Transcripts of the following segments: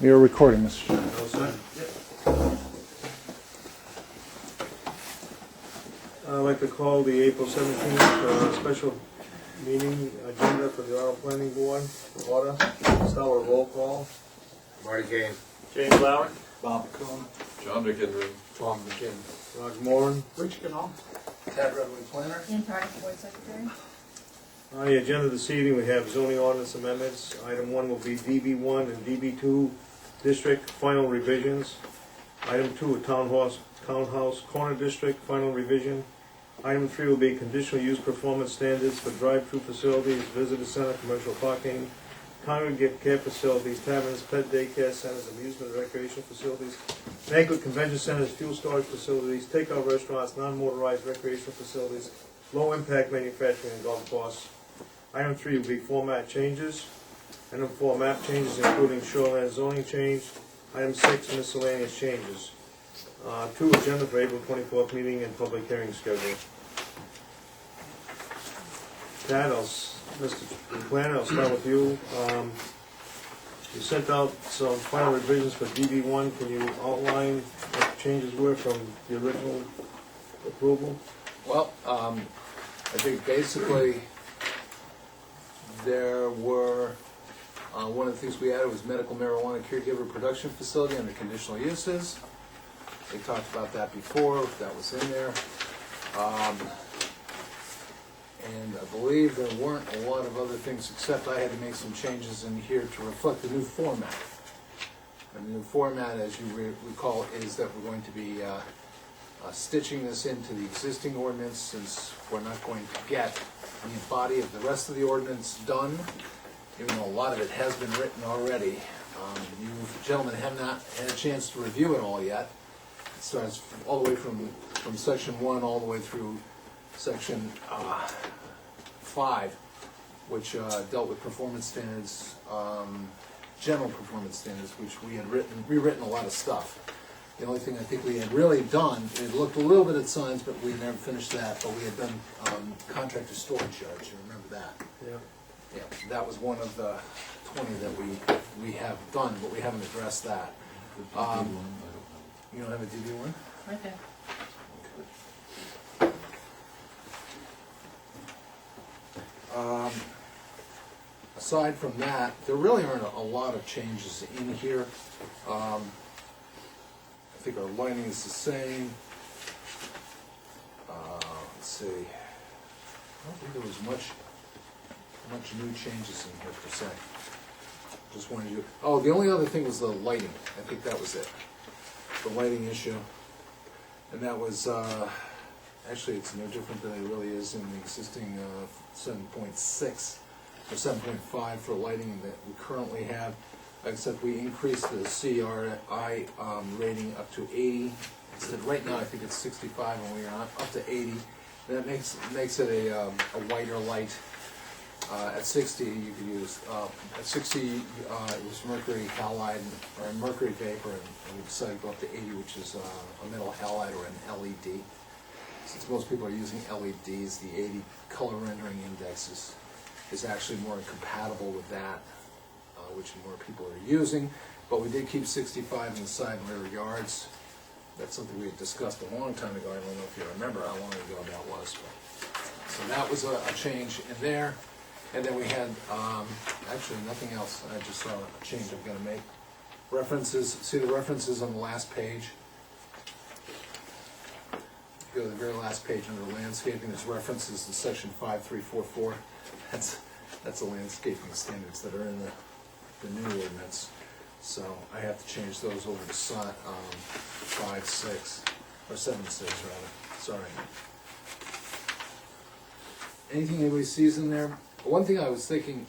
We are recording, Mr. Chairman. All set? I'd like to call the April 17th special meeting agenda for the Arnold Planning Board to order. Start with roll call. Marty Kane. James Lauer. Bob Coon. John McKinnon. Tom McKinnon. Roger Moran. Rich Canal. Ted Redwood Planner. Ian Parker, Board Secretary. On the agenda this evening, we have zoning ordinance amendments. Item 1 will be DB1 and DB2 district final revisions. Item 2, a townhouse corner district final revision. Item 3 will be conditional use performance standards for drive-through facilities, visitor center, commercial parking, congregate care facilities, taverns, pet daycare centers, amusement and recreation facilities, banquet convention centers, fuel storage facilities, takeout restaurants, non-motorized recreation facilities, low-impact manufacturing and golf courses. Item 3 will be format changes. Item 4, map changes including shoreline zoning change. Item 6, miscellaneous changes. 2, agenda for April 24th meeting and public hearing schedule. Tad, Mr. Planner, I'll start with you. You sent out some final revisions for DB1. Can you outline what the changes were from the original approval? Well, I think basically there were, one of the things we added was medical marijuana caregiver production facility under conditional uses. We talked about that before, that was in there. And I believe there weren't a lot of other things, except I had to make some changes in here to reflect the new format. And the new format, as you recall, is that we're going to be stitching this into the existing ordinance, since we're not going to get the body of the rest of the ordinance done, even though a lot of it has been written already. You gentlemen have not had a chance to review it all yet. It starts all the way from section 1 all the way through section 5, which dealt with performance standards, general performance standards, which we had rewritten a lot of stuff. The only thing I think we had really done, we had looked a little bit at signs, but we never finished that, but we had done contractor storage yards, you remember that? Yeah. Yeah, that was one of the 20 that we have done, but we haven't addressed that. You don't have a DB1? Right there. Aside from that, there really aren't a lot of changes in here. I think our lighting is the same. Let's see. I don't think there was much new changes in here per se. Just wanted you. Oh, the only other thing was the lighting. I think that was it. The lighting issue, and that was actually it's no different than it really is in the existing 7.6 or 7.5 for lighting that we currently have, except we increased the CRI rating up to 80. Instead, right now I think it's 65, and we're up to 80. And that makes it a whiter light. At 60, you could use at 60 it was mercury halide or mercury vapor, and we decided to go up to 80, which is a metal halide or an LED. Since most people are using LEDs, the 80 color rendering index is actually more compatible with that, which more people are using. But we did keep 65 in the side and rear yards. That's something we had discussed a long time ago. I don't know if you remember how long ago that was. But, so that was a change in there. And then we had, actually nothing else. I just saw a change I'm going to make. References, see the references on the last page? Go to the very last page under landscaping, there's references to section 5344. That's the landscaping standards that are in the new ordinance. So I have to change those over to 5.6, or 7.6 rather, sorry. Anything anybody sees in there? One thing I was thinking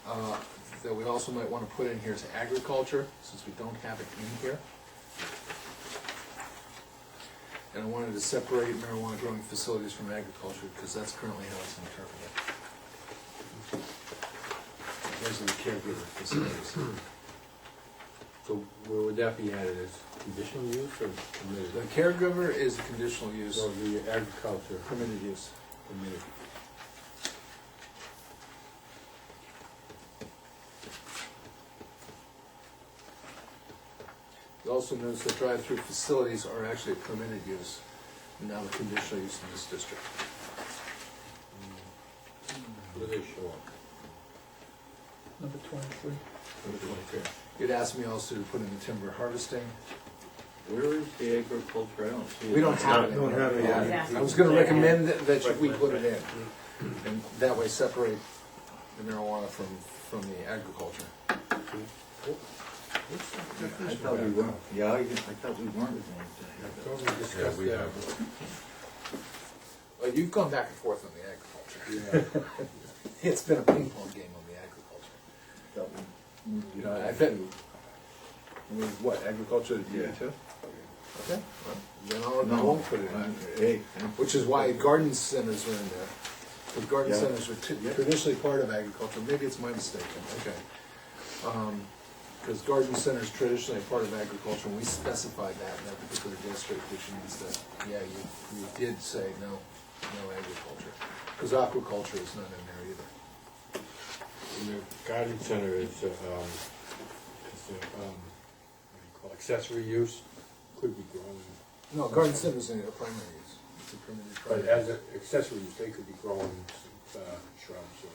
that we also might want to put in here is agriculture, since we don't have it in here. And I wanted to separate marijuana growing facilities from agriculture, because that's currently how it's interpreted. Those are the caregiver facilities. So where would that be added, as conditional use or permitted? The caregiver is conditional use, So the agriculture permitted use. permitted. You also notice that drive-through facilities are actually a permitted use, and now the conditional use in this district. Where do they show up? Number 23. You'd asked me also to put in the timber harvesting. Where is the agriculture? I don't see it. We don't have it. Don't have it yet. Yeah. I was gonna recommend that we put it in, and that way separate the marijuana from the agriculture. I thought we weren't, yeah, I thought we weren't going I to. thought we discussed we that. have. Well, you've gone back and forth on the agriculture. Yeah. It's been a ping pong game on the agriculture. Thought we moved it You know, on I bet- to- What, agriculture to Yeah. too? Okay, well, then I No, won't put it in. Hey, Which is why garden centers are in there. The garden Yeah. centers were Yeah. traditionally part of agriculture, maybe it's my mistake, okay. Because garden centers traditionally are part of agriculture, and we specified that in that particular district, which means that, yeah, you did say no agriculture. Because aquaculture is not in there either. And the garden center is, what do you call it, accessory use, could be growing. No, garden centers are a primary use. It's a permitted But primary. as an accessory use, they could be growing shrubs or.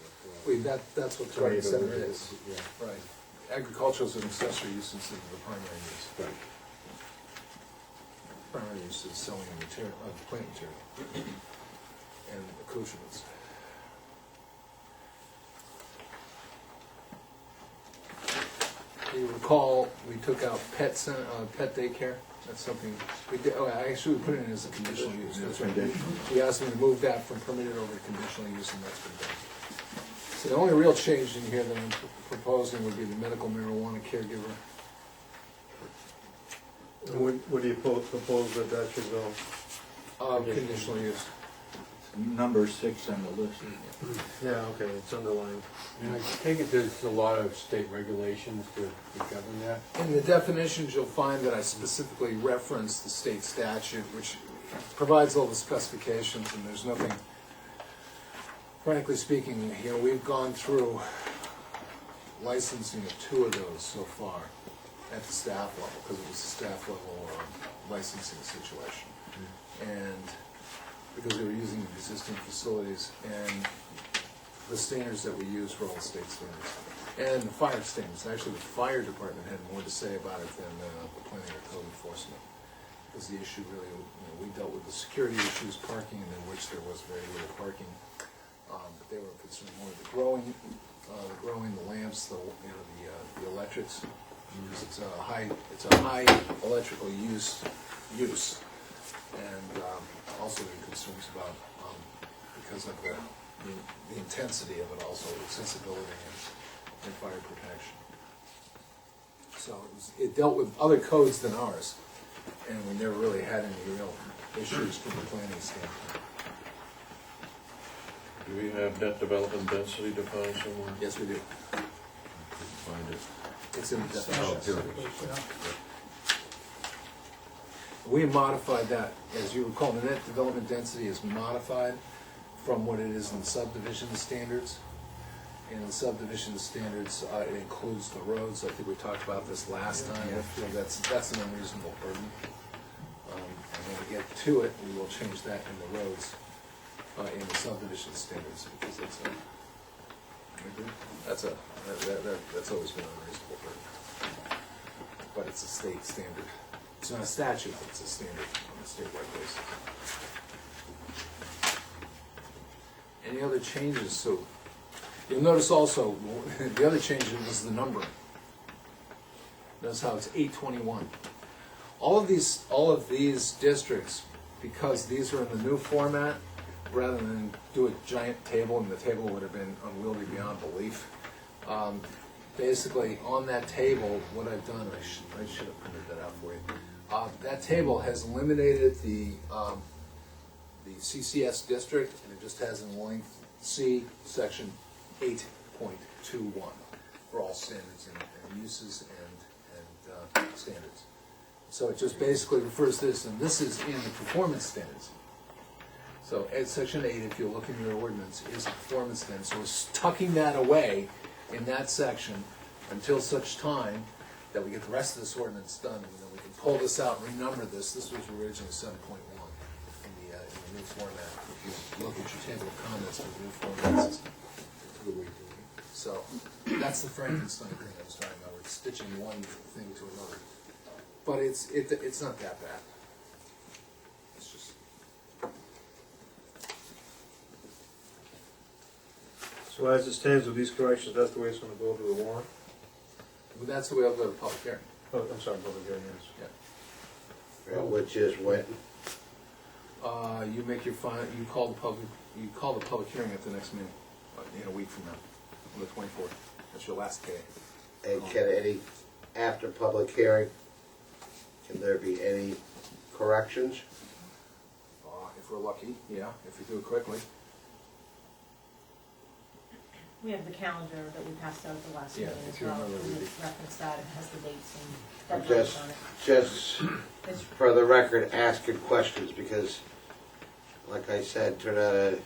Wait, that's what garden center is. Yeah. Right. Agriculture is an accessory use instead of a primary use. Right. Primary use is selling of material, of plant material and accoutrements. You recall, we took out pet daycare, that's something, we did, actually, we put it in as a conditional use, that's right. We asked them to move that from permitted over to conditional use, and that's been done. So the only real change in here that I'm proposing would be the medical marijuana caregiver. What do you propose that should go? Conditional use. number 6 on the list. Yeah, okay, it's underlined. And I take it there's a lot of state regulations to govern that. In the definitions, you'll find that I specifically reference the state statute, which provides all the specifications, and there's nothing, frankly speaking, you know, we've gone through licensing of 2 of those so far at the staff level, because it was a staff level licensing situation. And because we were using existing facilities, and the standards that we use were all state standards. And the fire standards, actually the fire department had more to say about it than the planning or code enforcement. Because the issue really, you know, we dealt with the security issues, parking, and in which there was very little parking. But they were concerned more with the growing, the lamps, the electrics. Because it's a high electrical use. And also there are concerns about, because of the intensity of it also, accessibility and fire protection. So it dealt with other codes than ours, and we never really had any real issues from the planning standpoint. Do we have net development density defined somewhere? Yes, we do. Find it. It's in the Oh, definition. here it is. We modified that, as you recall, the net development density is modified from what it is in the subdivision standards. In the subdivision standards, it includes the roads. I think we talked about this last time. I feel that's an unreasonable burden. And when we get to it, we will change that in the roads, in the subdivision standards, because that's always been an unreasonable burden. But it's a state standard. It's not a statute, but it's a standard on a statewide basis. Any other changes? So you'll notice also, the other change was the numbering. Notice how it's 821. All of these districts, because these are in the new format, rather than do a giant table, and the table would have been unwieldy beyond belief. Basically, on that table, what I've done, I should have printed that out for you. That table has eliminated the CCS district, and it just has in length C, section 8.21 for all standards and uses and standards. So it just basically refers to this, and this is in the performance standards. So at section 8, if you look in your ordinance, is a performance standard. So it's tucking that away in that section until such time that we get the rest of this ordinance done, and then we can pull this out and renumber this. This was originally 7.1 in the new format. If you look at your table of comments for the new format system. So, that's the Frankenstein thing I was talking about, where it's stitching one thing to another. But it's not that bad. It's just, So as it stands with these corrections, that's the way it's gonna go to the warrant? well, that's the way I'll go to public hearing. Oh, I'm sorry, public hearing, yes. Yeah. Which is when? You make your you call the public hearing at the next meeting, in a week from now, on the 24th. That's your last day. And can any, after public hearing, can there be any corrections? If we're lucky, yeah, if we do it quickly. We have the calendar that we passed out the last Yeah, meeting if as you well, remember, and we it's referenced that, it has the dates I'm and deadlines on it. Just It's, for the record, asking questions, because, like I said, turned out,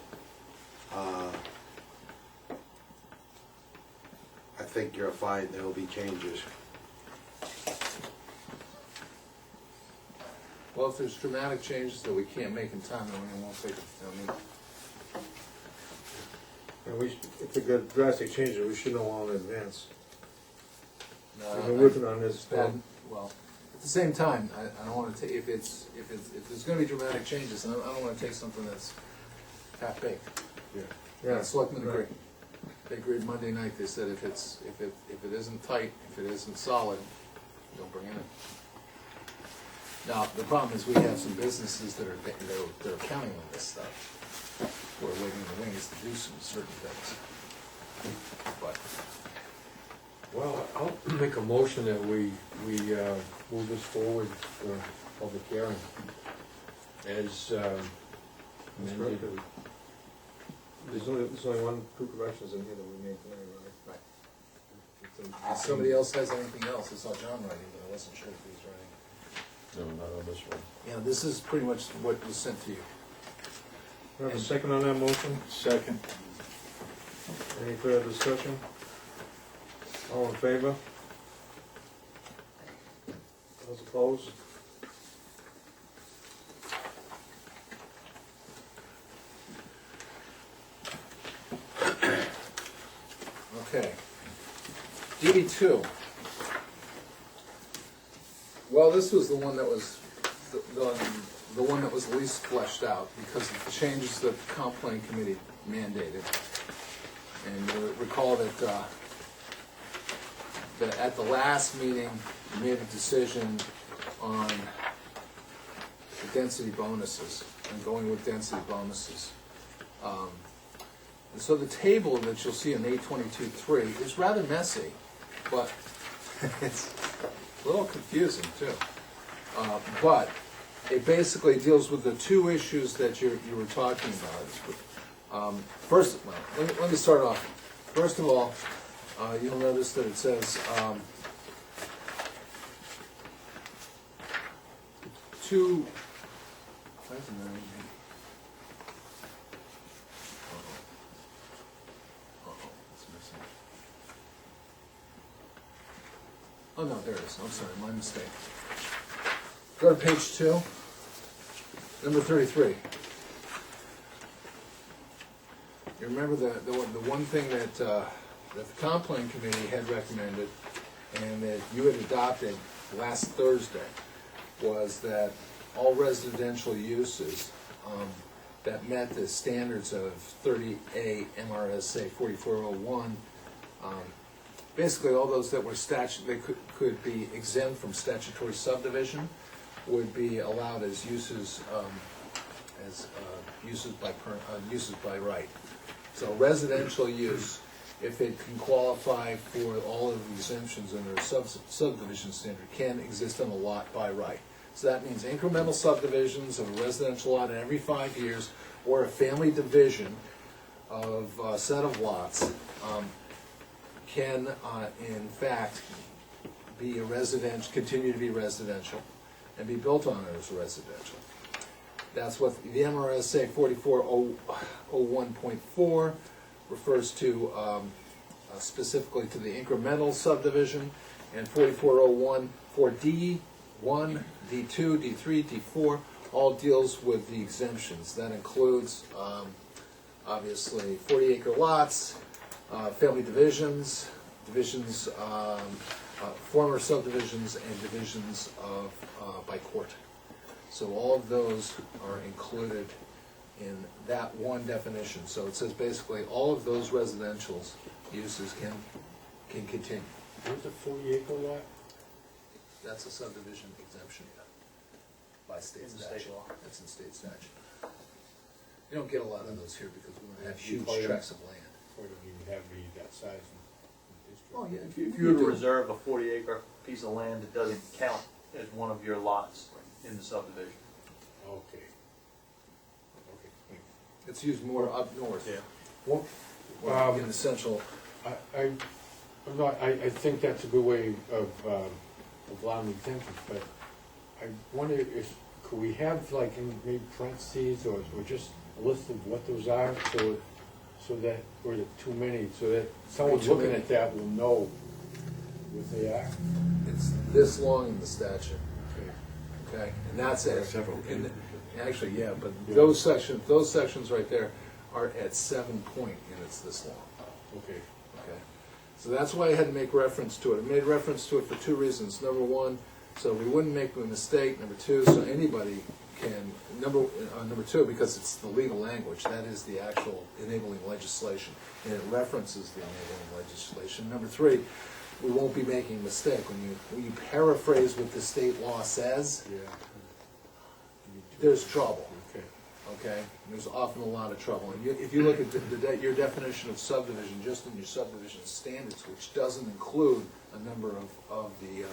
I think you'll find there'll be changes. Well, if there's dramatic changes that we can't make in time, then we won't take it, you know what And if we got drastic changes, we should know all in advance. I We've mean? been working on this. It's bad, well, at the same time, I don't wanna take, if there's gonna be dramatic changes, I don't wanna take something that's half-baked. Yeah. The selectmen agree. They agreed Monday night, they said if it isn't tight, if it isn't solid, don't bring it in. Now, the problem is we have some businesses that are counting on this stuff. We're waiting in the wings to do some certain things. But, Well, I'll make a motion that we move this forward for public hearing as amended. There's only two corrections in here that we made tonight, right? right. If somebody else has anything else, I saw John writing, but I wasn't sure if he was writing. No, not on this one. Yeah, this is pretty much what was sent to you. We have a second on that motion? Second. Any further discussion? All in favor? Those opposed? Okay. DB2. Well, this was the one that was, the one that was least fleshed out because of the changes that the comp plan committee mandated. And you recall that, that at the last meeting, we made a decision on the density bonuses and going with density bonuses. And so the table that you'll see in 822.3 is rather messy, but it's a little confusing too. But it basically deals with the two issues that you were talking about. First, well, let me start off. First of all, you'll notice that it says two. Why isn't there anything? It's missing. Oh no, there it is. I'm sorry, my mistake. Go to page 2, number 33. You remember the one thing that the comp plan committee had recommended and that you had adopted last Thursday was that all residential uses that met the standards of 30A MRSA 4401, basically all those that were they could be exempt from statutory subdivision would be allowed as uses uses by right. So residential use, if it can qualify for all of the exemptions under a subdivision standard, can exist on a lot by right. So that means incremental subdivisions of a residential lot in every 5 years, or a family division of a set of lots, can in fact be a continue to be residential, and be built on it as residential. That's what the MRSA 4401.4 refers to, specifically to the incremental subdivision, and 4401 for D1, D2, D3, D4, all deals with the exemptions. That includes, obviously, 40-acre lots, family divisions, former subdivisions, and divisions of by court. So all of those are included in that one definition. So it says basically all of those residential uses can continue. What's a 40-acre lot? That's a subdivision exemption by state In the statute. state law. That's in state statute. You don't get a lot of those here because we don't have You huge call it- tracts of land. Or don't even have that size in the district? Oh, yeah, If you were to reserve a 40-acre piece of land, it doesn't count as one of your lots in the subdivision. Okay. Okay. It's used more up north. Yeah. Well, In essential, I think that's a good way of allowing me thinking, but I wonder if, could we have like in maybe parentheses or just a list of what those are, so that, or the too many, so that someone Too looking many. at that will know what they are? it's this long in the statute, Okay. okay? And that's it. Several And actually, yeah, but Yeah. those sections right there are at 7 point, and it's this long. Okay. Okay, so that's why I had to make reference to it. I made reference to it for two reasons. Number one, so we wouldn't make a mistake. Number two, so anybody can, number two, because it's the legal language, that is the actual enabling legislation, and it references the enabling legislation. Number three, we won't be making a mistake. When you paraphrase what the state law says, Yeah. there's trouble. Okay. Okay, there's often a lot of trouble. And if you look at your definition of subdivision, just in your subdivision standards, which doesn't include a number of the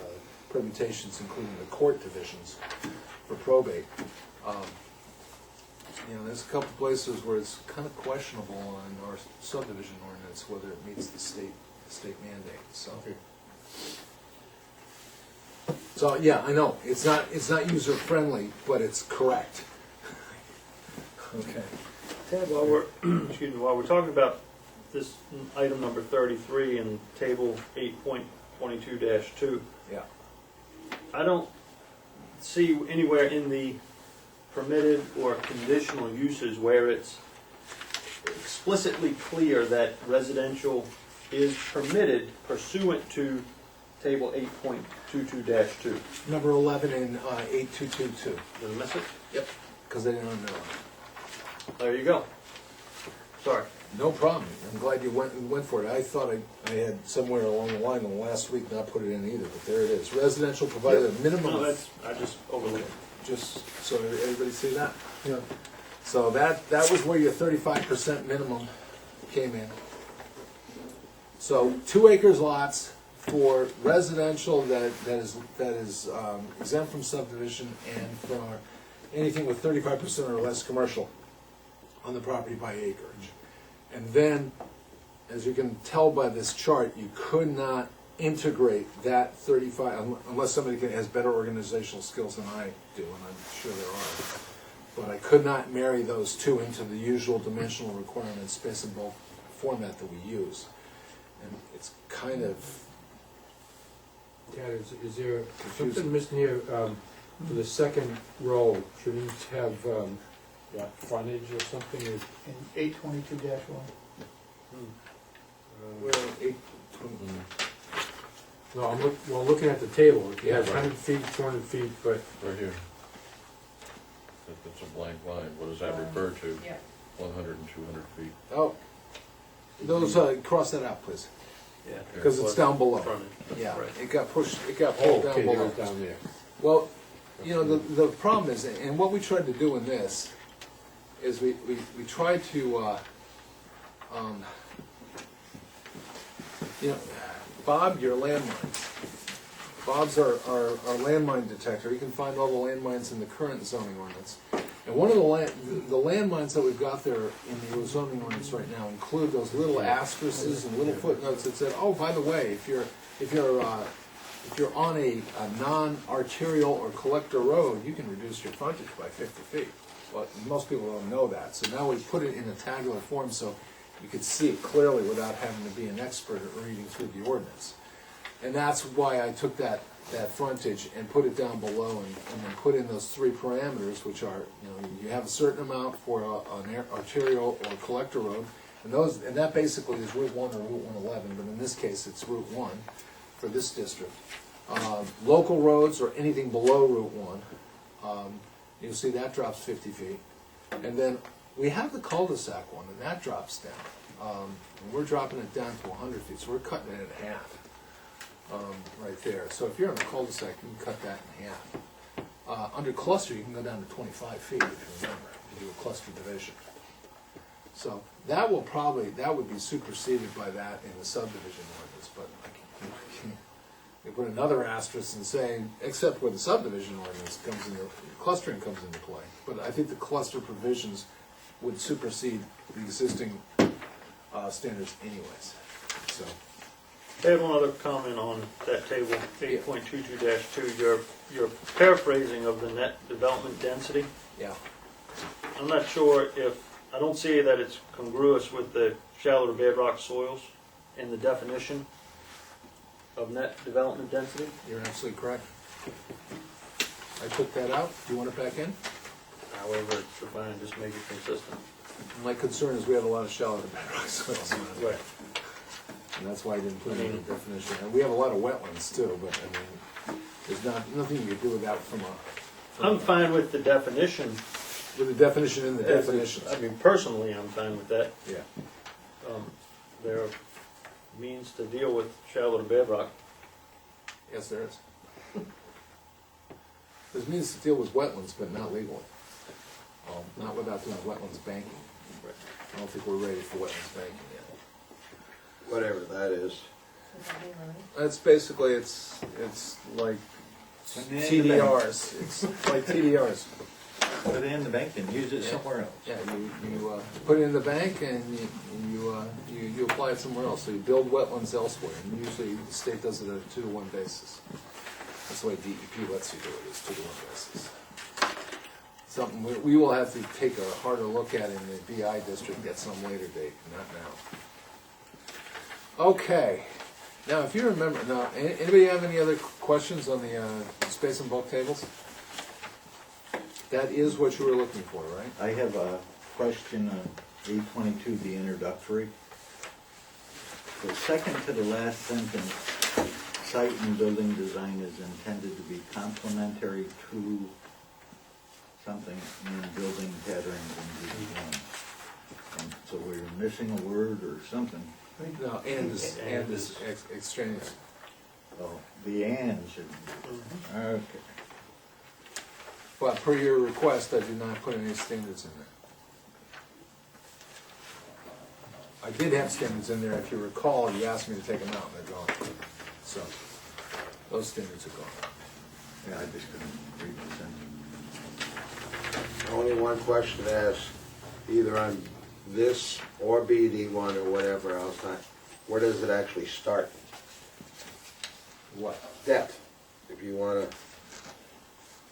permutations, including the court divisions for probate, there's a couple places where it's kind of questionable on our subdivision ordinance whether it meets the state mandate, so. Okay. So, yeah, I know, it's not user-friendly, but it's correct. Okay. Ted, while we're talking about this item number 33 in table 8.22-2, Yeah. I don't see anywhere in the permitted or conditional uses where it's explicitly clear that residential is permitted pursuant to table 8.22-2. Number 11 in 8222. Did I miss it? Yep. Because they didn't know. There you go. Sorry. No problem. I'm glad you went for it. I thought I had somewhere along the line in the last week not put it in either, but there it is. Residential provided a minimum. No, I just overlooked. Just so everybody see that. Yeah. So that was where your 35% minimum came in. So 2 acres lots for residential that is exempt from subdivision, and for anything with 35% or less commercial on the property by acreage. And then, as you can tell by this chart, you could not integrate that 35, unless somebody has better organizational skills than I do, and I'm sure there are. But I could not marry those two into the usual dimensional requirements based on both format that we use. And it's kind of, Ted, is there something missing here, for the second row, shouldn't it have, frontage or something? In 822-1. well, 8, No, I'm looking at the table, it Yeah, has right. 100 feet, 200 feet, but, Right here. That's a blank line. What does that refer to? Yeah. 100 and 200 feet. oh, those, cross that out, please, Yeah. because it's down below. Frontage. Yeah, Right. it got pulled oh, down okay, below. it's down there. Well, the problem is, and what we tried to do in this, is we tried to, Bob, your landmines. Bob's our landmine detector. He can find all the landmines in the current zoning ordinance. And one of the landmines that we've got there in the zoning ordinance right now include those little asterisks and little footnotes that said, oh, by the way, if you're on a non-arterial or collector road, you can reduce your frontage by 50 feet. Well, most people don't know that, so now we put it in a tabular form so you could see it clearly without having to be an expert at reading through the ordinance. And that's why I took that frontage and put it down below and then put in those three parameters, which are, you have a certain amount for an arterial or collector road, and that basically is Route 1 or Route 111, but in this case, it's Route 1 for this district. Local roads or anything below Route 1, you'll see that drops 50 feet. And then we have the cul-de-sac one, and that drops down. And we're dropping it down to 100 feet, so we're cutting it in half. Right there. So if you're on a cul-de-sac, you can cut that in half. Under cluster, you can go down to 25 feet, if you remember, if you do a cluster division. So that would be superseded by that in the subdivision ordinance, but you put another asterisk and say, except where the subdivision ordinance comes into, clustering comes into play. But I think the cluster provisions would supersede the existing standards anyways, so. I have one other comment on that table, 8.22-2, your paraphrasing of the net development density. Yeah. I'm not sure I don't see that it's congruous with the shallow to bedrock soils in the definition of net development density. You're absolutely correct. I took that out. Do you want it back in? However, it's defined, just make it consistent. My concern is we have a lot of shallow to bedrock soils. Right. And that's why I didn't put it in the definition. And we have a lot of wetlands too, but I mean, there's nothing you can do with that I'm fine with the definition. with the definition in the definitions. I mean, personally, I'm fine with that. Yeah. There are means to deal with shallow to bedrock. Yes, there is. There's means to deal with wetlands, but not legally. Not without doing wetlands banking. I don't think we're ready for wetlands banking yet. Whatever that is. It's basically, it's like TDRs. It's like TDRs. Put it in the bank and use it somewhere else. Yeah, you put it in the bank and you apply it somewhere else. So you build wetlands elsewhere, and usually the state does it on a 2-to-1 basis. That's the way DEP lets you do it, is 2-to-1 basis. Something we will have to take a harder look at in the BI district at some later date, not now. Okay. Now, if you remember, anybody have any other questions on the space and bulk tables? That is what you were looking for, right? I have a question on 822, the introductory. The second to the last sentence, site and building design is intended to be complementary to something in building patterns in DB1. And so we're missing a word or something. No, and is extraneous. Oh, the and should be. Okay. But per your request, I did not put any standards in there. I did have standards in there, if you recall, you asked me to take them out, and they're gone. So, those standards are gone. Yeah, I just couldn't read the sentence. Only one question to ask, either on this or BD1 or whatever else, where does it actually start? What? Depth, if you wanna,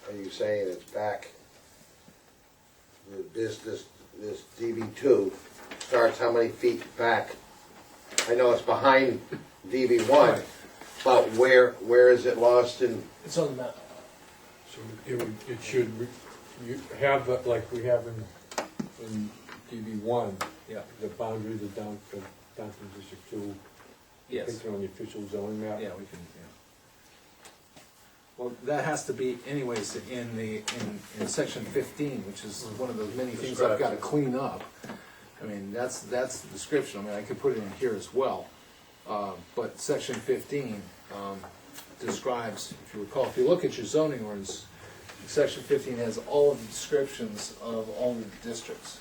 are you saying it's back? This DB2 starts how many feet back? I know it's behind DB1, but where is it lost in? It's on the map. So it should, you have, like we have in DB1, Yeah. the boundaries are down to District 2. Yes. Picture on the official zoning map. Yeah, we can, yeah. Well, that has to be anyways in section 15, which is one of those many things I've got to clean up. I mean, that's the description. I mean, I could put it in here as well. But section 15 describes, if you recall, if you look at your zoning ordinance, section 15 has all of the descriptions of all the districts.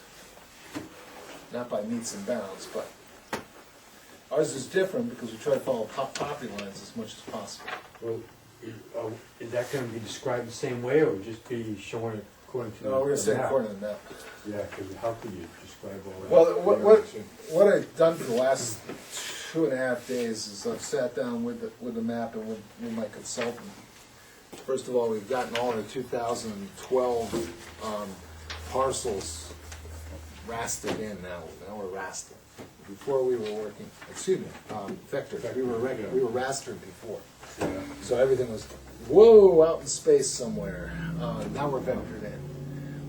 Not by meets and bounds, but ours is different because we try to follow property lines as much as possible. Well, is that gonna be described the same way, or just be shown according to the No, we're gonna say map? according to the map. Yeah, because how could you describe all that? Well, what I've done for the last 2.5 days is I've sat down with the map and with my consultant. First of all, we've gotten all the 2012 parcels rastered in now. Now we're rasting. before we were working, excuse me, vector, we were rastered before. So everything was, whoa, out in space somewhere. Now we're vectored in,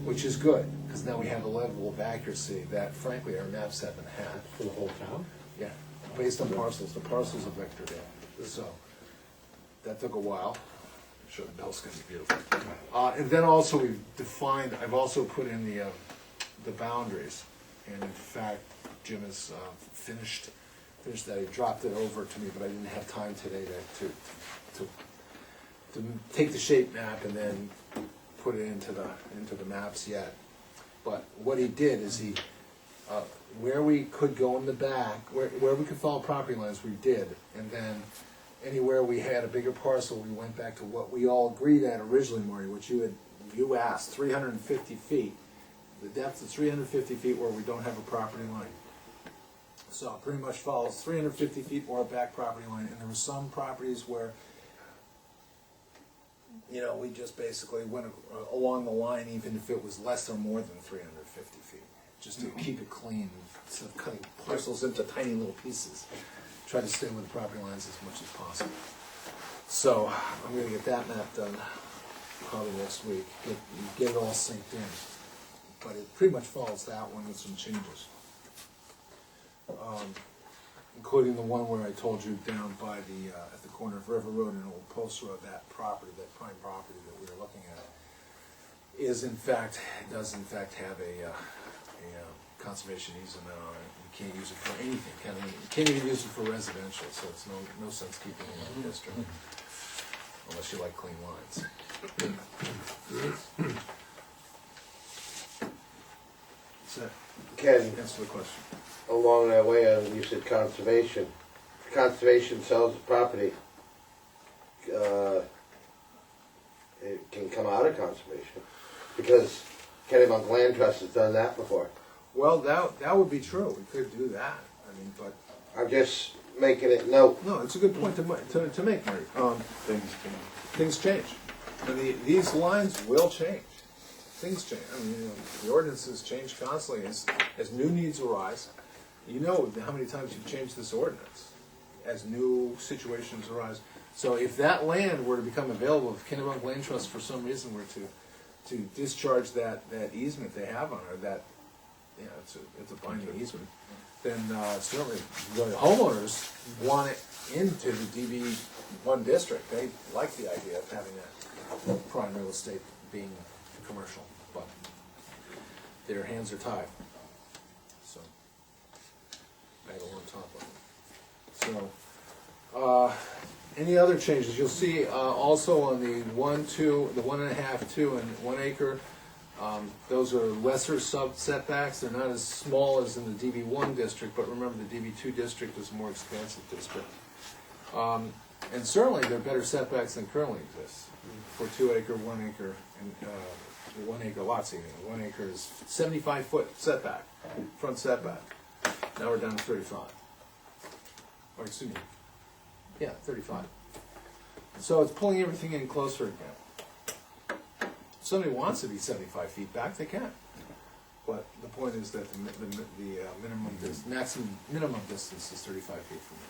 which is good, because now we have a level of accuracy that frankly our maps haven't had. For the whole town? Yeah, based on parcels, the parcels are vectored in, so that took a while. Sure, the bill's gonna be beautiful. And then also we've defined, I've also put in the boundaries, and in fact, Jim has finished that, he dropped it over to me, but I didn't have time today to take the shape map and then put it into the maps yet. But what he did is he, where we could go in the back, where we could follow property lines, we did, and then anywhere we had a bigger parcel, we went back to what we all agreed at originally, Marty, which you asked, 350 feet. The depth is 350 feet where we don't have a property line. So it pretty much follows 350 feet or a back property line, and there were some properties where, you know, we just basically went along the line even if it was less or more than 350 feet, just to keep it clean, instead of cutting parcels into tiny little pieces. Try to stay with the property lines as much as possible. So I'm gonna get that map done probably next week, get it all synced in. But it pretty much follows that one with some changes. Including the one where I told you down by at the corner of River Road and Old Post Road, that property, that prime property that we were looking at, does in fact have a conservation easement on it. You can't use it for anything. You can't even use it for residential, so it's no sense keeping it in the district unless you like clean lines. That's it. Ken, Answer the question. along that way, you said conservation. Conservation sells the property. It can come out of conservation, because Kennebunk Land Trust has done that before. Well, that would be true. We could do that. I mean, but I'm just making it note. no, it's a good point to make, Marty. Things change. And these lines will change. Things change. I mean, you know, the ordinances change constantly as new needs arise. You know how many times you've changed this ordinance as new situations arise. So if that land were to become available, if Kennebunk Land Trust for some reason were to discharge that easement they have on it, that, you know, it's a binding easement, then certainly the homeowners want it into the DB1 district. They like the idea of having that prime real estate being commercial, but their hands are tied. So I don't want to talk about it. So any other changes? You'll see also on the 1, 2, the 1.5, 2, and 1 acre. Those are lesser sub setbacks. They're not as small as in the DB1 district, but remember the DB2 district is a more expansive district. And certainly they're better setbacks than currently exists for 2 acre, 1 acre, and 1 acre lots even. 1 acre is 75-foot setback, front setback. Now we're down to 35. Or excuse me, yeah, 35. So it's pulling everything in closer again. If somebody wants to be 75 feet back, they can. But the point is that the minimum distance is 35 feet from the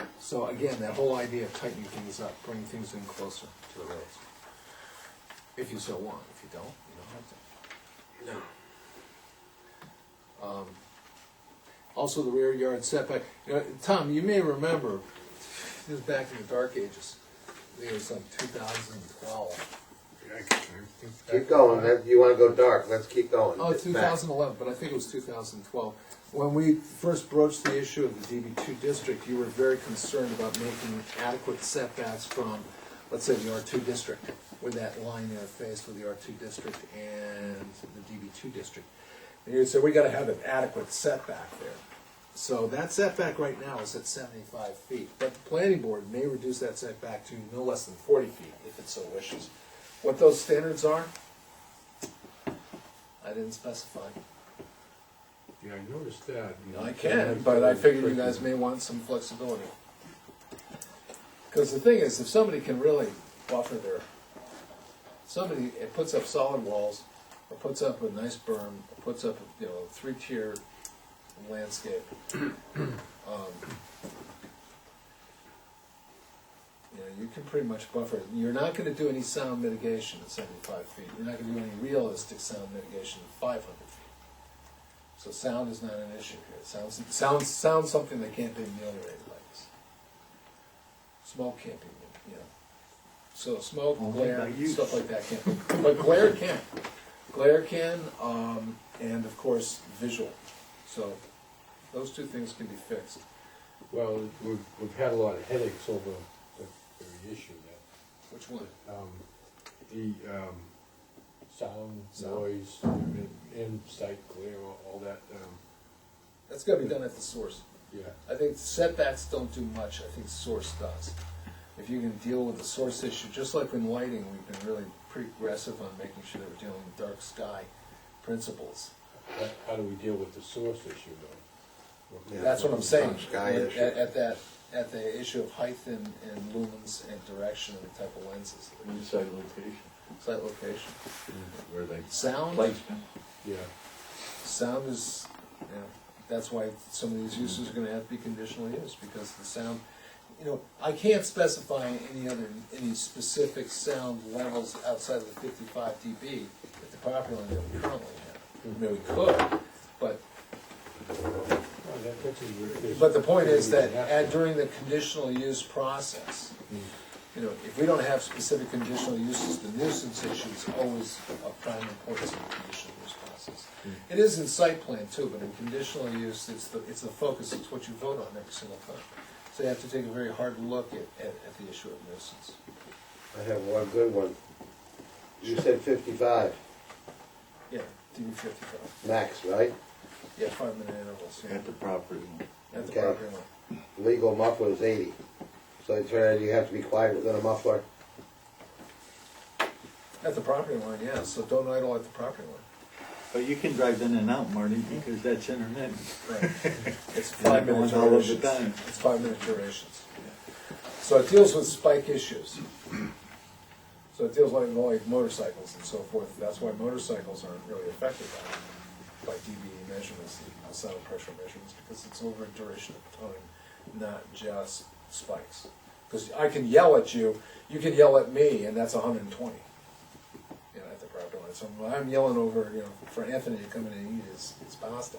road. So again, that whole idea of tightening things up, bringing things in closer to the roads. If you so want. If you don't, you don't have to. No. Also the rear yard setback. You know, Tom, you may remember, this was back in the dark ages. It was like 2012. Keep going. You want to go dark? Let's keep going. Oh, 2011, but I think it was 2012. When we first broached the issue of the DB2 district, you were very concerned about making adequate setbacks from, let's say, the R2 district, with that line interface with the R2 district and the DB2 district. And you said, we got to have an adequate setback there. So that setback right now is at 75 feet, but the planning board may reduce that setback to no less than 40 feet, if it so wishes. What those standards are, I didn't specify. Yeah, I noticed that. I can, but I figured you guys may want some flexibility. Because the thing is, if somebody can really buffer somebody puts up solid walls, or puts up a nice berm, or puts up a 3-tier landscape. You can pretty much buffer it. You're not gonna do any sound mitigation at 75 feet. You're not gonna do any realistic sound mitigation at 500 feet. So sound is not an issue here. Sound's something that can't be ameliorated like this. Smoke can't be, So smoke, Only glare, by use. stuff like that can't be. But glare can. Glare can, and of course, visual. So those two things can be fixed. Well, we've had a lot of headaches over the very issue that, Which one? the sound, Sound. noise, in-sight glare, all that, That's gotta be done at the source. yeah. I think setbacks don't do much, I think source does. If you can deal with the source issue, just like in lighting, we've been really pretty aggressive on making sure that we're dealing with dark sky principles. How do we deal with the source issue though? Yeah. That's what I'm saying, Dark sky issue. at the issue of height and lumens and direction and the type of lenses. Inside location, Site location. where they Sound, placement. Yeah, sound is, that's why some of these uses are gonna have to be conditional use, because the sound, I can't specify any specific sound levels outside of the 55 dB at the property line that we currently have. I mean, we could, but the point is that during the conditional use process, if we don't have specific conditional uses, the nuisance issue is always of prime importance in the conditional use process. It is in site plan too, but in conditional use, it's the focus, it's what you vote on every single time. So you have to take a very hard look at the issue of nuisance. I have one good one. You said 55 Yeah, DB 55. max, right? Yeah, 5-minute intervals, yeah, At the property line. at the Okay. property line. Legal muffler is 80. So it turns out you have to be quiet within a muffler. At the property line, yeah, so don't idle at the property line. But you can drive in and out, Marty, because that's intermittent. Right. It's You're not 5-minute going all of the durations. time. It's 5-minute durations. So it deals with spike issues. So it deals like motorcycles and so forth. That's why motorcycles aren't really affected by DBE measurements, the sound pressure measurements, because it's over a duration of time, not just spikes. Because I can yell at you, you can yell at me, and that's 120. At the property line. So when I'm yelling over, for Anthony to come in and eat his pasta,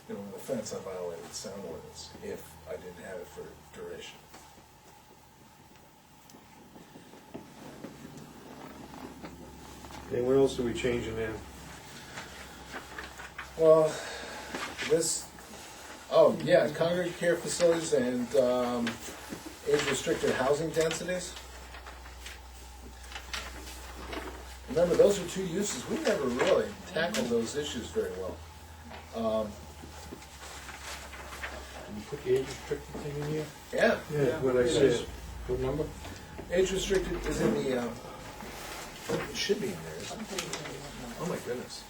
with a fence, I violated the sound ordinance if I didn't have it for duration. Okay, what else are we changing there? Well, congregate care facilities and age-restricted housing densities. Remember, those are two uses, we never really tackled those issues very well. can you put the age restricted thing in here? Yeah. Yeah, what I said. What number? Age-restricted is in the, it should be in there, isn't it? Oh my goodness.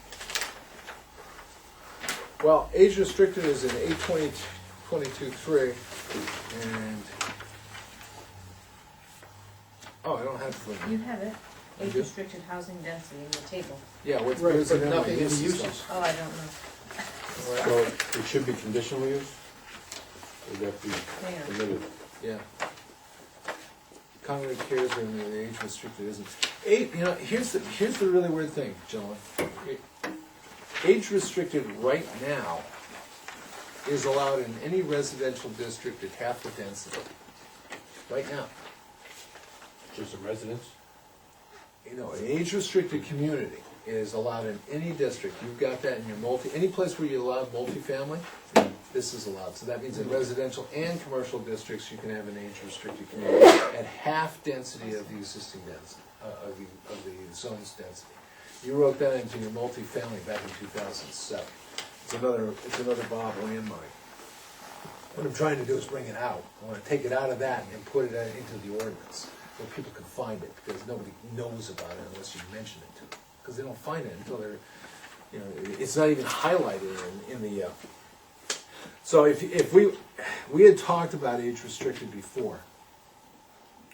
Well, age-restricted is in 822.3, and, I don't have the. You have it, I age do? restricted housing density in the table. Yeah, with, Right, there's but nothing in the uses. uses. Oh, I don't know. So it should be conditional use? Would that be Hang on. permitted? Yeah. Congregate cares are in the age restricted, isn't. Here's the really weird thing, gentlemen. Age restricted right now is allowed in any residential district at half the density. Right now. Just a residence? An age-restricted community is allowed in any district. You've got that in your any place where you allow multifamily, this is allowed. So that means in residential and commercial districts, you can have an age-restricted community at half density of the existing density, of the zone's density. You wrote that into your multifamily back in 2007. It's another Bob landmine. What I'm trying to do is bring it out. I want to take it out of that and put it into the ordinance, where people can find it, because nobody knows about it unless you mention it to them. Because they don't find it until they're, it's not even highlighted in the, so if we had talked about age restricted before,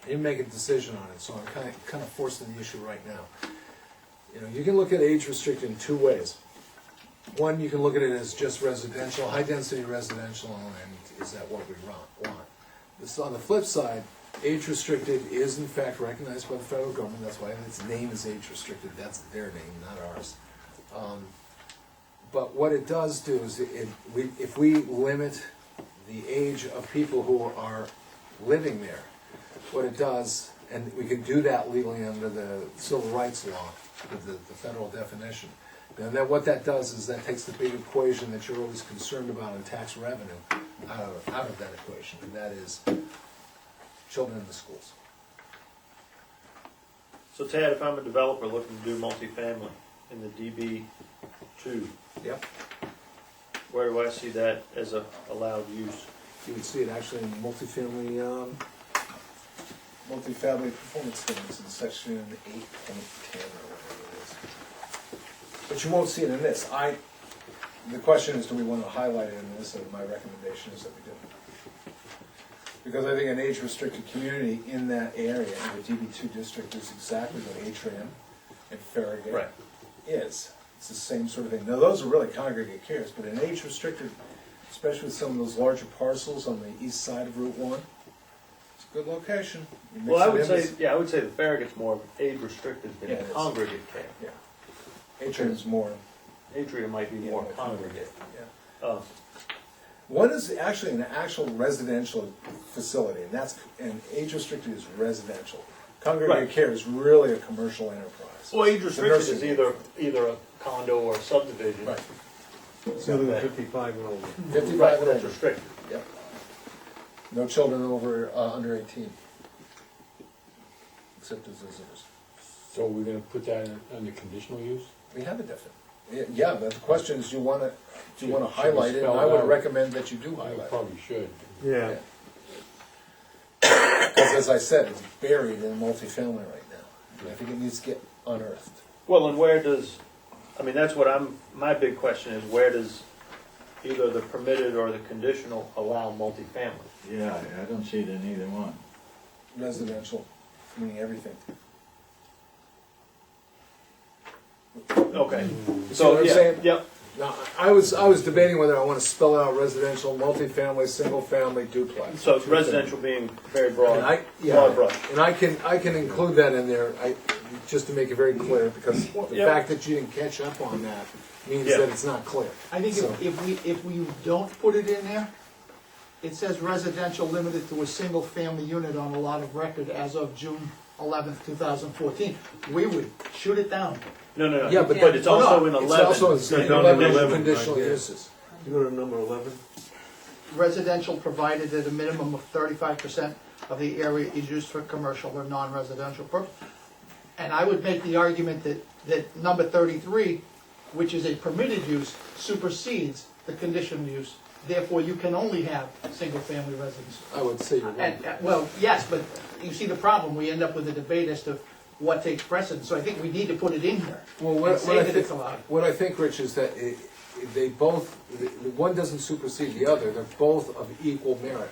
I didn't make a decision on it, so I'm kind of forcing the issue right now. You can look at age restricted in two ways. One, you can look at it as just residential, high-density residential, and is that what we want? This, on the flip side, age-restricted is in fact recognized by the federal government, that's why its name is age-restricted, that's their name, not ours. But what it does do is, if we limit the age of people who are living there, what it does, and we can do that legally under the civil rights law, with the federal definition, and then what that does is that takes the big equation that you're always concerned about in tax revenue out of that equation, and that is children in the schools. So Tad, if I'm a developer looking to do multifamily in the DB2, Yep. where do I see that as a allowed use? You would see it actually in multifamily, Multifamily performance standards in section 8.10 or whatever it is. But you won't see it in this. The question is, do we want to highlight it in this? And my recommendation is that we do. Because I think an age-restricted community in that area, in the DB2 district, is exactly what Atrium and Farragut is. It's the same sort of thing. Now, those are really congregate cares, but an age-restricted, especially with some of those larger parcels on the east side of Route 1, it's a good location. You mix Well, I it would in say, with- yeah, I would say the Farragut's more age restricted than Yeah, it is. congregate care. Yeah. Atrium's more. Atrium might be more congregate. Yeah. One is actually an actual residential facility, and age-restricted is residential. Congregate Right. care is really a commercial enterprise. Well, age It's a restricted is nursing home. either a condo or a subdivision. Right. Children 55 and over. 55 Right, and that's over. restricted. Yep. No children over, under 18. Except as visitors. So we're gonna put that under conditional use? We have a definite. Yeah, but the question is, do you wanna Should we highlight it? And spell I it would out? recommend that you do We highlight it. probably should. Yeah. Because as I said, it's buried in multifamily right now. And I think it needs to get unearthed. Well, and where does, I mean, that's what my big question is, where does either the permitted or the conditional allow multifamily? Yeah, I don't see it in either one. Residential, meaning everything. Okay. You see So, what I'm yeah, saying? yep. Now, I was debating whether I want to spell out residential, multifamily, single-family, duplex. So residential being very broad, And broad brush. And I can include that in there, just to make it very clear, because the Yep. fact that you didn't catch up on that means Yeah. that it's not clear. I think So- if we don't put it in there, it says residential limited to a single-family unit on a lot of record as of June 11th, 2014. We would shoot it down. No. Yeah, but but- it's also in 11. It's also It's in down to 11 11, conditional right, yeah. uses. You go to number 11? Residential provided that a minimum of 35% of the area is used for commercial or non-residential purpose. And I would make the argument that number 33, which is a permitted use, supersedes the conditional use. Therefore, you can only have single-family residence. I would say you're right. Well, yes, but you see the problem, we end up with a debate as to what takes precedence, so I think we need to put it in here. Well, And what say I that think, it's allowed. what I think, Rich, is that they both, the one doesn't supersede the other, they're both of equal merit.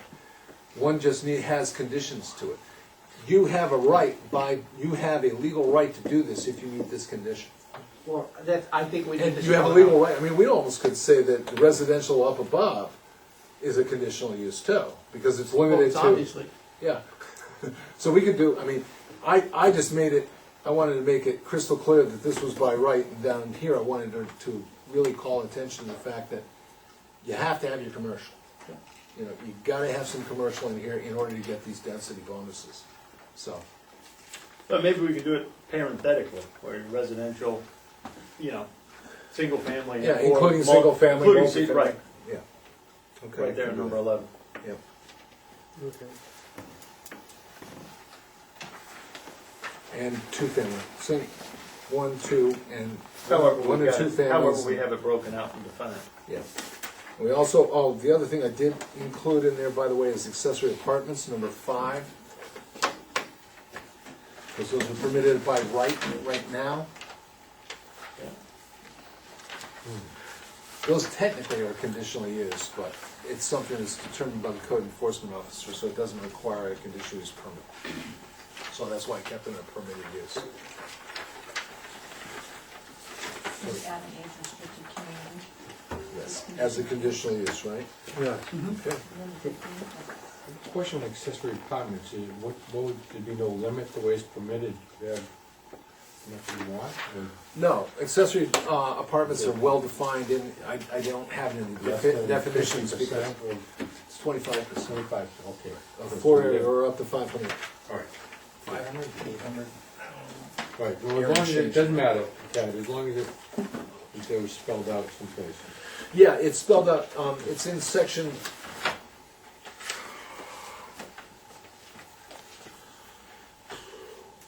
One just has conditions to it. You have a right you have a legal right to do this if you meet this condition. Well, that, I think we need And to. you have a spell it legal out. right, I mean, we almost could say that the residential up above is a conditional use too, because it's Well, limited it's to. obviously. Yeah. So we could do, I mean, I just made it, I wanted to make it crystal clear that this was by right, and down here I wanted to really call attention to the fact that you have to have your commercial. You know, you gotta have some commercial in here in order to get these density bonuses, so. But maybe we could do it parenthetically, where residential, single family. Yeah, or including mul- single family, including multifamily. Right, Yeah. Okay. right there, can do number that. 11. Yep. Okay. And two-family, so 1, 2, and However, one or two families. however we have it broken out and defined. Yeah. We also, the other thing I did include in there, by the way, is accessory apartments, number 5. Because those are permitted by right now. Those technically are conditionally used, but it's something that's determined by the code enforcement officer, so it doesn't require a conditional use permit. So that's why I kept it in a permitted use. Maybe add an age restricted community. as a conditional use, right? Yeah. Okay. Question on accessory apartments, is what would, there'd be no limit to ways permitted, you have nothing you want, or No, accessory apartments are well-defined in, I don't have any less than definitions because 50% or it's 25%. 25, okay. Of the floor area or up to 500. All right. 500, 800? Right, well, as long as it doesn't matter, Ted, as long as it, if they were spelled out someplace. Yeah, it's spelled out, it's in section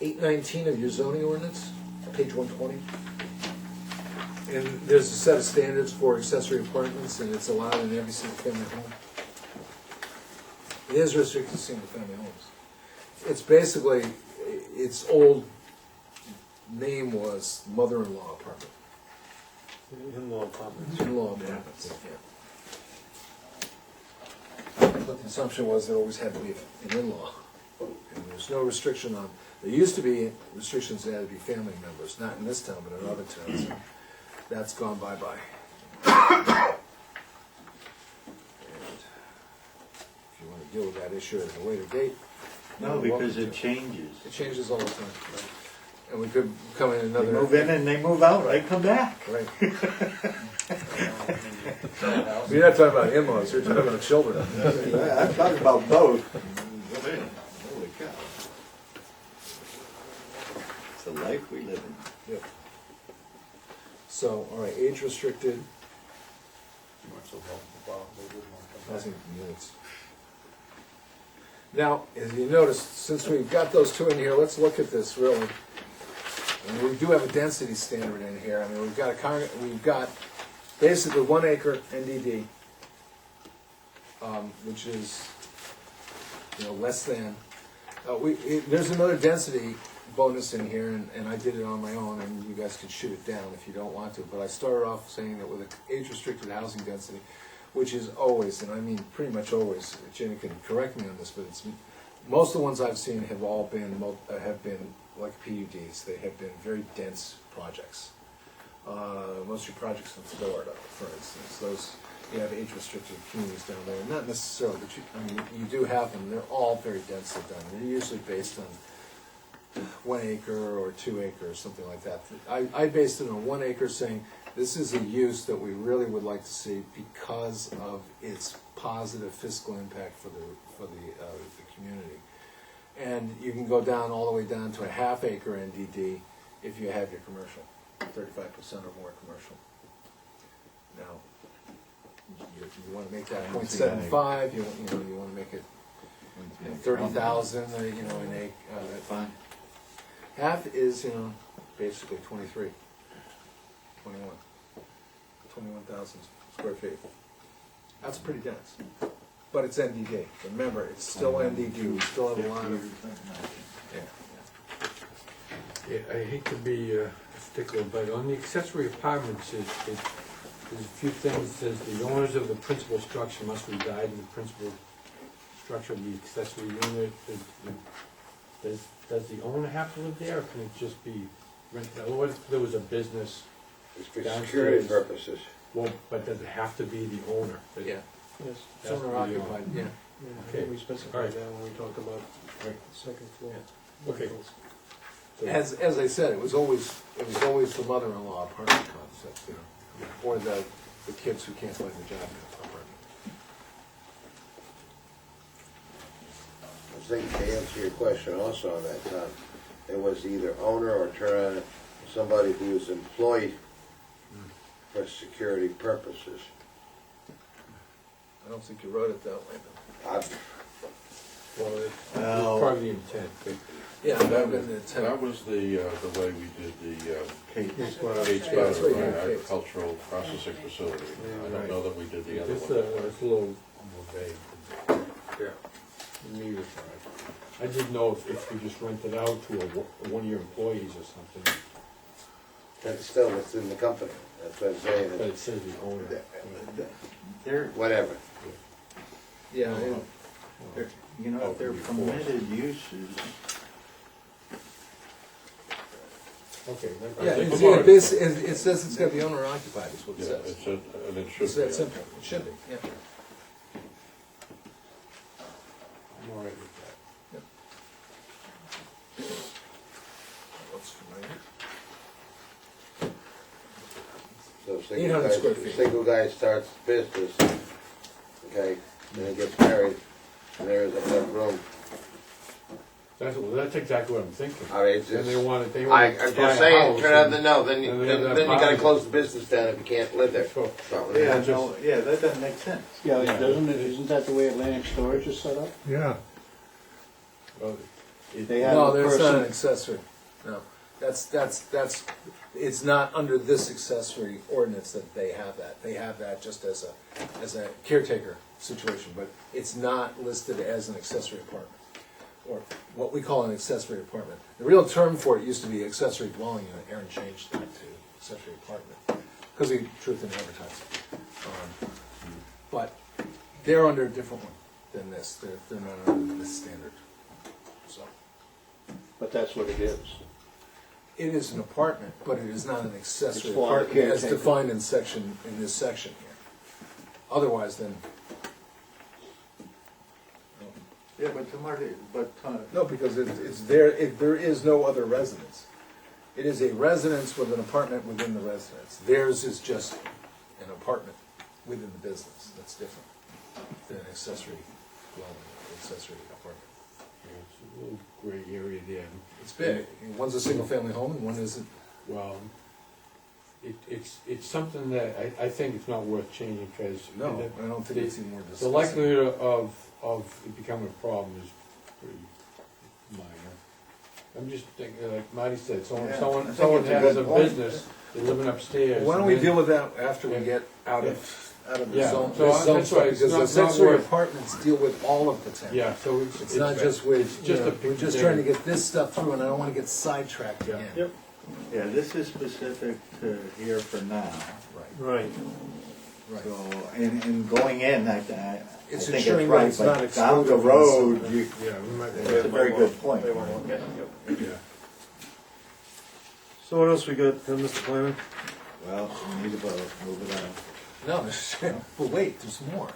819 of your zoning ordinance, page 120. And there's a set of standards for accessory apartments, and it's allowed in every single-family home. It is restricted to single-family homes. It's basically, its old name was mother-in-law apartment. In-law apartments. In-law apartments, yeah. But the assumption was there always had to be an in-law. And there's no restriction on, there used to be restrictions that had to be family members, not in this town, but in other towns. That's gone bye-bye. And if you want to deal with that issue at a later date. No, because it changes. It changes all the time. And we could come in They another. move in and they move out, I come back. Right. You're not talking about in-laws, you're talking about children. I'm talking about both. Holy cow. It's the life we live in. Yep. So, all right, age restricted, housing units. Now, as you notice, since we've got those two in here, let's look at this really. And we do have a density standard in here. I mean, we've got basically 1 acre NDD, which is, less than. There's another density bonus in here, and I did it on my own, and you guys could shoot it down if you don't want to. But I started off saying that with an age-restricted housing density, which is always, and I mean pretty much always, Jenny can correct me on this, but it's most of the ones I've seen have all been like PUDs. They have been very dense projects. Most of your projects in Florida, for instance, those you have age-restricted communities down there. Not necessarily, but you do have them. They're all very densely done. They're usually based on 1 acre or 2 acres, something like that. I based it on 1 acre, saying this is a use that we really would like to see because of its positive fiscal impact for the community. And you can go down all the way down to a ½ acre NDD if you have your commercial, 35% or more commercial. Now, you want to make that 0.75. You want to make it 30,000. In a Fine. half is basically 21,000 square feet. That's pretty dense. But it's NDD. Remember, it's still NDD. We still have a lot of. Yeah, I hate to be a stickler, but on the accessory apartments, there's a few things. It says the owners of the principal structure must reside in the principal structure of the accessory unit. Does the owner have to live there, or can it just be rented? What if there was a business? It's for Downstairs. security purposes. Well, but does it have to be the owner? Yeah. Yes. It's owner occupied, yeah. I think we specify Alright. that when we talk about Right. the second floor. Okay. So- As I said, it was always the mother-in-law apartment concept, or the kids who can't find a job in the apartment. I think to answer your question also on that, Tom, it was either owner or turn on it, somebody who was employed for security purposes. I don't think you wrote it that way, though. Well, it's Well- part of the intent, but Yeah, that was the intent. That was the way we did the Kate, it's what I- Kate's Yeah, that's Butter, what you right, did, Kate's. agricultural processing facility. I Right. don't know that we did the other It's one. it's a little more vague. Yeah. Me was right. I didn't know if you just rent it out to one of your employees or something, That's still within the company, that's what I'm saying, but it says the owner. they're, whatever. Yeah, and if they're permitted uses, Okay. Yeah, that's- it says it's gotta be owner occupied, is what it Yeah, says. it's, and it should It's be. that simple, it should be, yeah. I'm all right with that. Looks familiar. So 800 square feet. single guy starts business, okay, then he gets married, and there is enough room. That's exactly what I'm thinking. I mean, it's And they just, want it, they I'm want to buy just a saying, house turn out and- the no, then you, and they have that then you gotta body. close the business down if you can't live there. Sure. So, Yeah, Yeah, that doesn't make sense. Yeah, Yeah. isn't that the way Atlantic Storage is set up? Yeah. Well, They have No, a that's not an person, accessory, no. That's, it's not under this accessory ordinance that they have that. They have that just as a caretaker situation, but it's not listed as an accessory apartment, or what we call an accessory apartment. The real term for it used to be accessory dwelling unit. Aaron changed that to accessory apartment, because he truth in advertising. But they're under a different one than this. They're not under this standard, so. but that's what it is. It is an apartment, but it is not an accessory It's for the apartment as caretaker. defined in this section here. Otherwise, then, Yeah, but Marty, no, because there is no other residence. It is a residence with an apartment within the residence. Theirs is just an apartment within the business. That's different than an accessory dwelling, accessory apartment. Yeah, it's a little gray area there. It's big. One's a single-family home and one isn't. Well, it's something that I think it's not worth changing, because. No, I don't think it's even worth The discussing. likelihood of it becoming a problem is pretty minor. I'm just thinking, like Marty said, Yeah, I someone think someone it's a has good a point. business, they're living upstairs. Why don't and we then- deal with that after we Yeah. get out of the Yeah, zone? so this zone that's stuff, why it's because not accessory worth- apartments deal with all of the town. Yeah, so It's not just with, it's just a we're just trying to get this stuff through, and I don't wanna get sidetracked Yeah. again. Yep. yeah, this is specific to here for now. Right, Right. right. So, and going in, I It's think it's ensuring that right, it's not but down excluded the from road, this. you, Yeah, we might, it's a very good point. They want to look at it, yep. yeah. So what else we got, Mr. Planner? Well, we need a vote, move it on. No, but wait, there's more.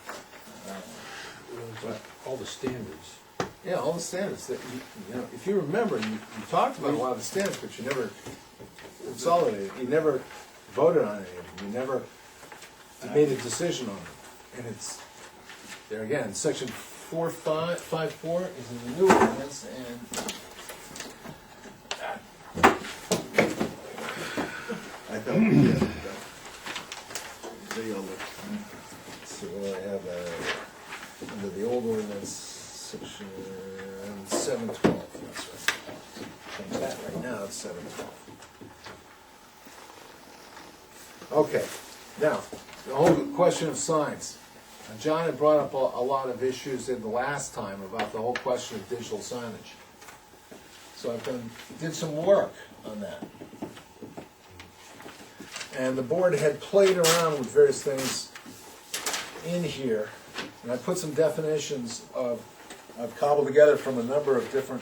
But all the standards. Yeah, all the standards that, you know, if you remember, you talked about a lot of the standards, but you never consolidated, you never voted on any of them, you never made a decision on them. And it's, there again, section 4554 is in the new ordinance, and I thought we did. See, so what I have, under the old ordinance, section 712, that's right. Change that right now, it's 712. Okay, now, the whole question of signs. Now, John had brought up a lot of issues in the last time about the whole question of digital signage. So I did some work on that. And the board had played around with various things in here, and I put some definitions I've cobbled together from a number of different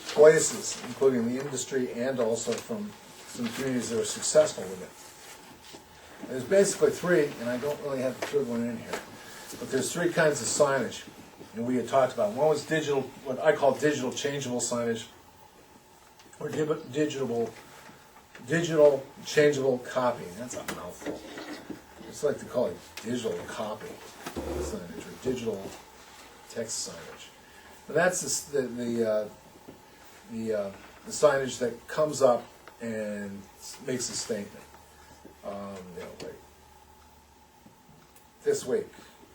places, including the industry and also from some communities that are successful with it. There's basically three, and I don't really have the third one in here, but there's three kinds of signage, and we had talked about. One was digital, what I call digital changeable signage, or digital changeable copy. That's a mouthful. It's like to call it digital copy signage or digital text signage. But that's the signage that comes up and makes a statement. You know, like this week,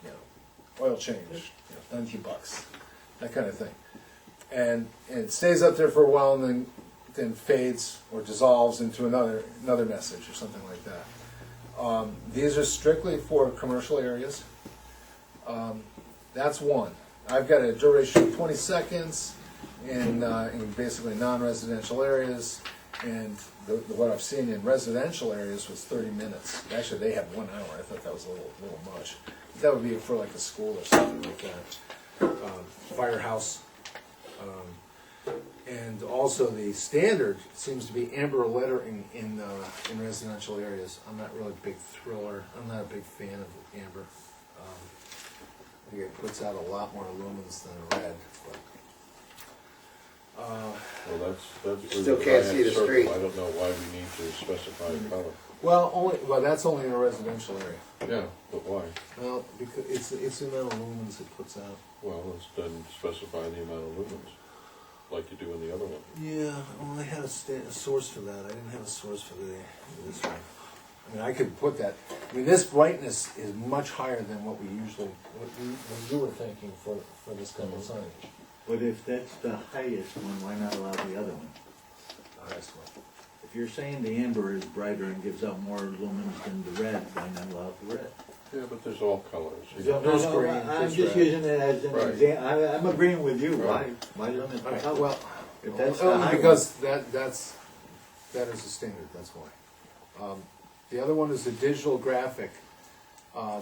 you know, oil change, you know, $90, that kind of thing. And it stays up there for a while and then fades or dissolves into another message or something like that. These are strictly for commercial areas. That's one. I've got a duration of 20 seconds in basically non-residential areas, and what I've seen in residential areas was 30 minutes. Actually, they had 1 hour. I thought that was a little much. That would be for like a school or something like that. Firehouse. And also the standard seems to be amber lettering in residential areas. I'm not really a big I'm not a big fan of amber. I think it puts out a lot more lumens than a red, but. Well, that's. Still can't see the circle. street. I don't know why we need to specify a color. Well, that's only in a residential area. Yeah, but why? Well, because it's the amount of lumens it puts out. Well, let's then specify the amount of lumens, like you do in the other one. Yeah, well, I had a source for that. I didn't have a source for this one. I mean, I could put that. I mean, this brightness is much higher than what you were thinking for this kind of signage. But if that's the highest one, why not allow the other one? The highest one. If you're saying the amber is brighter and gives out more lumens than the red, why not allow the red? Yeah, but there's all colors. There's green, I'm there's just red. using it as an Right. example. I'm agreeing with you. Right. Why limit the All right, color? well, If that's the only high because that is the standard, that's why. The other one is the digital graphic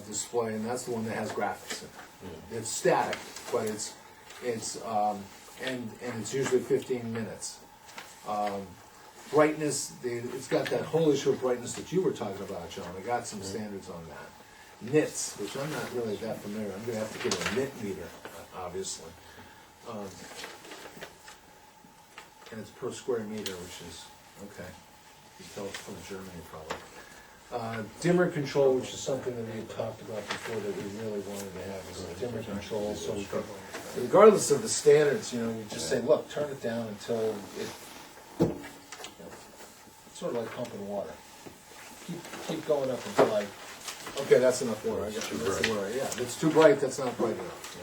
display, and that's the one that has graphics in it. It's static, but it's usually 15 minutes. Brightness, it's got that whole issue of brightness that you were talking about, John. I got some standards on that. Nits, which I'm not really that familiar. I'm gonna have to get a nit meter, obviously. And it's per square meter, which is, okay. You can tell it's from Germany probably. Dimmer control, which is something that we had talked about before that we really wanted to have, is a dimmer control, so we can, regardless of the standards, you just say, look, turn it down until it, it's sort of like pumping water. Keep going up until okay, that's enough water, I got It's too that's the bright. water, yeah, if it's too bright, that's not bright enough,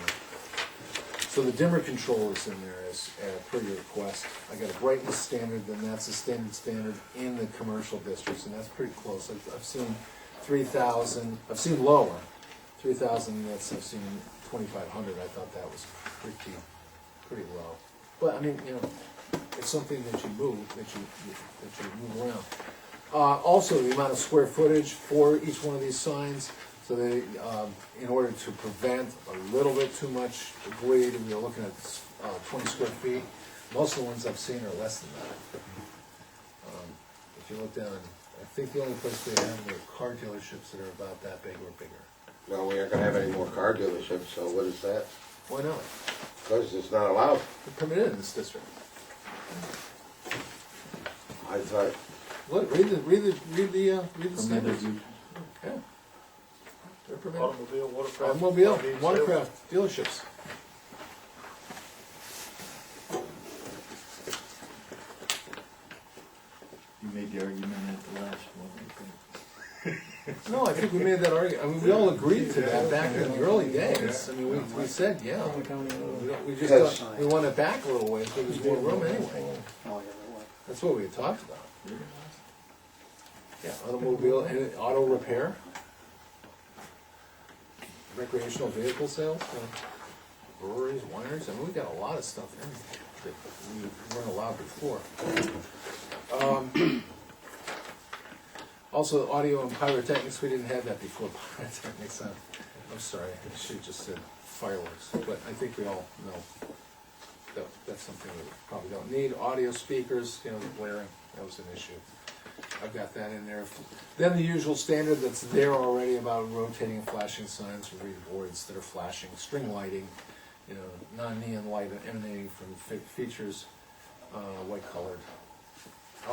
So the dimmer control is in there as, per your request. I got a brightness standard, then that's a standard in the commercial districts, and that's pretty close. I've seen 3,000, I've seen lower, 3,000 nits, I've seen 2,500, I thought that was pretty low. But, I mean, it's something that you move, that you move around. Also, the amount of square footage for each one of these signs, so they, in order to prevent a little bit too much bleed, we're looking at 20 square feet. Most of the ones I've seen are less than that. If you look down, I think the only place we have are car dealerships that are about that big or bigger. Well, we aren't gonna have any more car dealerships, so what is that? Why not? Because it's not allowed. They're permitted in this district. I thought, Look, read the Permitted standards. use. Yeah. They're permitted. Automobile, watercraft. Automobile, RV watercraft dealerships. You made the argument at the last one, I think. No, I think we made that argument, I mean, we all agreed to that back in the early days. I mean, we said, yeah. We just thought, we want it back a little ways, so there's more room anyway. That's what we had talked about. Yeah, automobile, and auto repair. Recreational vehicle sales, breweries, wineries, I mean, we got a lot of stuff in that we weren't allowed before. Also, audio and pyrotechnics, we didn't have that before, pyrotechnics, I'm sorry, I should have just said fireworks, but I think we all know that's something we probably don't need. Audio speakers, the blaring, that was an issue. I've got that in there. Then the usual standard that's there already about rotating and flashing signs, read boards that are flashing, string lighting, non-neon light emanating from features, white colored.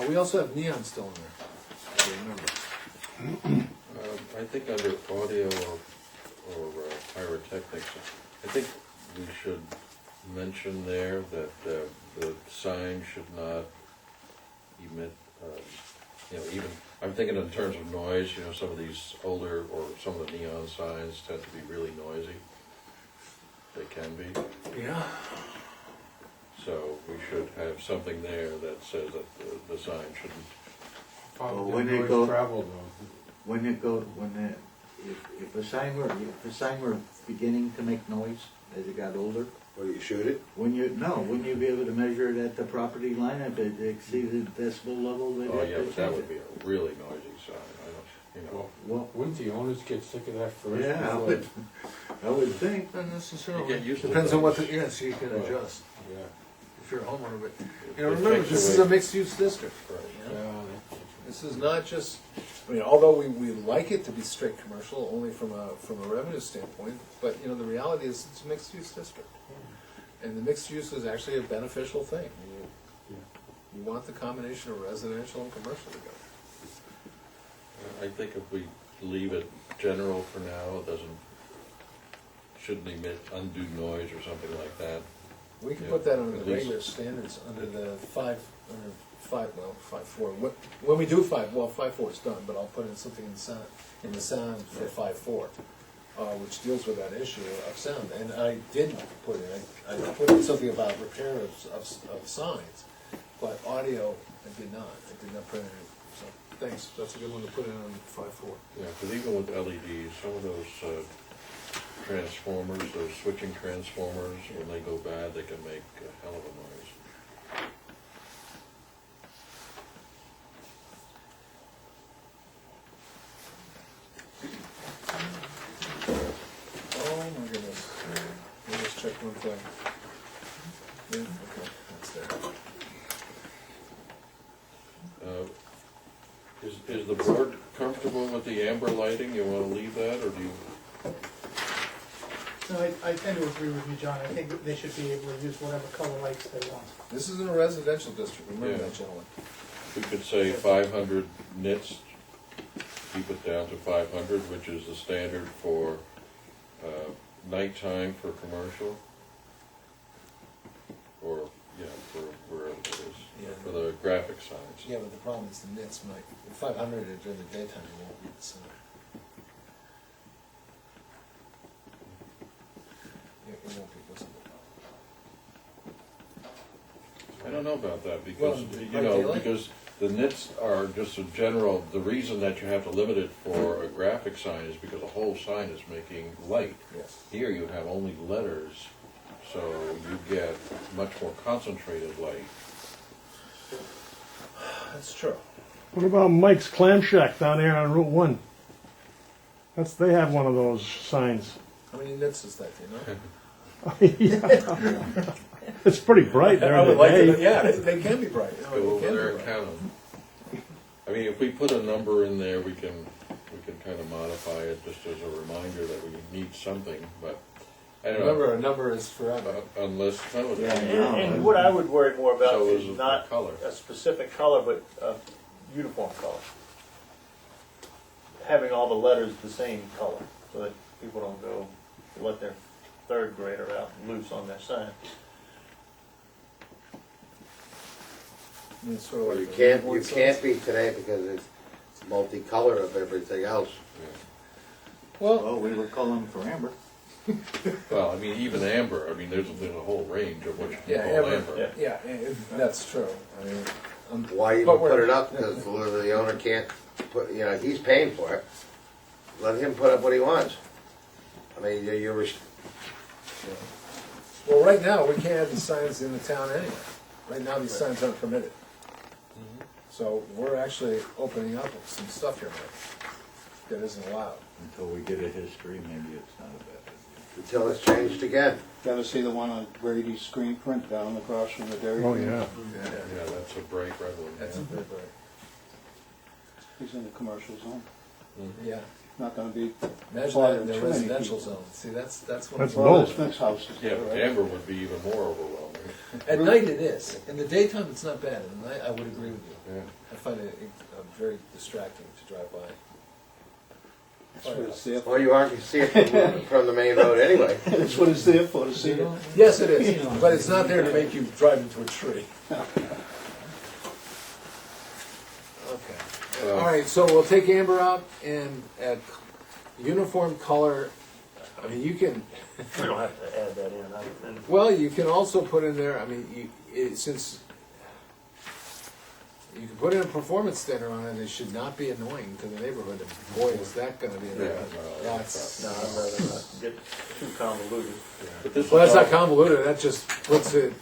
We also have neon still in there, if you remember. I think under audio or pyrotechnics, I think we should mention there that the sign should not emit, even, I'm thinking in terms of noise, some of these older, or some of the neon signs tend to be really noisy. They can be. Yeah. So we should have something there that says that the sign shouldn't. When it goes, if a sign were beginning to make noise as it got older, will you shoot it? Wouldn't you be able to measure it at the property line if it exceeded decibel level? Oh, yeah, but that would be a really noisy sign, Well, wouldn't the owners get sick of that first? Yeah, I would think. Not necessarily. You get used to Depends it. on what yes, you can Right. adjust. Yeah. you're a homeowner, but, you know, remember, this is a mixed-use district. You know? This is not just, I mean, although we like it to be straight commercial, only from a revenue standpoint, but, you know, the reality is it's a mixed-use district. And the mixed use is actually a beneficial thing. You want the combination of residential and commercial together. I think if we leave it general for now, it shouldn't emit undue noise or something like that. We can Yeah, put that under at the least. regular standards, under the 5.4. When we do 5.4 is done, but I'll put in something in the sound for 5.4, which deals with that issue of sound. And I did put in, I put in something about repair of signs, but audio, I did not. I did not put in it. So, thanks, that's a good one to put in on 5.4. Yeah, because even with LEDs, some of those transformers, those switching transformers, when they go bad, they can make a hell of a noise. Oh my goodness. Let me just check one thing. Yeah, okay, that's there. Is the board comfortable with the amber lighting? You want to leave that, or do you? No, I tend to agree with you, John. I think that they should be able to use whatever color lights they want. This is in a residential district, remember Yeah. that, gentlemen. We could say 500 nits, keep it down to 500, which is the standard for nighttime for commercial. Or, yeah, for wherever it is, Yeah. for the graphic signs. Yeah, but the problem is the nits might, 500 during the daytime, it won't be the center. It won't be visible. I don't know about that, because, Well, you know, ideally. because the nits are just a general, the reason that you have to limit it for a graphic sign is because the whole sign is making light. Yes. Here you have only letters, so you get much more concentrated light. That's true. What about Mike's Clam Shack down there on Route 1? They have one of those signs. How many nits is that, do you know? Yeah. It's pretty bright I during would the like day. it, yeah, they can be bright. You know, Go they over can there be and bright. count them. I mean, if we put a number in there, we can kind of modify it just as a reminder that we need something, but I don't know. Remember, a number is forever. Unless, no, Yeah, And what I would worry more about So is is the not color. a specific color, but a uniform color. Having all the letters the same color, so that people don't go let their third grader out loose on their sign. It's sort of Well, like you the can't Newport signs. be today because it's multicolor of everything else. Well, Well, we were calling for amber. Well, I mean, even amber, I mean, there's a whole range of what you yeah, can call amber, amber. yeah, that's true. I mean, Why even But put we're- it up? Because the owner can't put, you know, he's paying for it. Let him put up what he wants. I mean, you're well, right now, we can't have these signs in the town anyway. Right now, these signs aren't permitted. So we're actually opening up some stuff here, Mike, that isn't allowed. Until we get a history, maybe it's not a bad idea. until it's changed again. Gotta see the one on Brady's screen print down across from the Dairy Oh, Queen. yeah. Yeah, that's a bright red one. That's a bit bright. He's in the commercial zone. Yeah. Not gonna be. Imagine Well, that in the too many residential people. zone. See, that's one That's of the. Well, both. there's mixed houses. Yeah, there, but right? amber would be even more overwhelming. At night it is. In the daytime, it's not bad. At night, I would agree with you. Yeah. I find it very distracting to drive by. That's what it's there for. Well, you aren't going to see it from the main road anyway. That's what it's there for, to see it. Yes, it is, but it's not there to make you drive into a tree. Okay. All right, so we'll take amber out and add uniform color. I mean, you can, We don't have to add that in. well, you can also put in there, I mean, since you can put in a performance standard on it, it should not be annoying to the neighborhood. And boy, is that gonna be annoying. Yeah, That's, No, I'd rather not get too convoluted. But this well, that's is not all- convoluted, that just puts the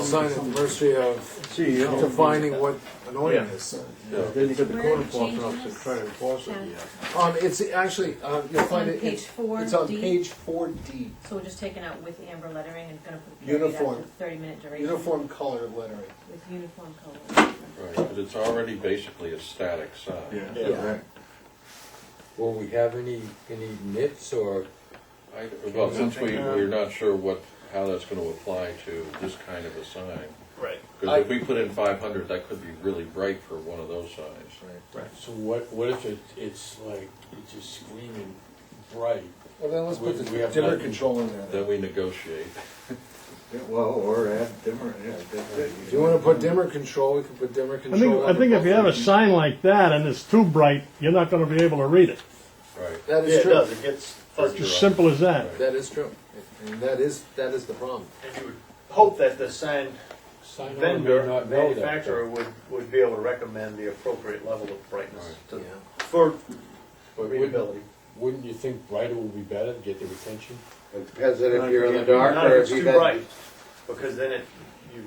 sign at the mercy of See, you know, defining what a annoying Yeah. is. Then you got the Where corner are you pops changing up to this? try to enforce it. Ken? It's actually, you'll find on it, page 4D? it's on page 4D, So we're just taking out with amber lettering and gonna put Uniform. 30-minute duration. uniform color lettering. With uniform color. Right, but it's already basically a static sign. Yeah. Will we have any nits or? Well, since we're not sure how that's gonna apply to this kind of a sign. Right. Because if we put in 500, that could be really bright for one of those signs. Right. So what if it's like, it's just screaming bright? Well, then let's put We the have dimmer nothing. control in there. Then we negotiate. Well, or add dimmer, yeah. If you wanna put dimmer control, we can put dimmer control. I think if you have a sign like that and it's too bright, you're not gonna be able to read it. Right. That Yeah, is it true. does, it gets fuzzy. It's as simple as that. That is true. And that is the problem. And you would hope that the sign Sign owner vendor, may not know that. manufacturer would be able to recommend the appropriate level of brightness to, Yeah. for But readability. wouldn't you think brighter would be better to get the retention? It depends on if you're in the dark Not or if if it's you too got. bright, because then you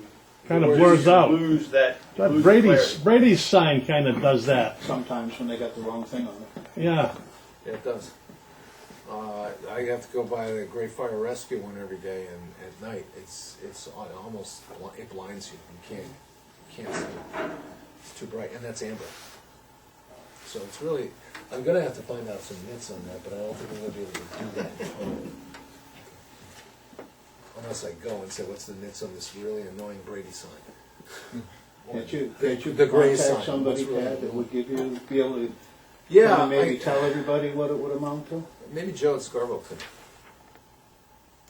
Kind of blurs out. lose that. you That lose the Brady's clarity. sign kind of does that. Sometimes when they got the wrong thing on it. Yeah. Yeah, it does. I have to go by the Great Fire Rescue one every day, and at night, it's almost, it blinds you. You can't see it. It's too bright, and that's amber. So it's really, I'm gonna have to find out some nits on that, but I don't think I'm gonna be able to do that at home. Unless I go and say, what's the nits on this really annoying Brady sign? Can't you The gray contact sign, somebody, what's really- Tad, that would give you, be able to Yeah, maybe I- tell everybody what it would amount to? maybe Joe at Scarborough could.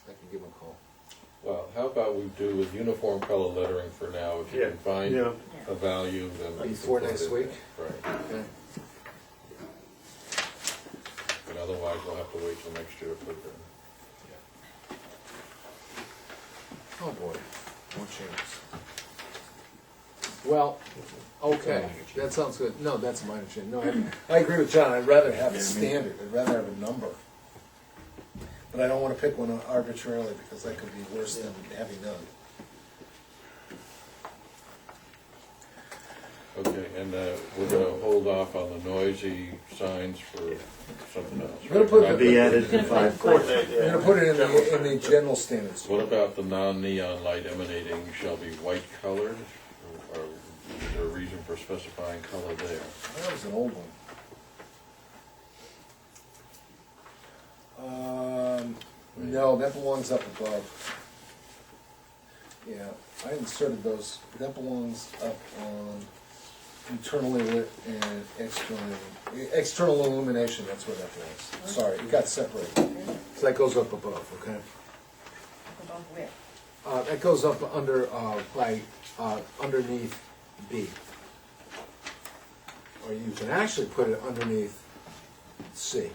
I can give him a call. Well, how about we do with uniform color lettering for now? If you Yeah. can find Yeah. a value, then we can Before put it next in week? there. Right. Okay. But otherwise, we'll have to wait till next year to put it in. Oh, boy, more changes. Well, okay, that sounds good. No, that's a minor change. No, I agree with John. I'd rather have a standard. I'd rather have a number. But I don't want to pick one arbitrarily, because that could be worse than having none. Okay, and we're gonna hold off on the noisy signs for something else. We're gonna put right? the- Be added to Gonna put 5. Coordinate, We're gonna put it in the general standards. What about the non-neon light emanating shall be white colored? Or is there a reason for specifying color there? That was an old one. No, that belongs up above. Yeah, I inserted those, that belongs up on internally lit and external illumination, that's where that belongs. Sorry, it got separated. So that goes up above, okay? Above where? That goes up under, underneath B. Or you can actually put it underneath C.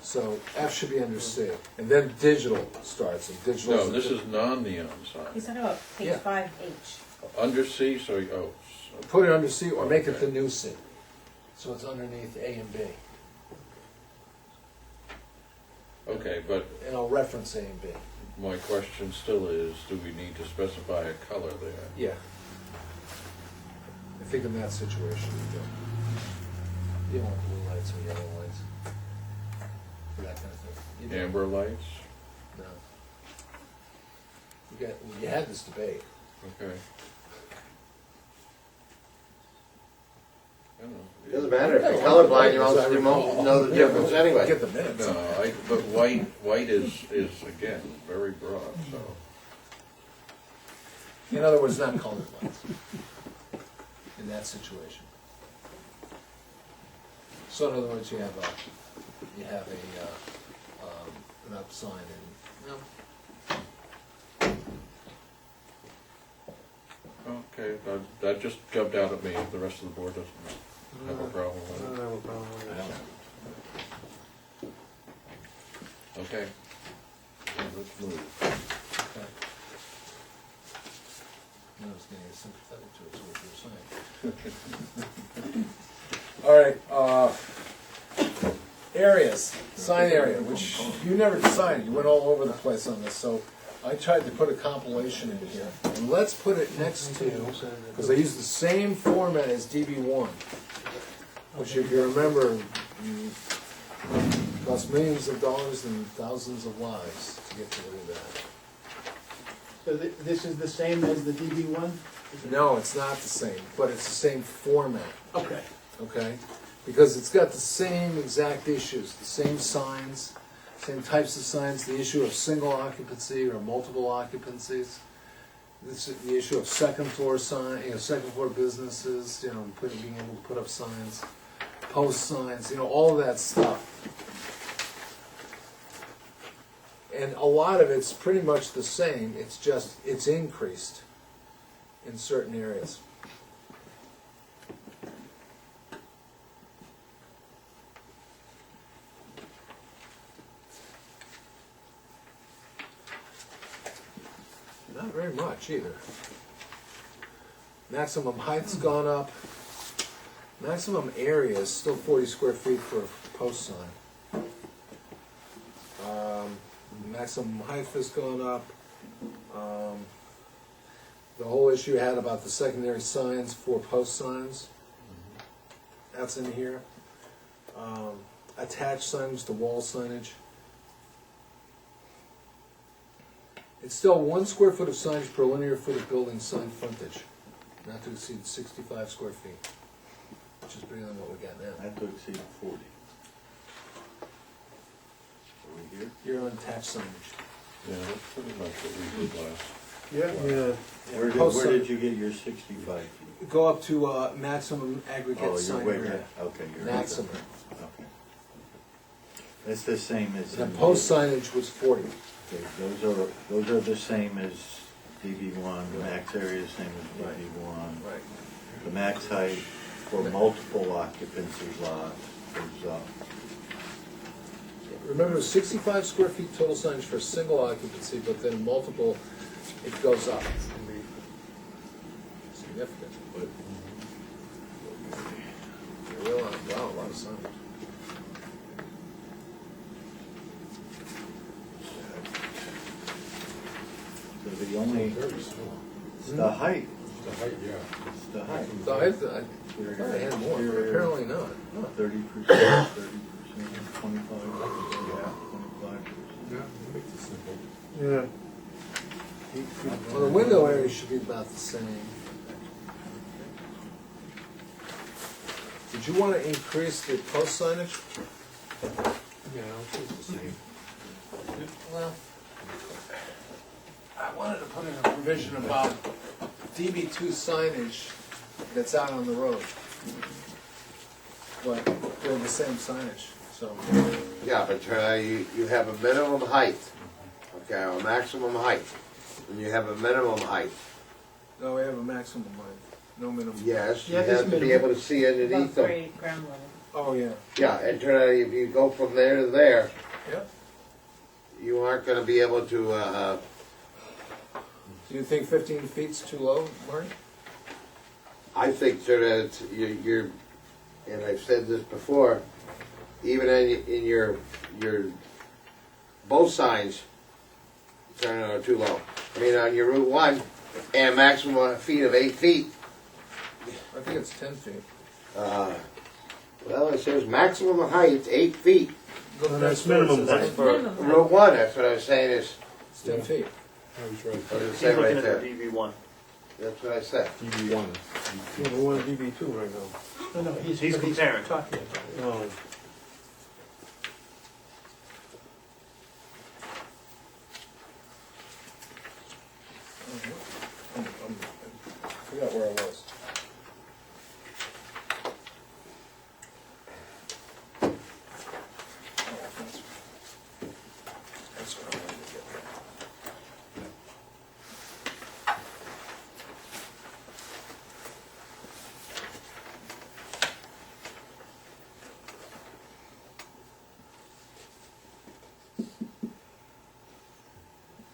So F should be under C, and then digital starts, and digital. No, this is non-neon He's sign. talking about page Yeah. 5H. Under C, so, Put it under C, or make it Okay. the new C. So it's underneath A and B, okay, but and I'll reference A and B. my question still is, do we need to specify a color there? Yeah. I think in that situation, you do. You don't want blue lights or yellow lights. For that kind of thing. You don't. Amber lights? No. You had this debate. Okay. I don't know. Doesn't matter, if you're colorblind, you won't know the difference anyway. Get the minutes. No, but white is again, very broad, so. In other words, not colored lights. In that situation. So in other words, you have an up sign and, Okay, that just jumped out at me, the rest of the board doesn't have a problem I with don't have a problem with I that. don't know. it. Okay. Yeah, let's move. Okay. I was getting sympathetic to what you were saying. All right, areas, sign area, which you never decided, you went all over the place on this, so, I tried to put a compilation in here, and let's put it next to, because I use the same format as DB1, which if you remember, cost millions of dollars and thousands of lives to get rid of that. So this is the same as the DB1? No, it's not the same, but it's the same format, Okay. okay? Because it's got the same exact issues, the same signs, same types of signs, the issue of single occupancy or multiple occupancies. This is the issue of second floor sign, second floor businesses, being able to put up signs, post signs, all of that stuff. And a lot of it's pretty much the same, it's increased in certain areas. Not very much either. Maximum height's gone up. Maximum area is still 40 square feet for a post sign. Maximum height has gone up. The whole issue you had about the secondary signs for post signs, that's in here. Attached signage to wall signage. It's still 1 square foot of signage per linear foot of building sign frontage, not to exceed 65 square feet, which is bigger than what we got now. Not to exceed 40. Are we here? You're on attached signage. Yeah, that's pretty much what we did last. Yeah. Where did you get your 65 feet? Go up to maximum aggregate Oh, you're sign way area. back. Okay, you're Maximum. Okay. That's the same as. And the post signage was 40. Okay, those are the same as DB1, the max area is the same as DB1. Right. The max height for multiple occupancy lots is up. Remember, it was 65 square feet total signage for single occupancy, but then multiple, it goes up. It can be significant, but wow, a lot of signage. So the only, it's the height, The height, yeah. it's the height. So I thought I had more, but apparently not. 30%, 25%, 25%. Yeah, make it simple. Yeah. Well, the window area should be about the same. Did you want to increase the post signage? Yeah, it's the same. Well, I wanted to put in a provision about DB2 signage that's out on the road. But they're the same signage, so. Yeah, but you have a minimum height, okay, or a maximum height, and you have a minimum height. No, we have a maximum height, no minimum. Yes, you Yeah, there's have to be minimum. able to see Above underneath them. grade, ground level. Oh, yeah. Yeah, and turn out, if you go from there to there, Yep. you aren't gonna be able to, Do you think 15 feet's too low, Marty? I think sort of, you're, and I've said this before, even in your, both signs, turn out are too low. I mean, on your Route 1, and a maximum feet of 8 feet, I think it's 10 feet. well, it says maximum height, 8 feet. Well, that's minimum That's height. for, Minimum height. Route 1, that's what I was saying is, It's 10 feet. I was right. what does it he's say right looking at the there? DB1. That's what I said. DB1. Yeah, but we're in DB2 right now. No, He's but comparing. talking about it. No. I forgot where I was. That's what I wanted to get.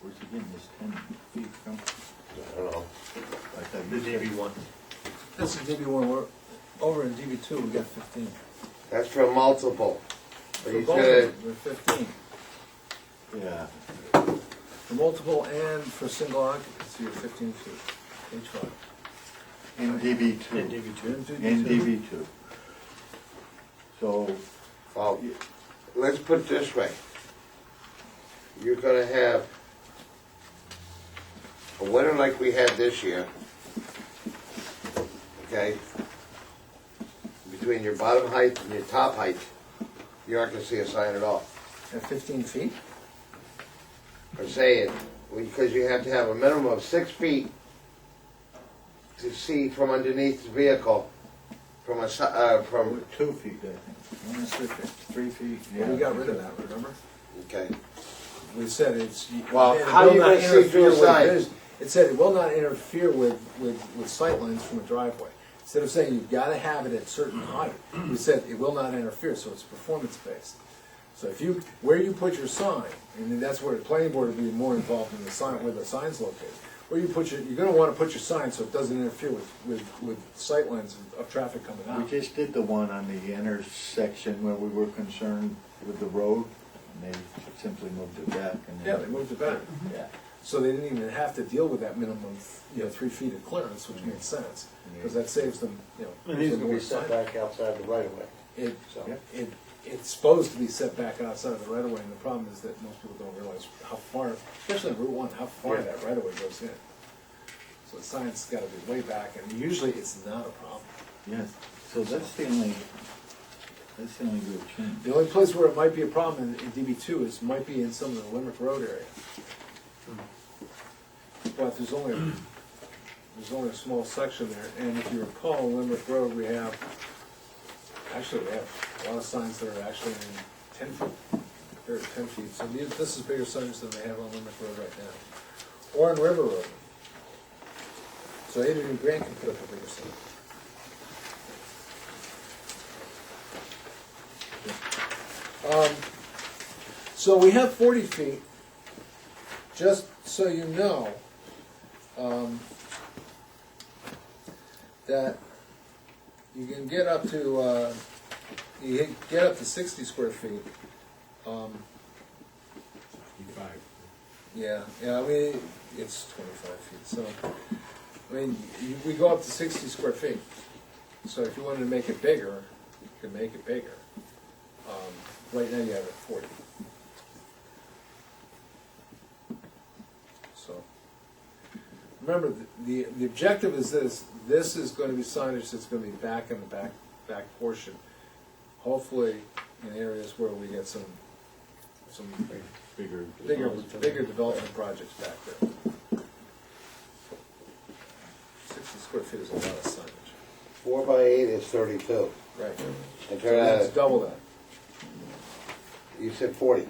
Where's he getting this 10 feet from? I don't know. Like that The DB1. That's the DB1, we're over in DB2, we got 15. That's for multiple. But For you both of said, them, we're 15. Yeah. For multiple and for single occupancy of 15 feet, each one. In DB two. In DB2. In DB two. So, Well, let's put it this way. You're gonna have a winter like we had this year, okay? Between your bottom height and your top height, you aren't gonna see a sign at all. At 15 feet? I'm saying, because you have to have a minimum of 6 feet to see from underneath the vehicle, from a, from, 2 feet, I think. That's 3 feet. 3 feet. Yeah, we got rid of that, remember? okay. We said it's. Well, it how will you not gonna see interfere through a with sign? vis- It said it will not interfere with sightlines from a driveway. Instead of saying you've gotta have it at certain height, we said it will not interfere, so it's performance based. So if you, where you put your sign, and then that's where the planning board will be more involved in the sign, where the sign's located. Where you put your, you're gonna wanna put your sign so it doesn't interfere with sightlines of traffic coming We out. just did the one on the intersection where we were concerned with the road, and they simply moved it back. And Yeah, they moved it back, yeah. So they didn't even have to deal with that minimum, 3 feet of clearance, which makes sense, because that saves them, And these some will be more set time. back outside the right of way. It, So- it's supposed to be set back outside of the right of way, and the problem is that most people don't realize how far, especially on Route 1, how far Yeah. that right of way goes in. So the sign's gotta be way back, and usually it's not a problem. Yes, so that's the only real change. The only place where it might be a problem in DB2 is, might be in some of the Limerick Road area. But there's only a small section there, and if you recall, Limerick Road, we have a lot of signs that are actually in 10 feet. They're at 10 feet, so this is bigger signs than they have on Limerick Road right now. Or on River Road. So Adrian Grant can put up a bigger sign. So we have 40 feet, just so you know, that you can get up to, 60 square feet. 55. Yeah, I mean, it's 25 feet, so, I mean, we go up to 60 square feet. So if you wanted to make it bigger, you could make it bigger. Right now you have it 40. So, remember, the objective is this is going to be signage that's going to be back in the back portion. Hopefully in areas where we get some bigger development projects back there. 60 square feet is a lot of signage. 4 by 8 is 32. Right. And So turn that's out, double that. you said 40.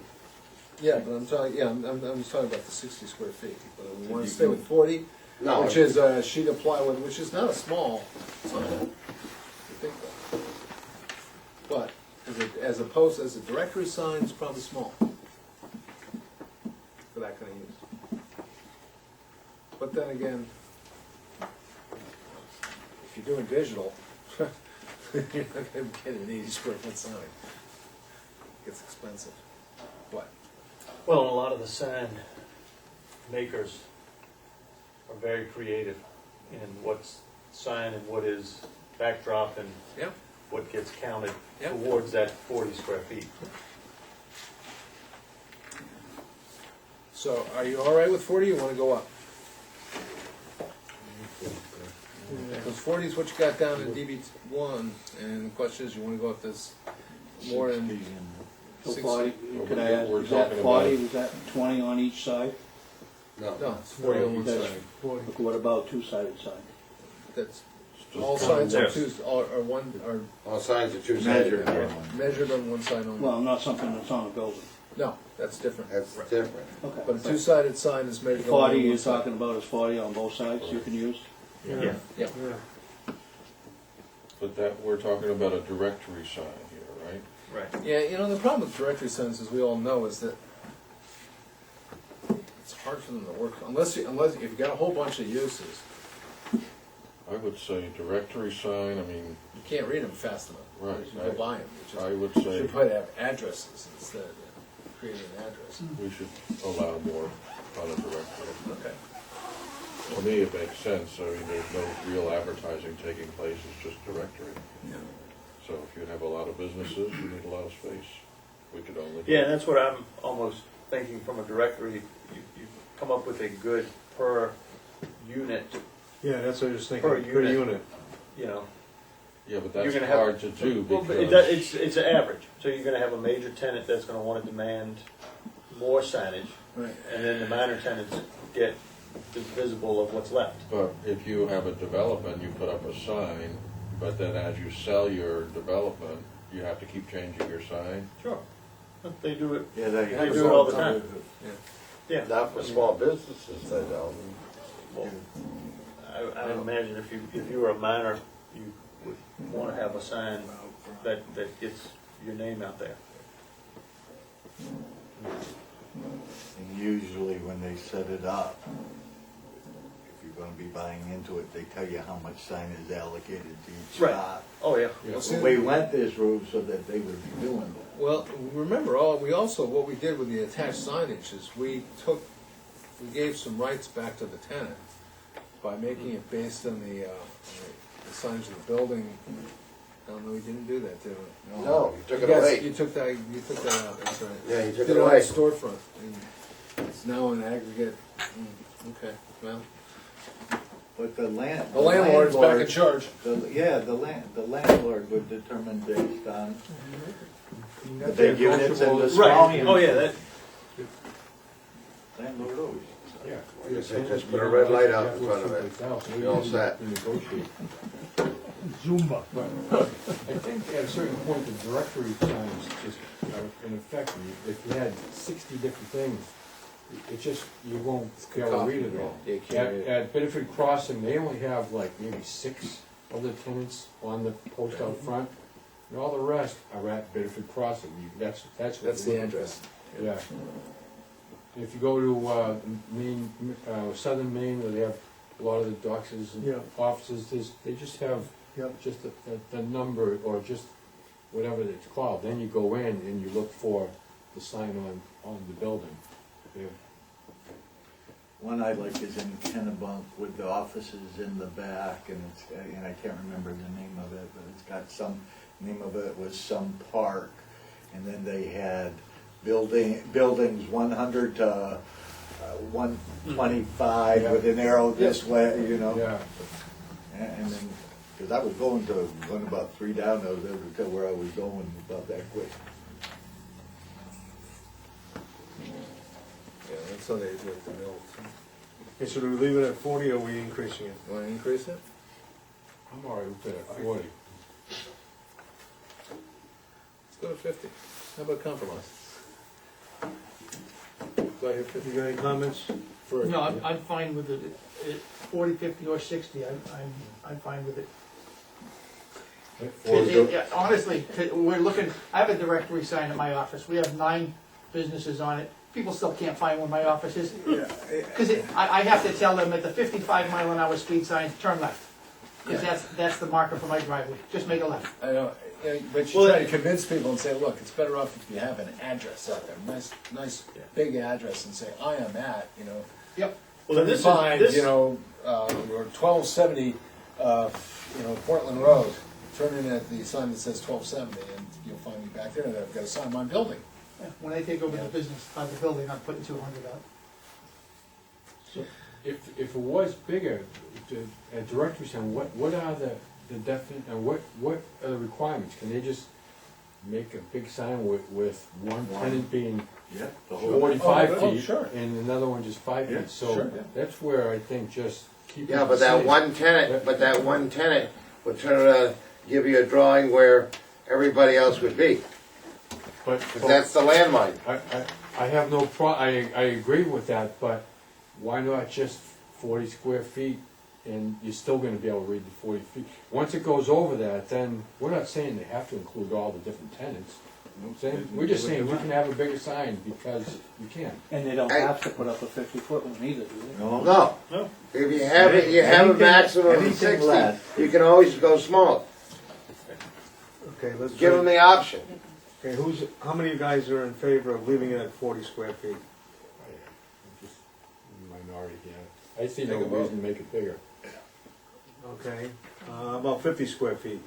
Yeah, but I'm talking, I'm just talking about the 60 square feet. But we want to stay with 40, No. which is a sheet of plywood, which is not a small sign. You think that. But as opposed, as a directory sign, it's probably small for that kind of use. But then again, if you're doing digital, you're not going to get an 80 square foot sign. It gets expensive. What? Well, and a lot of the sign makers are very creative in what's sign and what is backdrop and Yeah. what gets counted Yep. towards that 40 square feet. So, are you all right with 40, or you want to go up? Because 40 is what you got down in DB1, and the question is, you want to go up this more in... So 60? 40, Well, could I ask, we're was that talking 40, about- was that 20 on each side? No. No, it's 40 on one That's- side. What about two-sided sign? That's, Just all trying- signs are Yes. two, are one, are All signs are two-sided. measured on one side only. Well, not something that's on a building. No, that's different. That's different. Okay. But a two-sided sign is measured on 40 one you're side. talking about is 40 on both sides you can use? Yeah. Yeah. But that, we're talking about a directory sign here, right? Right. Yeah, the problem with directory signs, as we all know, is that it's hard for them to work, unless if you've got a whole bunch of uses, I would say directory sign, I mean, you can't read them fast enough. Right. You go by them, I would you should say probably have addresses instead, creating an address. we should allow more on a directory. Okay. To me, it makes sense. I mean, there's no real advertising taking place, it's just directory. So if you have a lot of businesses, you need a lot of space. We could only. Yeah, that's what I'm almost thinking from a directory, you come up with a good per unit, Yeah, that's what I was thinking, Per per unit. unit. you know. Yeah, but You're that's gonna have- hard to do Well, but because. it's an average, so you're gonna have a major tenant that's gonna wanna demand more signage, Right. and then the minor tenants get the visible of what's left. But if you have a development, you put up a sign, but then as you sell your development, you have to keep changing your sign. Sure. They do it, Yeah, they do it all the time. Yeah. Not for small businesses, I don't. Well, I imagine if you were a minor, you would wanna have a sign that gets your name out there. And usually when they set it up, if you're gonna be buying into it, they tell you how much sign is allocated to each Right. spot. Oh, yeah. But we went this route so that they would be doing that. Well, remember, what we did with the attached signage is we gave some rights back to the tenant by making it based on the signage of the building. No, we didn't do that, did we? No, you took it Yes, away. You took that out, that's right. Yeah, you took Did it on away. the storefront, and it's now an aggregate, okay, well. But the The landlord's back in charge. The landlord would determine based on the They're big units and the small Right, units. oh, yeah, that, Landlord always. Yeah. Just put a red light out in front of it. You're all set. Negotiate. Zumba. But I think at a certain point, the directory signs just are in effect. If you had 60 different things, it just, you won't be able to read it all. You can't read it. At Bedford Crossing, they only have like maybe 6 other tenants on the post out front, and all the rest are at Bedford Crossing. That's what That's you're the looking address. for. Yeah. If you go to Maine, southern Maine, where they have a lot of the docks and Yeah. offices, they just have just the number, or just whatever it's called. Then you go in and you look for the sign on the building. Yeah. One I like is in Kennebunk with the offices in the back, and I can't remember the name of it, but it's got name of it was some park, and then they had buildings 100 to 125 with an arrow this way, you know. Yeah. And then, because I was going about 3 down, I was able to tell where I was going about that quick. Yeah, that's how they do it, the mill. Okay, so do we leave it at 40 or are we increasing it? Want to increase it? I'm all right with it at 40. Let's go to 50. How about compromise? Do I hear 50? You got any comments? No, I'm fine with it, 40, 50, or 60, I'm fine with it. Yeah, honestly, we're looking, I have a directory sign at my office, we have 9 businesses on it, people still can't find where my office is. Because I have to tell them at the 55-mile-an-hour speed sign, turn left. Because that's the marker for my driveway, just make a left. I know, but you try to convince people and say, look, it's better off if you have an address out there, nice big address, and say, I am at, you know. Yep. well, this Find, is, you know, or 1270, you know, Portland Road. Turn in at the sign that says 1270, and you'll find me back there, and I've got a sign on my building. Yeah, when I take over the business, the building, I'm putting 200 out. So if it was bigger, a directory sign, what are the what are the requirements? Can they just make a big sign with one tenant being Yeah, the whole. 45 Oh, feet sure. and another one just 5 Yeah, feet? So sure, yeah. that's where I think just keep Yeah, it but the that same. one tenant would turn around, give you a drawing where everybody else would be. But 'Cause that's the landmine. I have no I agree with that, but why not just 40 square feet, and you're still gonna be able to read the 40 feet? Once it goes over that, then, we're not saying they have to include all the different tenants. You know what I'm saying? We're just saying we can have a bigger sign because we can. And they don't have to put up a 50-foot one either, do they? No. No. No. If you have it, you have a Anything- maximum of anything 60, less. you can always go smaller. Okay, let's. Give them the option. Okay, how many of you guys are in favor of leaving it at 40 square feet? I see no Take a vote. reason to make it bigger. Okay, about 50 square feet.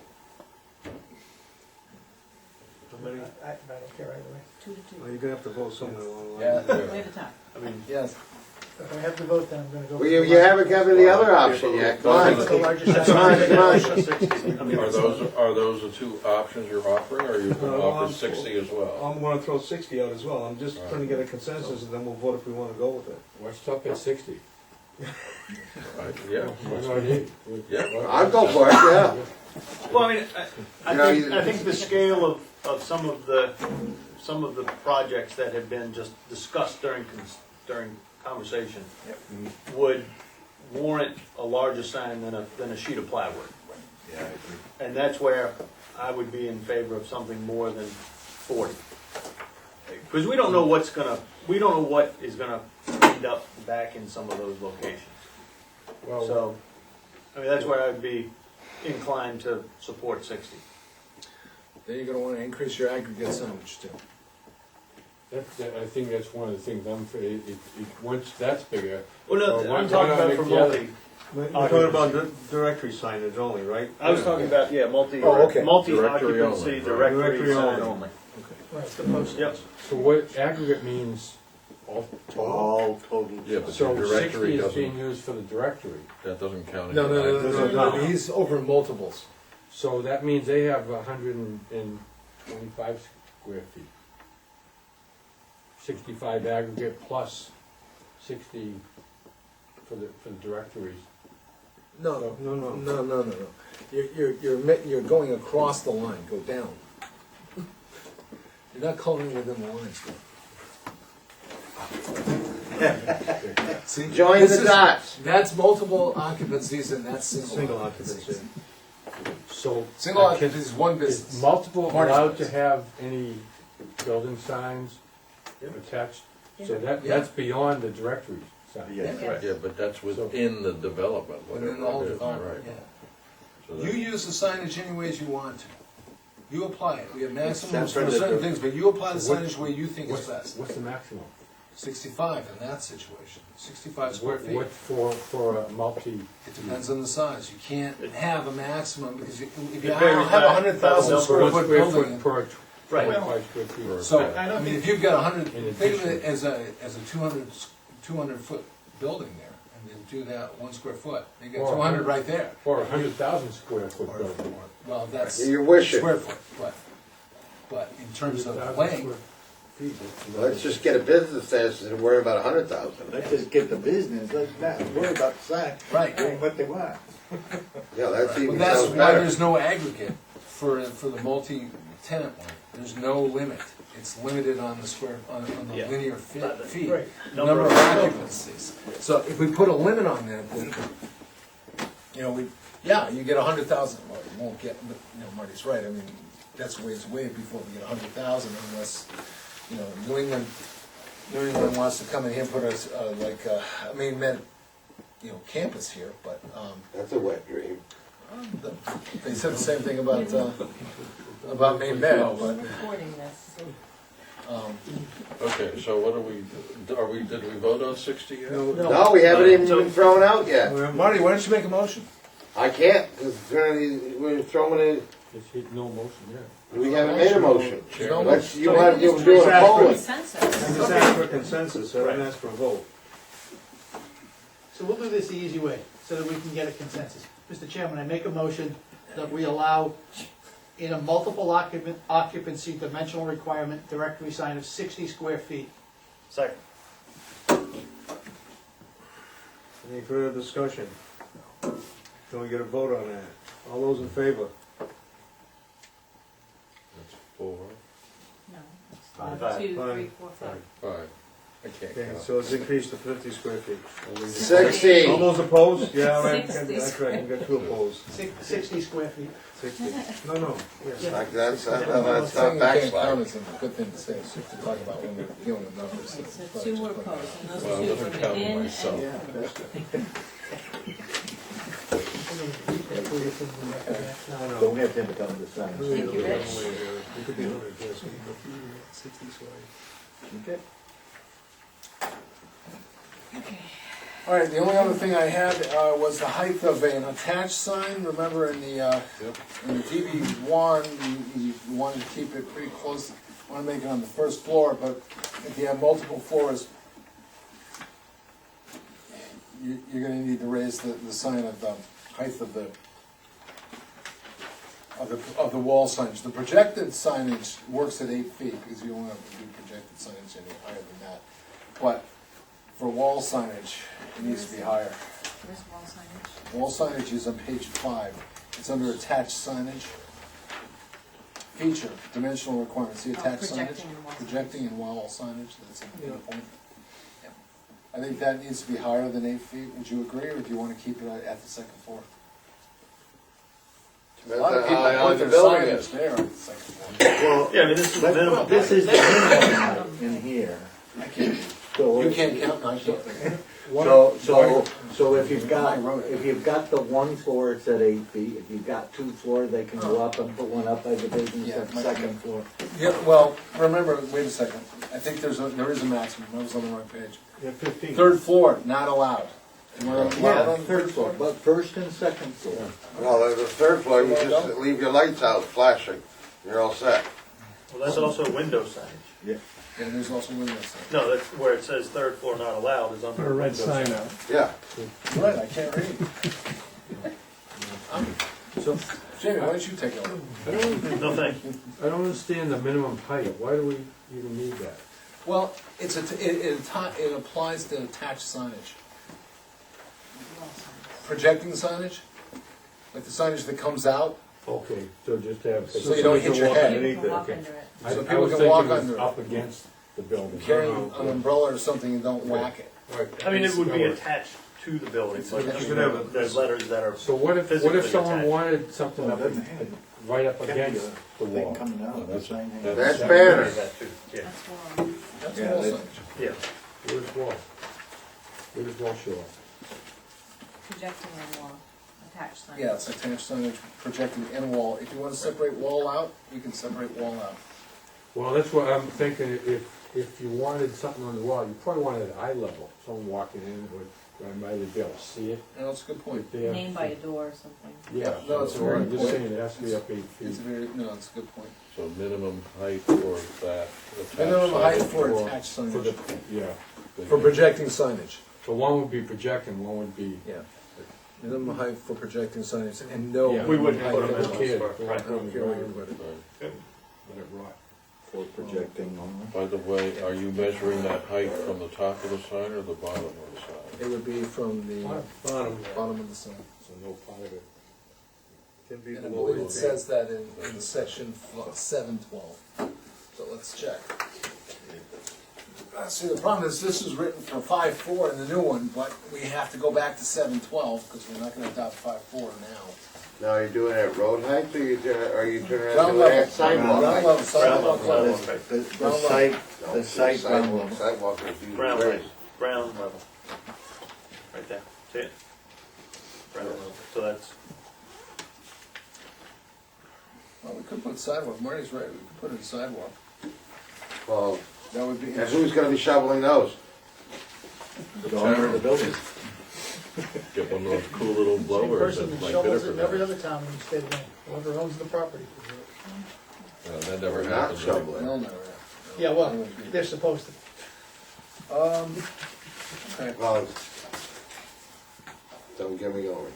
How many? I don't care either way. 2 to 2. Well, you're gonna have to vote somewhere along the Yeah. line. We have the time. I mean, Yes. If I have to vote, then I'm gonna go. Well, you haven't given the other option yet, come on. The largest Come on, size. come on. 60. I mean, Are those the two options you're offering, or are you gonna No, offer I'm- 60 as well? I'm gonna throw 60 out as well. I'm just trying to get a consensus, and then we'll vote if we wanna go with it. What's up at 60? Yeah. What's our need? Yeah. I'll go for it, yeah. Well, I mean, You know, you- I think the scale of some of the projects that have been just discussed during conversation would warrant a larger sign than a sheet of plywood. Yeah, I agree. And that's where I would be in favor of something more than 40. Because we don't know what is gonna end up back in some of those locations. Well, So, I mean, that's where I'd be inclined to support 60. Then you're gonna wanna increase your aggregate signage too. I think that's one of the things once that's bigger. Well, no, Why I'm talking not about make for the other- multi. We're talking about directory signage only, right? I was talking about, multi, Oh, okay. multi-occupancy, Directory directory only. sign Directory only. Right, the post. Yep. So what aggregate means all total? All total. Yeah, but So your 60 directory is being doesn't, used for the directory. that doesn't count. in No, your no, aggregate. no, he's over multiples. So that means they have 125 square feet. 65 aggregate plus 60 for the directories. No, No, no. no. You're going across the line, go down. You're not coloring within the lines, though. See, Join this the is- dots. That's multiple occupancies and that's Single single occupancy. occupancy. So Single occupancy is one is business. multiple Marty's allowed to place. have any building signs attached? So Yeah. that's beyond the directory sign. Yes. Yes. Yeah, but that's within the development, Within whatever the whole it is, development, right. yeah. So You that- use the signage any ways you want to. You apply it. We have maximums Except for for the certain dir- things, but you apply the What- signage the way you think is best. What's the maximum? 65 in that situation, 65 square feet. What for a multi? It depends on the size. You can't have a maximum because if you It varies have by- a 100,000 by the square number foot One square building. per Right. 25 square feet. So, I don't I mean, think- if you've got 100, In think of addition. it as a 200 foot building there, and then do that 1 square foot. You got Or 200 right there. Or 100,000 square foot Or- building. Well, that's You're wishing. square foot, but in terms of 100,000 length, square feet, that's Let's just get a business there instead of worrying about 100,000. Let's just get the business, let's not worry about the sign, right. doing what they want. Yeah, that's Well, even that's sounds why better. there's no aggregate for the multi-tenant one. There's no limit. It's limited on the square, on the Yeah. linear feet. Right. Number of occupancies. So if we put a limit on that, then, you get 100,000, well, you won't get, but, Marty's right, I mean, that's ways away before we get 100,000 unless, New England wants to come in here and put us, campus here, but, That's a wet dream. they said the same thing about Maine Med, We're but, recording this. Okay, so what did we vote on 60 yet? No, we haven't even been thrown out yet. Marty, why don't you make a motion? I can't, because we're throwing it, There's no motion there. we haven't made a motion. No Let's, motion. you'll do a poll. I Consensus. just asked for consensus, I didn't ask for a vote. So we'll do this the easy way, so that we can get a consensus. Mr. Chairman, I make a motion that we allow in a multiple occupancy dimensional requirement directory sign of 60 square feet. Second. Any further discussion? Can we get a vote on that? All those in favor? That's 4, No. Five. 2, Five. 3, 4, 5. 5. I can't Okay, count. so it's increased to 50 square feet. 60. All those opposed? Yeah, right, 60 that's right, you got 2 opposed. 60 square feet. 60. No, yes. Like that's Saying not you can't count backslide. is a good thing to say, it's just to talk about when we're dealing with numbers. Okay, so 2 were opposed, and those Well, are 2 I'm from gonna count within myself. and. Don't have them come to sign. Thank you, Rich. You could be 100, yes. Okay. Okay. All right, the only other thing I had was the height of an attached sign. Remember in the DB1, you wanted to keep it pretty close, want to make it on the first floor, but if you have multiple floors, you're gonna need to raise the sign of the height of the wall signage. The projected signage works at 8 feet, because you don't have to do projected signage any higher than that. But for wall signage, it needs to be higher. Where's wall signage? Wall signage is on page 5. It's under attached signage. Feature, dimensional requirements, see attached signage? Projecting and wall signage. Projecting and wall signage, that's a good point. I think that needs to be higher than 8 feet. Would you agree, or do you want to keep it at the second floor? A lot of Depends on people how high put the their building signage is. there on the second floor. Well, Yeah, I mean, this is but minimum. this is the minimum height in here. I can't, So you if- can't count, I can't. So if you've got the one floor, it's at 8 feet. If you've got 2 floors, they can go up and put one up by the business Yeah, at the my- second floor. Yeah, well, remember, wait a second. I think there is a maximum. I was on the wrong page. Yeah, 15. Third floor, not allowed. You want to allow it Yeah, on the third floor? but first and second floor. Well, the third floor, you just leave your lights out flashing, you're all set. Well, that's also window signage. Yeah. And there's also windows there. No, that's where it says third floor not allowed is under Put a red window sign signage. out. Yeah. Right, I can't read. So, Jamie, why don't you take over? No, thank you. I don't understand the minimum height, why do we even need that? Well, it applies to attached signage. Wall signage. Projecting signage, like the signage that comes out, Okay, so just have. So you don't hit your walk head. underneath People can it, walk okay. under it. I So I people was can thinking walk it was under it. up against the building. carry Oh, an umbrella or something and don't whack it. Right. I mean, it would be attached to the building, but You you could have a- there's letters that are. So what physically if someone attached. wanted something up, right up against the Thing wall? coming out, the sign. That's banner. That too, yeah, That's wall. That's Yeah, wall that- signage. yeah. Where's wall? Where does wall show up? Projecting and wall, attached signage. Yeah, it's attached signage projected in wall. If you want to separate wall out, you can separate wall out. Well, that's what I'm thinking, if you wanted something on the wall, you probably wanted it at eye level, someone walking in would might be able to see it. And that's a good point. If they have- Named by a door or something. Yeah, No, it's so very I'm just important. saying it has to be up 8 It's feet. very, no, it's a good point. So minimum height for that attached Minimum height signage. for Or attached For the, signage. yeah, For projecting signage. so one would be projecting, one would be. Yeah. Minimum height for projecting signage and no. Yeah, We wouldn't minimum put height them for- in. Kid, Right. I don't care where you put it. Right. Let it rot. For projecting only. By the way, are you measuring that height from the top of the sign or the bottom of the sign? It would be from the Bottom, bottom of the sign. so no part of it. Can be And I below believe the it says that in section 712. So let's check. See, the problem is this is written for 5.4 in the new one, but we have to go back to 712 because we're not going to adopt 5.4 now. Now, are you doing it at road height, or are you turning it Ground at level. sidewalk Ground height? level, sidewalk Ground level. level. The Ground site, No, the site ground sidewalk, level. sidewalk would be Ground raised. level, ground level. Right there, see it? Ground level, so that's, Well, we could put sidewalk, Marty's right, we could put it in sidewalk. Well, That would be. and who's gonna be shoveling those? The owner of the building. Get one of those cool little Same blowers person that that like shovels it Biddeford in every has. other town in the state of Maine, whoever owns the property. That never We're not happens shoveling. anymore. They'll never have. Yeah, well, they're supposed to. Okay. Well, don't get me going.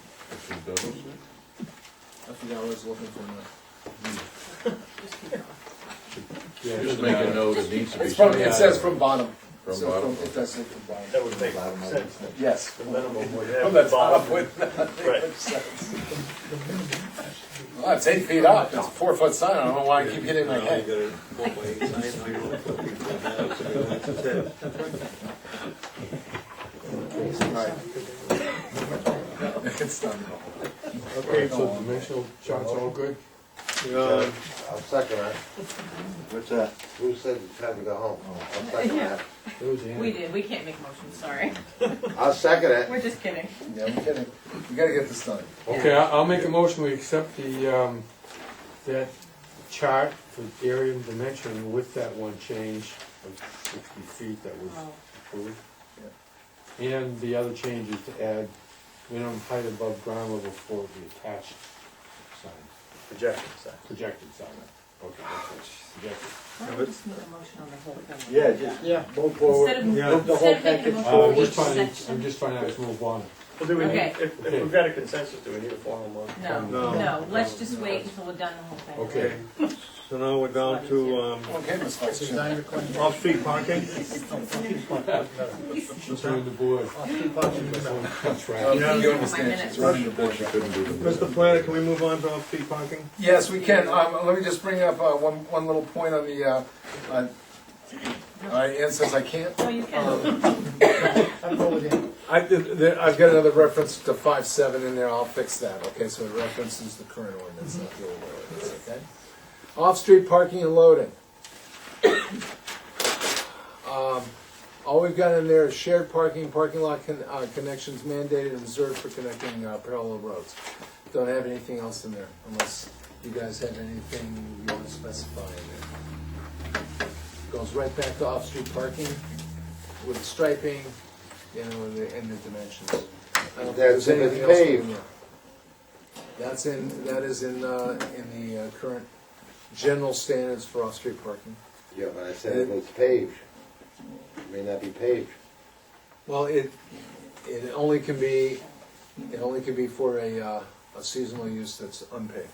Who does it? I forgot what I was looking for now. Yeah, Just make a note, it needs to be. It's from, it says from bottom. From So bottom? It does say from bottom. that would make sense. Yes. The minimum would From have the the top bottom. with, Right. makes sense. Well, it's 8 feet up, it's a 4-foot sign, I don't know why I keep hitting my head. Right. It's done. Okay, so dimensional charts all good? I'll second that. What's that? Who said it's time to go home? I'll second that. Those in. We did, we can't make motions, sorry. I'll second it. We're just kidding. Yeah, I'm kidding. We gotta get this done. Okay, I'll make a motion, we accept the, that chart for area and dimension with that one change of 60 feet that was Oh. approved. And the other change is to add minimum height above ground level for the attached sign, Projection sign. projected sign. Okay, that's projected. Why don't we just make a motion on the whole thing? Yeah, just Yeah. move forward. Instead of, Yeah. Move the whole instead of making a package motion forward. for I'm each just trying, section. I'm just trying to move on. Well, do we need, Okay. if we've got a consensus, do we need a formal motion? No, No. no, let's just wait until we're done the whole thing. Okay. So now we're down to, Okay, Ms. Vice Chairman. Design requirement. off-street parking. Turn the board. That's right. Yeah. You My understand, minutes. she's running the board. Couldn't do the Mr. Planner, can we move on to off-street parking? Yes, we can. Let me just bring up one little point on the, Ann says I can't. No, you can. I'm going with you. I've got another reference to 5.7 in there, I'll fix that, okay, so it references the current ordinance, not the old ordinance, okay? Off-street parking and loading. All we've got in there is shared parking, parking lot connections mandated and reserved for connecting parallel roads. Don't have anything else in there, unless you guys have anything you want to specify in there. Goes right back to off-street parking with striping, you know, and the dimensions. I don't think That's there's if anything it's else in paved. there. That is in the current general standards for off-street parking. Yeah, but I said if it's paved. It may not be paved. Well, it only can be for a seasonal use that's unpaved.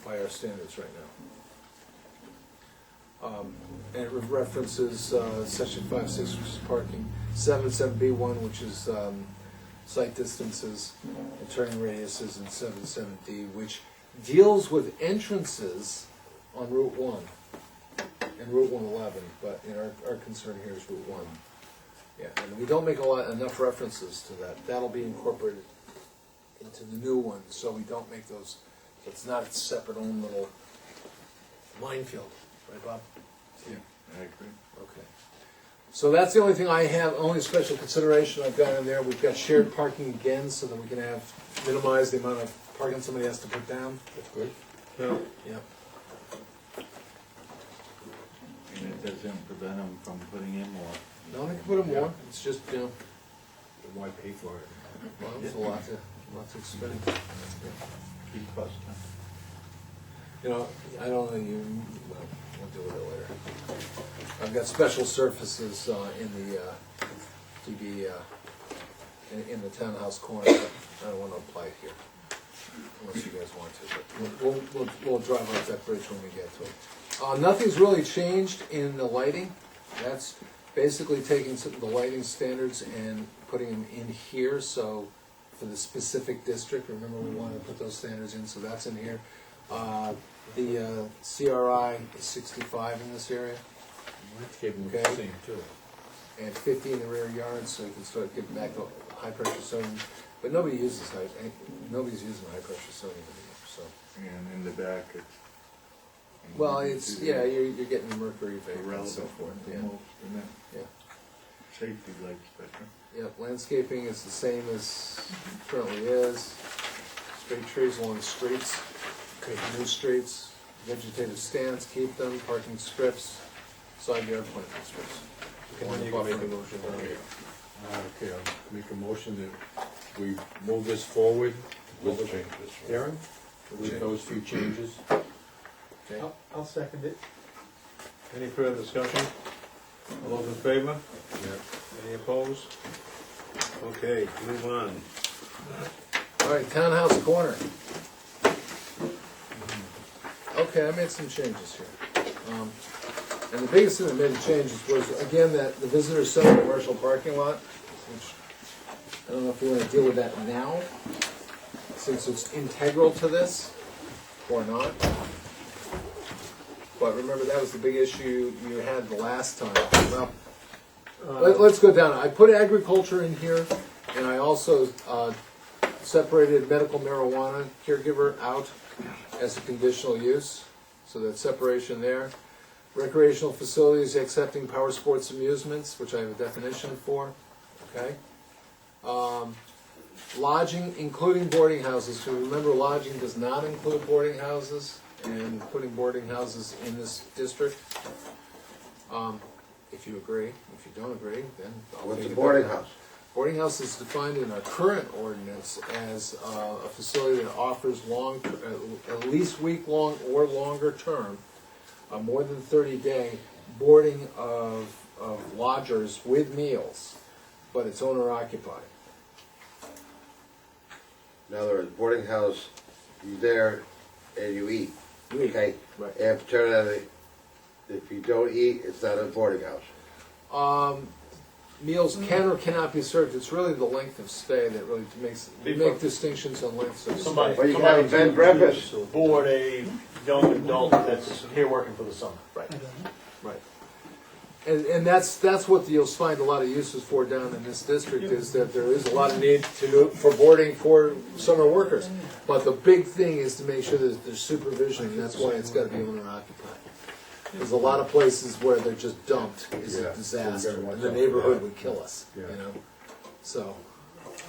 By our standards right now. And it references section 5.6, which is parking, 7.7B1, which is site distances and turning radiuses, and 7.7D, which deals with entrances on Route 1 and Route 111, but our concern here is Route 1. Yeah, and we don't make enough references to that. That'll be incorporated into the new one, so we don't make those. So it's not a separate own little minefield, right, Bob? Yeah, I agree. Okay. So that's the only thing I have, only special consideration I've got in there. We've got shared parking again, so that we can minimize the amount of parking somebody has to put down. That's good. Yeah. Yeah. And it doesn't prevent them from putting in more. No, they can put in more. It's just, you know, Why pay for it? well, it's a lot to expend. Keep costs down. You know, I don't know, well, we'll deal with it later. I've got special surfaces in the DB, in the townhouse corner, but I don't want to apply it here, unless you guys want to, but we'll drive off that bridge when we get to it. Nothing's really changed in the lighting. That's basically taking some of the lighting standards and putting them in here, so for the specific district, remember we wanted to put those standards in, so that's in here. The CRI is 65 in this area, Landscaping is the Okay. same too. and 50 in the rear yard, so you can start getting back to high pressure sodium. But nobody's using high pressure sodium anymore, so. And in the back, it's. Well, it's, yeah, you're getting mercury vapor and Irrelevant so forth, the yeah. most, isn't it? Yeah. Safety lights better. Yeah, landscaping is the same as currently is. Straight trees along the streets, make new streets, vegetative stands, keep them, parking strips, side yard planting strips. Okay, then you can make a motion. Okay, I'll make a motion that we move this forward. With changes. Karen, with those few changes. Okay. I'll second it. Any further discussion? All those in favor? Yeah. Any opposed? Okay, move on. All right, townhouse corner. Okay, I made some changes here. And the biggest thing that made the changes was, again, that the visitor center commercial parking lot, which, I don't know if you want to deal with that now, since it's integral to this, or not. But remember, that was the big issue you had the last time. Well, let's go down. I put agriculture in here, and I also separated medical marijuana caregiver out as a conditional use, so that separation there. Recreational facilities accepting power sports amusements, which I have a definition for, okay? Lodging, including boarding houses, so remember lodging does not include boarding houses, and putting boarding houses in this district. if you agree. If you don't agree, then I'll What's take a it boarding back. house? Boarding house is defined in our current ordinance as a facility that offers at least week-long or longer term, more than 30-day boarding of lodgers with meals, but it's owner occupied. In other words, boarding house, you there and you eat, okay? Right. If turn out, if you don't eat, it's not a boarding house. Meals can or cannot be served. It's really the length of stay that really makes, we make distinctions on lengths of Somebody, stay. Well, you can have a bed and breakfast. board a young adult that's here working for the summer. Right. Right. And that's what you'll find a lot of uses for down in this district, is that there is a lot of need for boarding for summer workers. But the big thing is to make sure that there's supervision, and that's why it's gotta be owner occupied. There's a lot of places where they're just dumped, is a disaster, and the neighborhood would kill us, you know? So,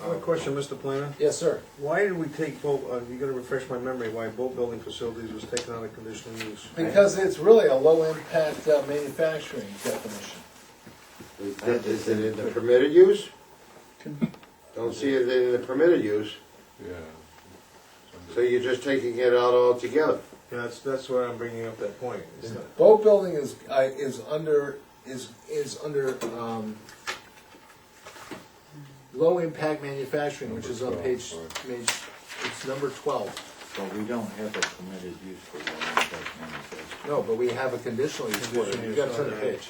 I have a question, Mr. Planner. yes, sir. Why did we take boat, you gotta refresh my memory, why boat building facilities was taken out of conditional use? Because it's really a low-impact manufacturing definition. Is it in the permitted use? Don't see it in the permitted use, Yeah. so you're just taking it out altogether. Yeah, that's why I'm bringing up that point. It's not- Boat building is under low-impact manufacturing, which is on page, it's number 12. But we don't have a permitted use for low-impact manufacturing. No, but we have a conditional use for it. You gotta turn the page.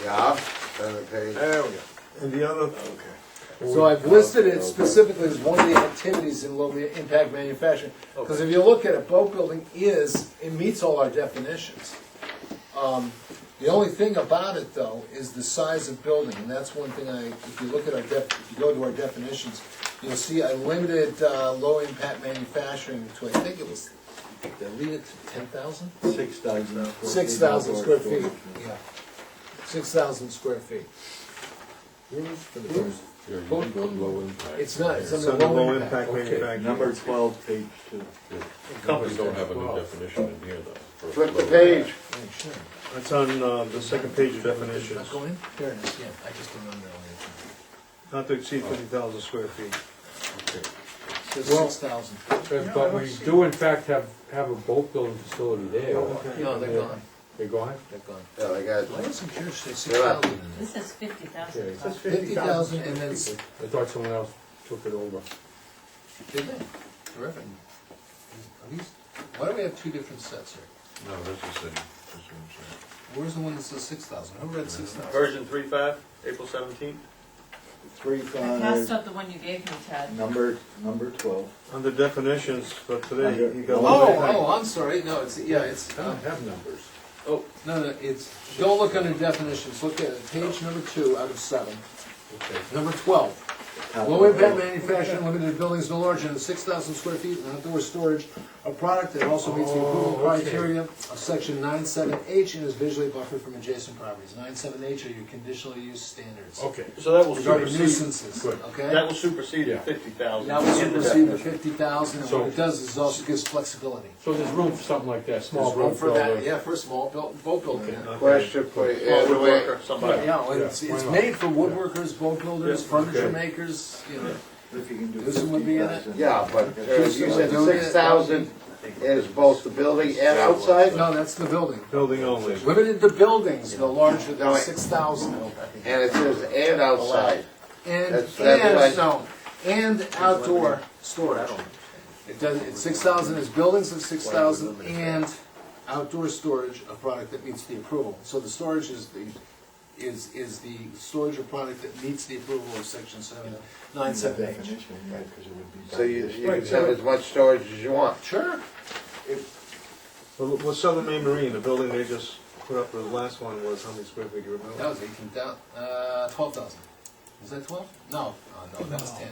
Yeah, turn the page. There we go. And the other, So I've listed it specifically as one of the activities in low-impact manufacturing. Because if you look at it, boat building it meets all our definitions. The only thing about it, though, is the size of building, and that's one thing if you look at if you go to our definitions, you'll see I limited low-impact manufacturing to, I think it was, did I leave it to 10,000? 6,000. 6,000 square feet, yeah. 6,000 square feet. For the first. Yeah, you can put low impact. It's not, it's it's under under low low impact. impact Okay. manufacturing. Number 12, page 2. Companies don't have a new definition in here though. for Flip the low page. impact. Oh, sure. That's on the second page of Did definitions. that go in? There it is, yeah, I just didn't underline Not to exceed 50,000 square feet. it. It says Well- 6,000. But we do in fact have a boat building facility there. No, they're gone, They're gone? they're gone. Yeah, I got, Why doesn't yours say 6,000 in This says 50,000. Okay. 50,000 and then, I thought someone else took it over. did they? Terrific. Are these, why do we have two different sets here? No, that's the same. That's what I'm saying. Where's the one that says 6,000? Who read 6,000? Version 3.5, April 17th. 3, I passed 5, up the one you gave me, Ted. number 12. Under definitions for today, you got. Oh, I'm sorry, no, it's, yeah, it's, I don't have numbers. oh, no, it's, don't look under definitions, look at it, page number 2 out of 7. Okay. Number 12. Low-impact manufacturing limited buildings no larger than 6,000 square feet and outdoor storage, a product that also meets the approval criteria of section 97H and is visually buffered from adjacent properties. 97H are your conditional use standards. Okay. So that will Regarding supersede, nuisances, Good. okay? that will supersede the Yeah. 50,000. That will in the supersede the definition. 50,000, and So- what it does is it also gives flexibility. So there's room for something like that, small There's room boat for that, builder. yeah, for a small boat building. yeah. question for you. Small woodworker, somebody. Yeah, well, it's why not? made for woodworkers, boat builders, Yeah, furniture okay. makers, you know. If you can do This one would be in it? 50,000. Yeah, but you said Don't it? 6,000 is both the building and outside? No, that's the building. Building only. Limited to buildings no larger No, than I- 6,000. And it says and outside. And, That's and, like- no, and outdoor storage. It does, it's 6,000 is buildings of 6,000 and outdoor storage, a product that meets the approval. So the storage is the storage of product that meets the approval of section 797H. Definition, right, 'cause it would be So you by can have as much storage as you want. Sure. Well, with Southern Maine Marine, the building they just put up, the last one was how many square feet, you remember? That was 18,000, 12,000. Was that 12? No, no, that was 10.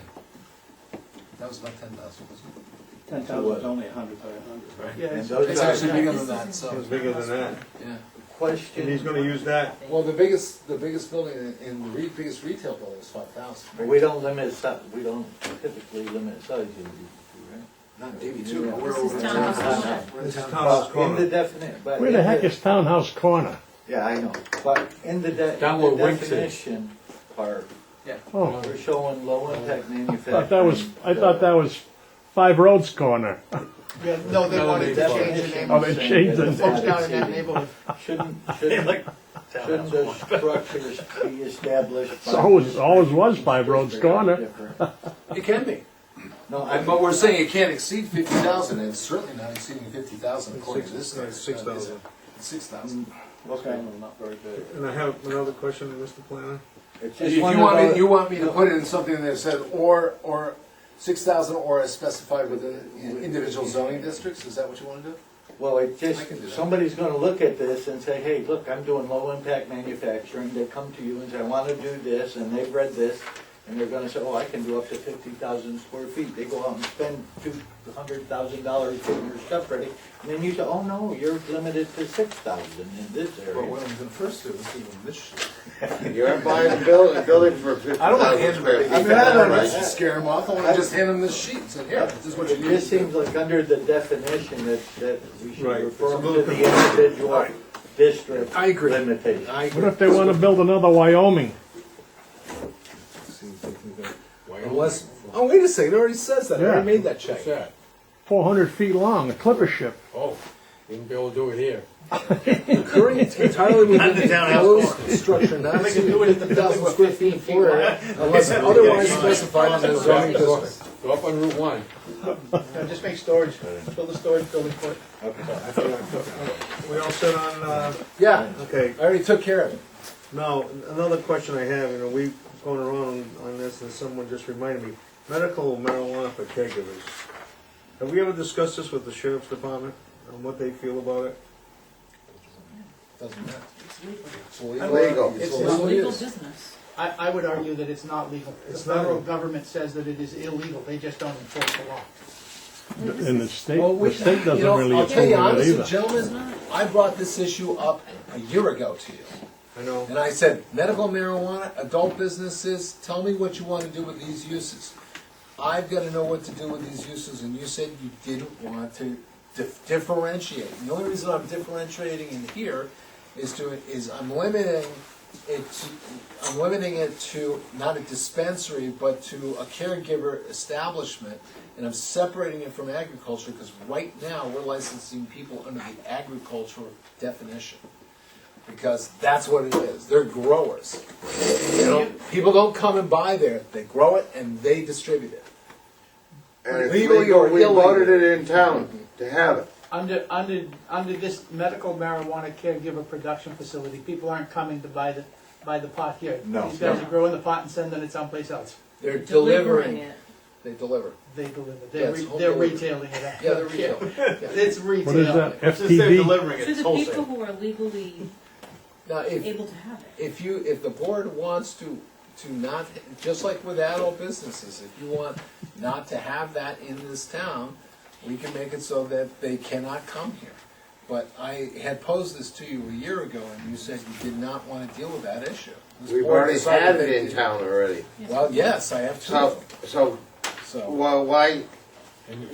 That was about 10,000, wasn't it? 10,000 is only 100 by 100, right? Yeah, And those It's guys- actually bigger than that, so, It was bigger than that. yeah. Question. And he's gonna use that. Well, the biggest building in the biggest retail building is 5,000. But we don't limit size, we don't typically limit size, right? Not maybe two, but we're This is over the townhouse town. corner. We're in This is town. townhouse In corner. the definite, but. Where the heck is Townhouse Corner? Yeah, I know, but in the Down where Winks is. definition part, Oh, we're showing low impact I manufacturing. thought that was Five Roads Corner. Yeah, no, they No, wanted to they- change the name. Oh, they changed The it. folks down in that neighborhood. Shouldn't Like shouldn't the structures be established? It's always was Five Roads Corner. It can be. No, But we're saying it can't exceed 50,000, and it's certainly not exceeding 50,000 according to this. It's 6,000. It's 6,000. Okay, not very good. And I have another question, Mr. Planner. It's If just you one want me, about- you want me to put it in something that said, or 6,000 or as specified within individual zoning districts, is that what you wanna do? Well, it I just, can do that. somebody's gonna look at this and say, hey, look, I'm doing low impact manufacturing, they come to you and say, I wanna do this, and they've read this, and they're gonna say, oh, I can do up to 50,000 square feet, they go out and spend $200,000 getting your stuff ready, and then you say, oh, no, you're limited to 6,000 in this Well, area. what I'm gonna first do is give them this shit. You're buying a building for I don't wanna 50,000 hand square them, feet. I mean, I don't Right. wanna scare them off, I wanna just hand them this sheet, and say, here, this is what you It need. just seems like under the definition that we should Right. refer It's a to little the individual Right. district I agree. limitation. I What if they want to build another Wyoming? Unless, oh, wait a second, it already says that, I Yeah. already made that check. What's that? 400 feet long, a clipper ship. Oh, wouldn't be able to do it here. Occurring entirely within the the townhouse enclosed structure not exceeding 50,000 square feet in floor area unless otherwise specified in the zoning district. Go up on Route 1. No, just make storage, build a storage building for it. We all set on, Yeah, okay, I already took care of it. now, another question I have, we've gone around on this, and someone just reminded me, medical marijuana for caregivers. Have we ever discussed this with the sheriff's department, on what they feel about it? Doesn't matter. It's legal. It's It's legal Legal use. business. I would argue that it's not legal. The It's not federal legal. government says that it is illegal, they just don't enforce the law. And the state, Well, the state doesn't you know, really I'll approve tell you of it honestly, either. gentlemen, I brought this issue up a year ago to you. I know, And I said, medical marijuana, adult businesses, tell me what you want to do with these uses. I've got to know what to do with these uses, and you said you didn't want to differentiate. And the only reason I'm differentiating in here is I'm limiting it to not a dispensary, but to a caregiver establishment, and I'm separating it from agriculture, because right now, we're licensing people under the agricultural definition. Because that's what it is, they're growers. People don't come and buy there, they grow it and they distribute it. And it's Legally legal, or we voted illegally. it in town to have it. Under this medical marijuana caregiver production facility, people aren't coming to buy the pot here. No. These guys are growing the pot and sending it someplace else. They're Delivering delivering, it. they deliver. They deliver, Yeah, it's home they're delivery. retailing it. Yeah, they're retail. It's retail. What is that, Since they're FTD? delivering it, To it's the people wholesale. who are legally Now, able to have it. if the board wants to not, just like with adult businesses, if you want not to have that in this town, we can make it so that they cannot come here. But I had posed this to you a year ago, and you said you did not want to deal with that issue. This We've board already decided had that it in they- town already. Well, yes, I have two So, of them, so, so. well, why And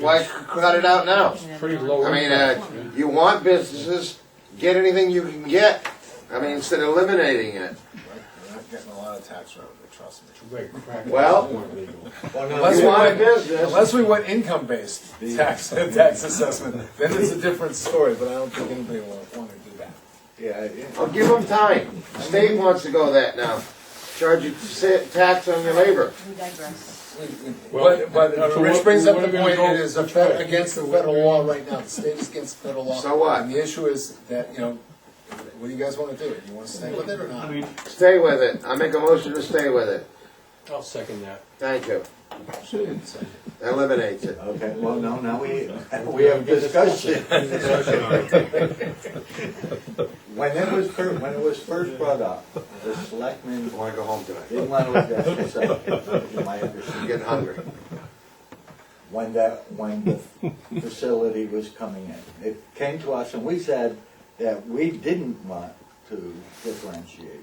cut it out now? it's pretty low I mean, impact. you want businesses, get anything you can get. I mean, instead of eliminating it. We're not getting a lot of tax revenue, trust me. Like crack Well- is legal. Unless You we want a went- business. Unless we went income-based tax assessment, then it's a different story, but I don't think anybody will want to do that. Yeah, I'll give them time. The state wants to go that now. Charge you tax on your labor. We digress. But so Rich what- brings up what the are we gonna point, go- it is which way? against the federal law right now, the state is against federal law. So what? And the issue is that, what do you guys want to do? You want to stay with it or not? Stay with it. I make a motion to stay with it. I'll second that. Thank you. Eliminates it. okay, well, no, now we have discussion. When it was first brought up, the selectmen I want to go home tonight. didn't want to address this, in my I'm understanding. getting hungry. When the facility was coming in. It came to us and we said that we didn't want to differentiate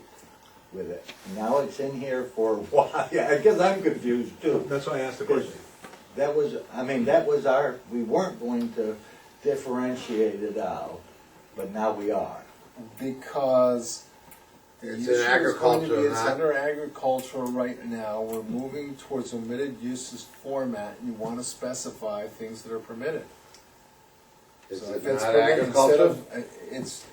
with it. Now it's in here for why, I guess I'm confused too. that's why I asked the question. That was we weren't going to differentiate it out, but now we are. because the It's issue in is going to agriculture, be, it's not- under agriculture right now, we're moving towards omitted uses format, and you wanna specify things that are permitted. Is So it if it's not permitted, instead agriculture? of, it's,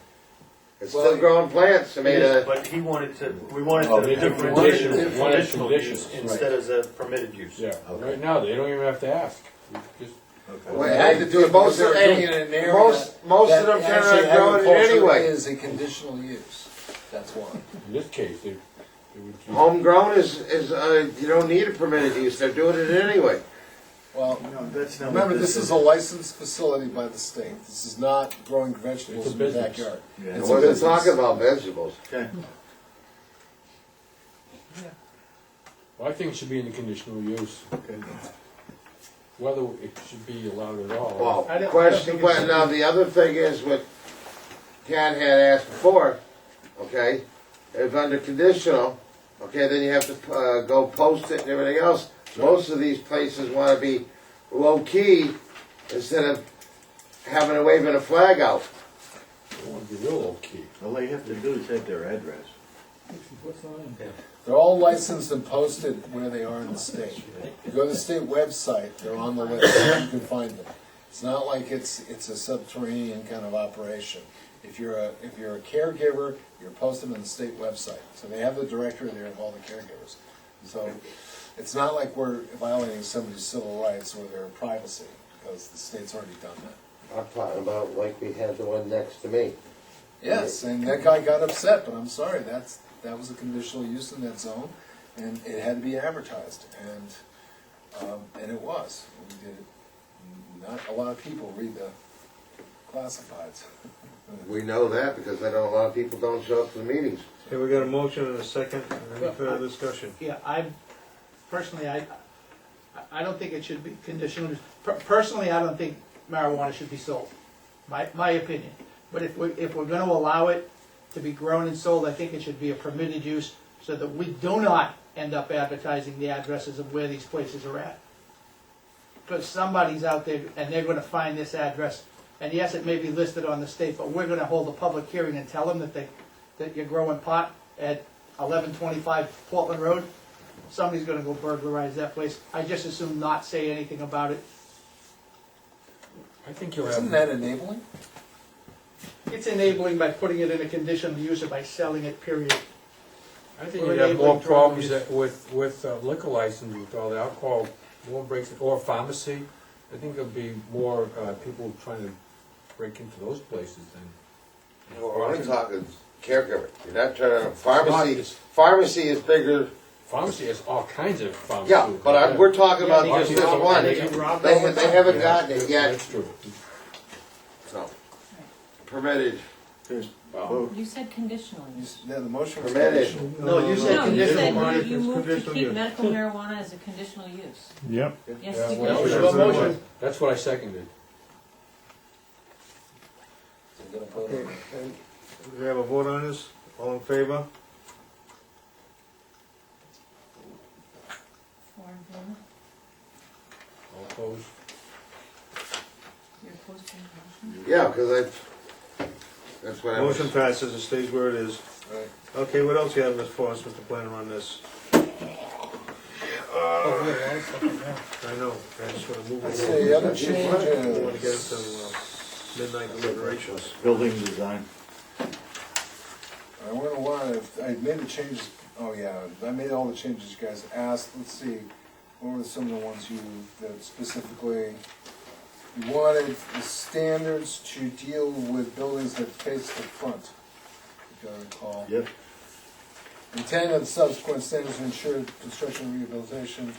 It's well, still growing plants, I mean, But he wanted to, we wanted Oh, to they did differentiate conditional- it as wanted conditional use conditions, instead of a permitted use. Yeah, right now, they don't even have to ask. You just- well, they had to do it, most of, doing it in an area most of that them turn actually around growing it agriculture anyway. is a conditional use, that's why. In this case, they would. Homegrown is, you don't need a permitted use, they're doing it anyway. Well, That's not remember, what this is a licensed facility by the state, this is not growing vegetables It's a in your business. backyard. Yeah. I It's a wasn't business. talking about vegetables. Okay. Well, I think it should be in the conditional use. Whether it should be allowed at all. Well, I don't question, think it but should now be. the other thing is what Ken had asked before, okay? If under conditional, okay, then you have to, go post it and everything else. Most of these places wanna be low-key instead of having a waving a flag out. They want to be real low key. All they have to do is have their address. They're all licensed and posted where they are in the state. You go to the state website, they're on the list, you can find them. It's not like it's a subterranean kind of operation. If you're a caregiver, you're posted on the state website. So they have the directory there of all the caregivers. So it's not like we're violating somebody's civil rights or their privacy, because the state's already done that. I'm talking about like we had the one next to me. Yes, and that guy got upset, but I'm sorry, that was a conditional use in that zone, and it had to be advertised, and it was. We did it. Not a lot of people read the classifieds. We know that because I know a lot of people don't show up to the meetings. Okay, we got a motion and a second, any further discussion? Yeah, personally, I don't think it should be conditional. Personally, I don't think marijuana should be sold, my opinion. But if we're gonna allow it to be grown and sold, I think it should be a permitted use so that we do not end up advertising the addresses of where these places are at. Because somebody's out there and they're gonna find this address, and yes, it may be listed on the state, but we're gonna hold a public hearing and tell them that you're growing pot at 1125 Portland Road. Somebody's gonna go burglarize that place. I just assume not say anything about it. I think you'll Isn't have, that enabling? It's enabling by putting it in a conditional use or by selling it, period. I think we're you'd have more enabling drug problems use. with liquor license with all the alcohol, more breaks, or pharmacy. I think there'll be more, people trying to break into those places than. We're only talking caregiver. You're not turning, pharmacy is bigger. Pharmacy has all kinds of pharmacy. Yeah, but we're talking about just this one. They can rob They all the time. haven't gotten it yet, That's true. so. Permitted. You said conditional use. Yeah, the motion was Permitted. conditional. No, you said No, you conditional. said marijuana you is moved to conditional keep use. medical marijuana as a conditional use. Yep. Yes, Yeah, you well, did. Well, motion. That's what I seconded. So we're gonna vote on Okay, it. and we have a vote on this, all in favor? 4 in favor. All opposed? You're opposed to the motion? Yeah, because that's what I was. Motion passes, it stays where it is. Right. Okay, what else you have, Ms. Forrest, Mr. Planner, on this? I know, I just wanna move Let's it see, other along. We wanna get changes. into midnight deliberations. Building design. I wonder why, I made the changes, oh yeah, I made all the changes you guys asked, let's see, what were some of the ones that specifically, you wanted the standards to deal with buildings that face the front, if I recall. Yep. Intent of the subsequent standards to ensure construction and rehabilitation,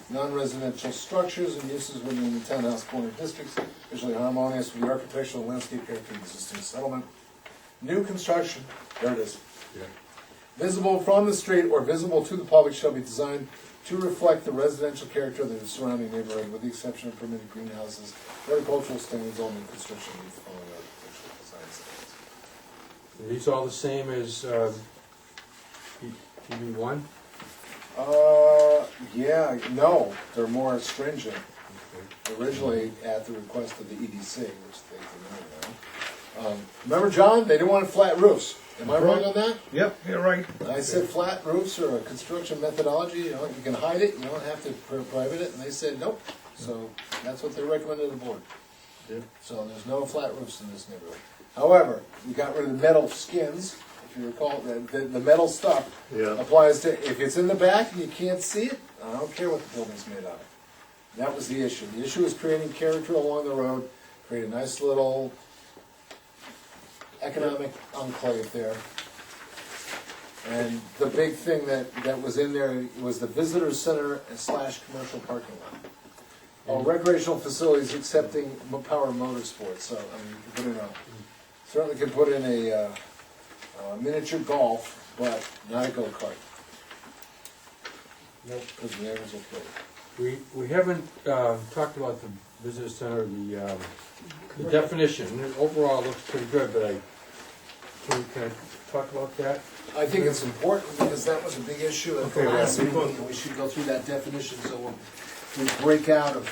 non-residential structures and uses within the townhouse corner districts, visually harmonious with the architectural and landscape character of the existing settlement. New construction, there it is. Yeah. Visible from the street or visible to the public shall be designed to reflect the residential character of the surrounding neighborhood, with the exception of permitted greenhouses, horticultural standards, all new construction needs following architectural design standards. Are these all the same as, TV1? Yeah, no, they're more stringent. Originally at the request of the EDC, which they deny now. Remember, John, they didn't want flat roofs. Am I wrong on that? Yep, you're right. I said flat roofs are a construction methodology, you know, you can hide it, you don't have to prohibit it, and they said nope. So that's what they recommended to the board. So there's no flat roofs in this neighborhood. However, we got rid of the metal skins, if you recall, the metal stuff Yeah. applies to, if it's in the back and you can't see it, I don't care what the building's made out of. That was the issue. The issue was creating character along the road, create a nice little economic enclave there. And the big thing that was in there was the visitor center / commercial parking lot. Oh, recreational facilities accepting power motorsports, so, I mean, you can put in a, certainly can put in a miniature golf, but not a go-kart. Nope. Because the neighbors will kill it. We haven't talked about the visitor center, the definition. Overall, it looks pretty good, but can I talk about that? I think it's important because that was a big issue at the Okay, last yeah. meeting, and we should go through that definition, so we break out of,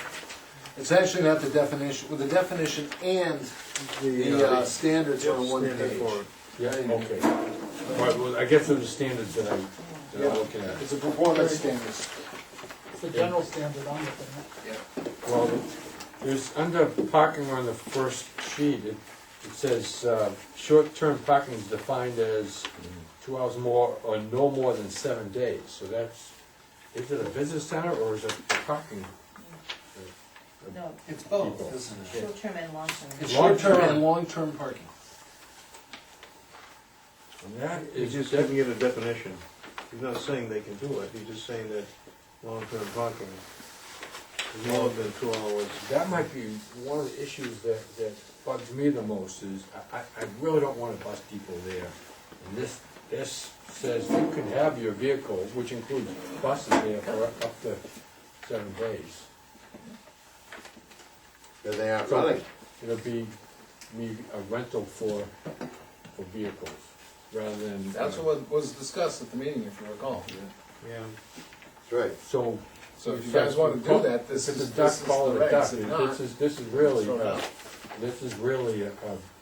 it's actually not the definition, well, the definition and the standards are on one Standard page. for it. Yeah, okay. All right, well, I guess those are standards that I'm looking at. It's a performance standards. It's the general standard I'm looking at. Well, there's, under parking on the first sheet, it says, short-term parking is defined as 2 hours more or no more than 7 days. So that's, is it a visitor center or is it parking? No, It's both, isn't it? short-term and long-term. It's short-term and long-term parking. And that He's is, just giving it a definition. He's not saying they can do it, he's just saying that long-term parking is more than 2 hours. that might be one of the issues that bugs me the most is, I really don't want a bus depot there. And this says you can have your vehicle, which includes buses there for up to 7 days. Then they aren't So running. it'll be a rental for vehicles, rather than. That's what was discussed at the meeting, if you recall. Yeah. That's right. So. So if you guys want to do that, this If is it's duck, the call it a duck. regs. If not, This is really, throw it out.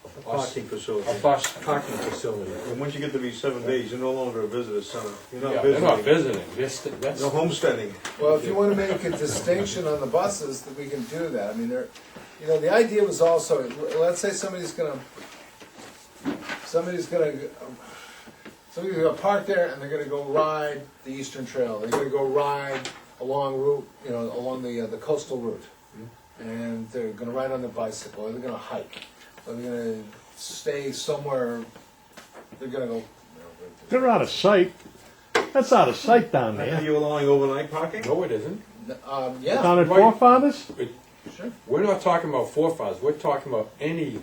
a Parking facility. bus parking facility. And once you get to be 7 days, you're no longer a visitor center. You're not Yeah, they're not visiting. visiting, that's. No homesteading. Well, if you want to make a distinction on the buses, then we can do that. I mean, you know, the idea was also, let's say somebody's gonna park there and they're gonna go ride the Eastern Trail. They're gonna go ride along route, you know, along the coastal route. And they're gonna ride on their bicycle, or they're gonna hike, or they're gonna stay somewhere, they're gonna go, They're out of sight. That's out of sight down Are there. you allowing overnight parking? No, it isn't. yeah, Down at Right. Forefathers? sure. We're not talking about forefathers, we're talking about any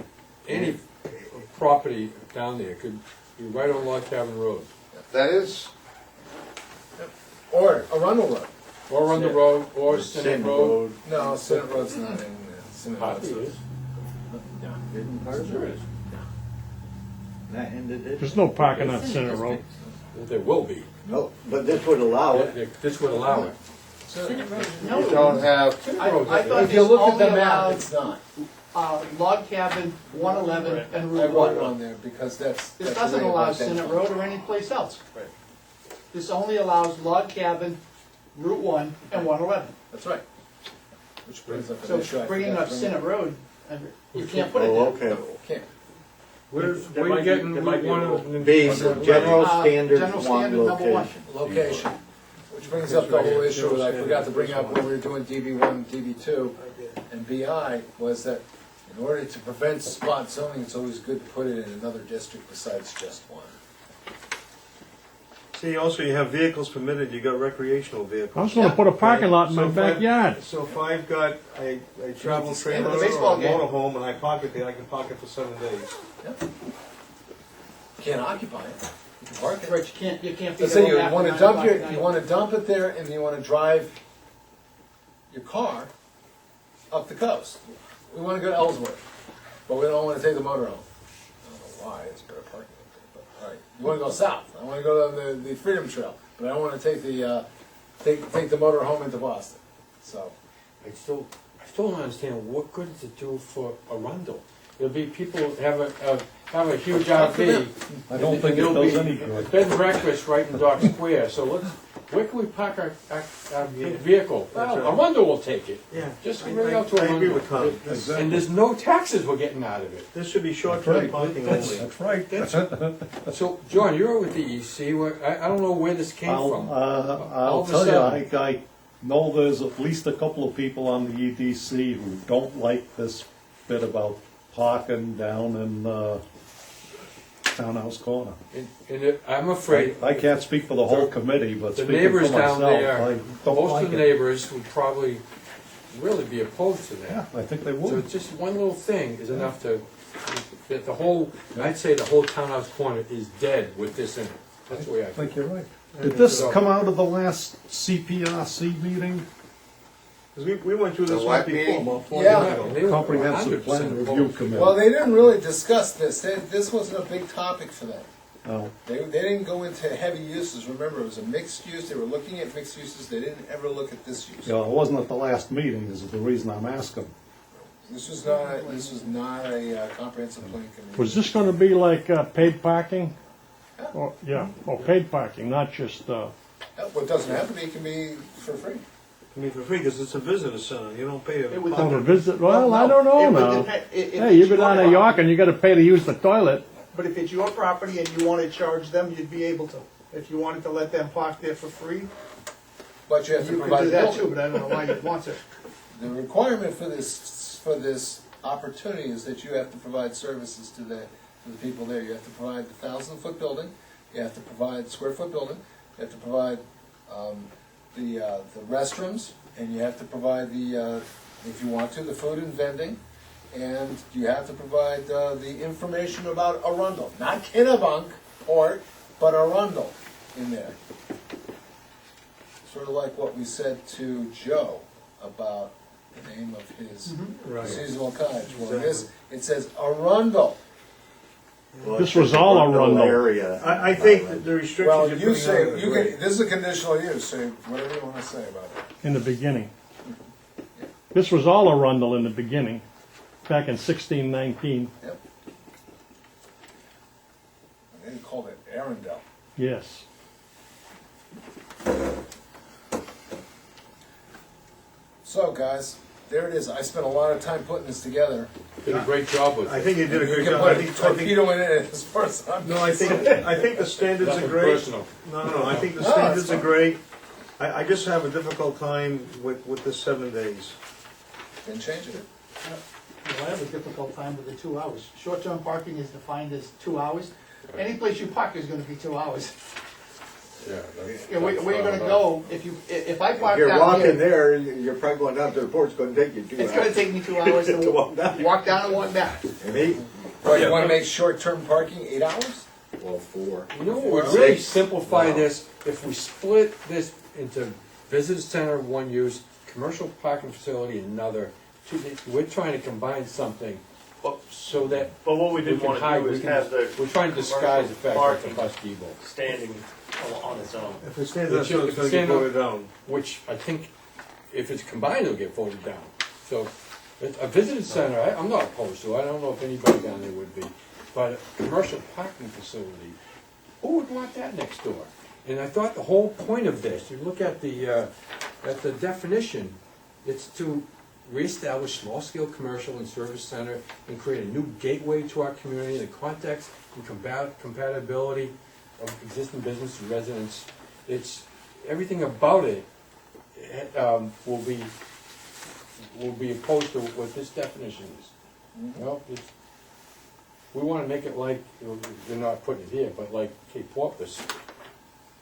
property down there, could be right on Log Cabin Road. That is, Or Arundel Road. Or on the road, or Senate Road. No, Senate Road's not in there. Senate Poppy Road's- is. Isn't part of Sure it? is. Not in the There's district. no parking on Center Road. There will be. No, but this would allow it. This would allow it. Senate Road is you no. don't have, I thought If you this look at only the map, allowed, it's not. Log Cabin, 111, and I Route want it 1. on there because that's. This that's doesn't the way allow it's Senate identified. Road or any place else. Right. This only allows Log Cabin, Route 1, and 111. That's right. Which brings up So an issue. I bringing forgot up to bring Senate Road, you can't put it Oh, there. okay. Can't. Where's, There where might you be- getting there might be a one rule. of the? B, general standard, General one standard number one. location. Location. Which brings up the whole issue that I forgot to bring up when we were doing DB1, DB2, and BI, was that in order to prevent spot zoning, it's always good to put it in another district besides just one. See, also you have vehicles permitted, you got recreational I vehicles. was gonna put a parking lot in my So if backyard. So if I've got a travel trailer or the baseball a game. motorhome and I park it there, I can park it for 7 days. Can't occupy it. You can park it. Right, you can't be Let's say there you after wanna 9 dump o'clock at you night. wanna dump it there and you wanna drive your car up the coast. We wanna go to Ellsworth, but we don't wanna take the motorhome. I don't know why, it's better parking up there, but, all right. You wanna go south, I wanna go down the Freedom Trail, but I don't wanna take the, take the motorhome into Boston, so. I still don't understand, what good does it do for Arundel? there'll be people have a huge RV. I don't think it There'll does be any good. Bed and breakfast right in Dock Square, so where can we park our big vehicle? Well, Arundel will take it. Yeah. Just I- bring it out to I agree Arundel. with Tom. And there's no taxes we're getting out of it. This should be short-term parking only. That's right. So, John, you're with the EC, I don't know where this came from. I'll All of a tell you, sudden- I know there's at least a couple of people on the EDC who don't like this bit about parking down in Townhouse Corner. And I'm afraid. I can't speak for the whole committee, but The speaking for neighbors myself, down there, I don't most like of the it. neighbors would probably really be opposed to that. Yeah, I think they So would. just one little thing is enough to, that the whole, I'd say the whole Townhouse Corner is dead with this in it. That's the way I I feel. think you're right. Did this come out of the last CPRC meeting? Because we went through The this what one before, meeting? about 4 Yeah. years ago. And they were Comprehensive 100% Plan Review opposed. Committee. Well, they didn't really discuss this. This wasn't a big topic for them. No. They didn't go into heavy uses. Remember, it was a mixed use. They were looking at mixed uses. They didn't ever look at this use. You know, it wasn't at the last meeting, is the reason I'm asking. This was not a comprehensive plan committee. Was this gonna be like paid parking? Or, yeah, paid parking, not just, Well, it doesn't have to be. It can be for free. I mean, for free, because it's a visitor center, you don't pay It would- on a visit, well, I don't know It would now. depend- if Hey, you it's go down to your York property- and you gotta pay to use the toilet. But if it's your property and you want to charge them, you'd be able to. If you wanted to let them park there for free, But you have to you could provide do the that building. too, but I don't know why you'd want to. The requirement for this opportunity is that you have to provide services to the people there. You have to provide the 1,000-foot building, you have to provide square foot building, you have to provide the restrooms, and you have to provide if you want to, the food and vending, and you have to provide the information about Arundel, not Kennebunk Port, but Arundel in there. Sort of like what we said to Joe about the name of his Right. seasonal cottage. Well, this, it says Arundel. This was all Arundel. Area. I think the restrictions Well, you're you putting say, on it you are can, great. this is a conditional use, so whatever you wanna say about it. In the beginning. This was all Arundel in the beginning, back in 1619, Yep. And they called it Arundel. yes. So, guys, there it is. I spent a lot of time putting this together. Did a great job with I it. think you did a You good can job. put I a think, torpedo in it as far as I'm no, I think the standards are Nothing great. personal. No, I think the No, standards it's are fine. great. I just have a difficult time with the 7 days. Then change it. Well, I have a difficult time with the 2 hours. Short-term parking is defined as 2 hours. Any place you park is gonna be 2 hours. Yeah, that's. Yeah, where that's you gonna not go, if I park You're down walking here, there, you're probably going down to the port, it's gonna take you 2 hours. it's gonna take me 2 hours To to walk down. walk down and walk back. And he, Well, you wanna make short-term parking 8 hours? well, 4. You know what would really simplify this, if we split this into visitor center, one use, commercial parking facility, another. We're trying to combine something so that But what we we didn't can want to hide, do is we can, have the we're trying to disguise the fact that it's a commercial bus depot. standing on its own. If it stands up, If so it it's gonna get stand up- voted down. Which I think, if it's combined, it'll get voted down. So, a visitor center, I'm not opposed to, I don't know if anybody down there would be, but a commercial parking facility, who would want that next door? And I thought the whole point of this, you look at the definition, it's to reestablish small-scale commercial and service center and create a new gateway to our community in the context and compatibility of existing business and residents. It's, everything about it will be opposed to what this definition is. Well, it's, we want to make it like, they're not putting it here, but like Cape Porpoise.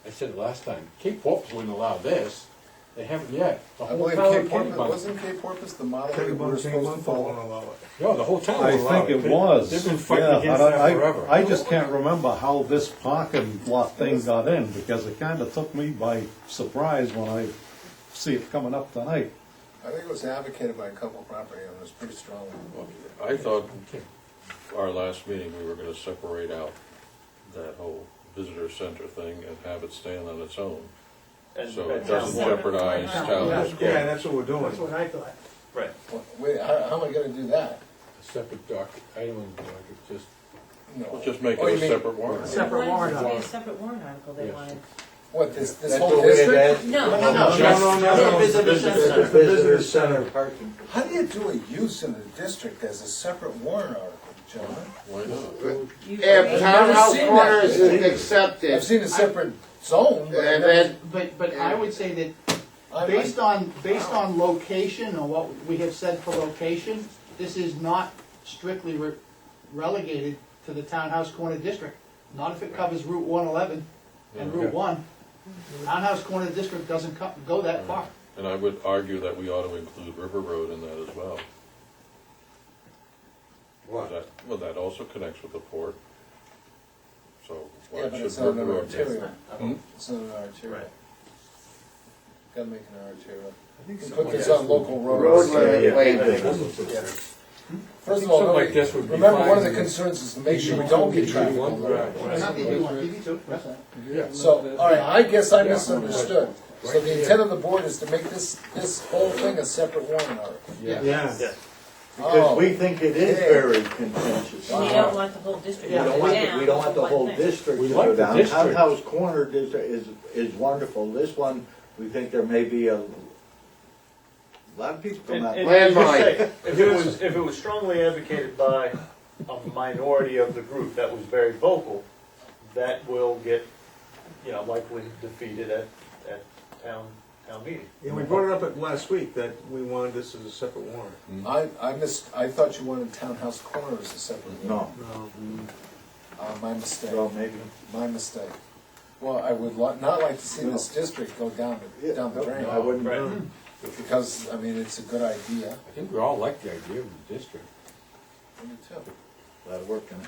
I said it last time, Cape Porpoise wouldn't allow this. They haven't yet. The I whole believe town Cape of Porpoise, Kennebunk. wasn't Cape Porpoise the model that we were supposed to follow? No, the whole town I will allow think it They- was. They've been fighting Yeah, against and that forever. I just can't remember how this parking lot thing got in, because it kinda took me by surprise when I see it coming up tonight. I think it was advocated by a couple of property owners pretty strongly. I thought our last meeting, we were gonna separate out that whole visitor center thing and have it stand on its own. And So and it doesn't town- jeopardize town. Yeah, that's what we're doing. Right. Wait, how am I gonna do that? separate doc, item on the docket, just, No. We'll just make Oh, it you a mean- separate warrant. Separate They wanted it to warrant be a article. separate warrant article they Yes. wanted. What, this That's whole the way it district? is. No, Visitor center parking. How do you do a use in the district as a separate warrant article, gentlemen? Why not? You If create- townhouse seen that. corners is accepted, I've seen a separate zone, but I've and never. then, But I would say that I- based on location, or what we have said for location, this is not strictly relegated to the townhouse corner district. Not if it covers Route 111 and Route 1. Townhouse corner district doesn't go that far. And I would argue that we ought to include River Road in that as well. what? Well, that also connects with the port. So Yeah, why but should it's not River an Road be? arterial. Hmm? It's not an arterial. Right. Gotta make an arterial. I think Put something this like on this local would- roads. Road limit Yeah, waiver. First of Something all, like this would be remember, one of fine. the concerns is to make sure we don't get traffic on the road. Right. Not DB1, DB2, that's it. Yeah. So, all right, I guess I misunderstood. So the intent of the board is to make this whole thing a separate warrant article? Yeah. Yeah, Yes. Because we think it is Okay. very contentious. And you don't want the whole district We to don't go want, down. we don't want the one whole thing. district We to like go the down. district. Townhouse Corner is wonderful. This one, we think there may be a lot of people come out. And as you Landmine. say, if it was strongly advocated by a minority of the group that was very vocal, that will get, likely defeated at town meeting. Yeah, we brought it up at last week that we wanted this as a separate warrant. I thought you wanted townhouse corner as a separate warrant. No, My mistake, well, maybe. my mistake. Well, I would not like to see this district go down the drain. I wouldn't. Right. Because, I mean, it's a good idea. I think we all like the idea of the district. Me too. A lot of work in it.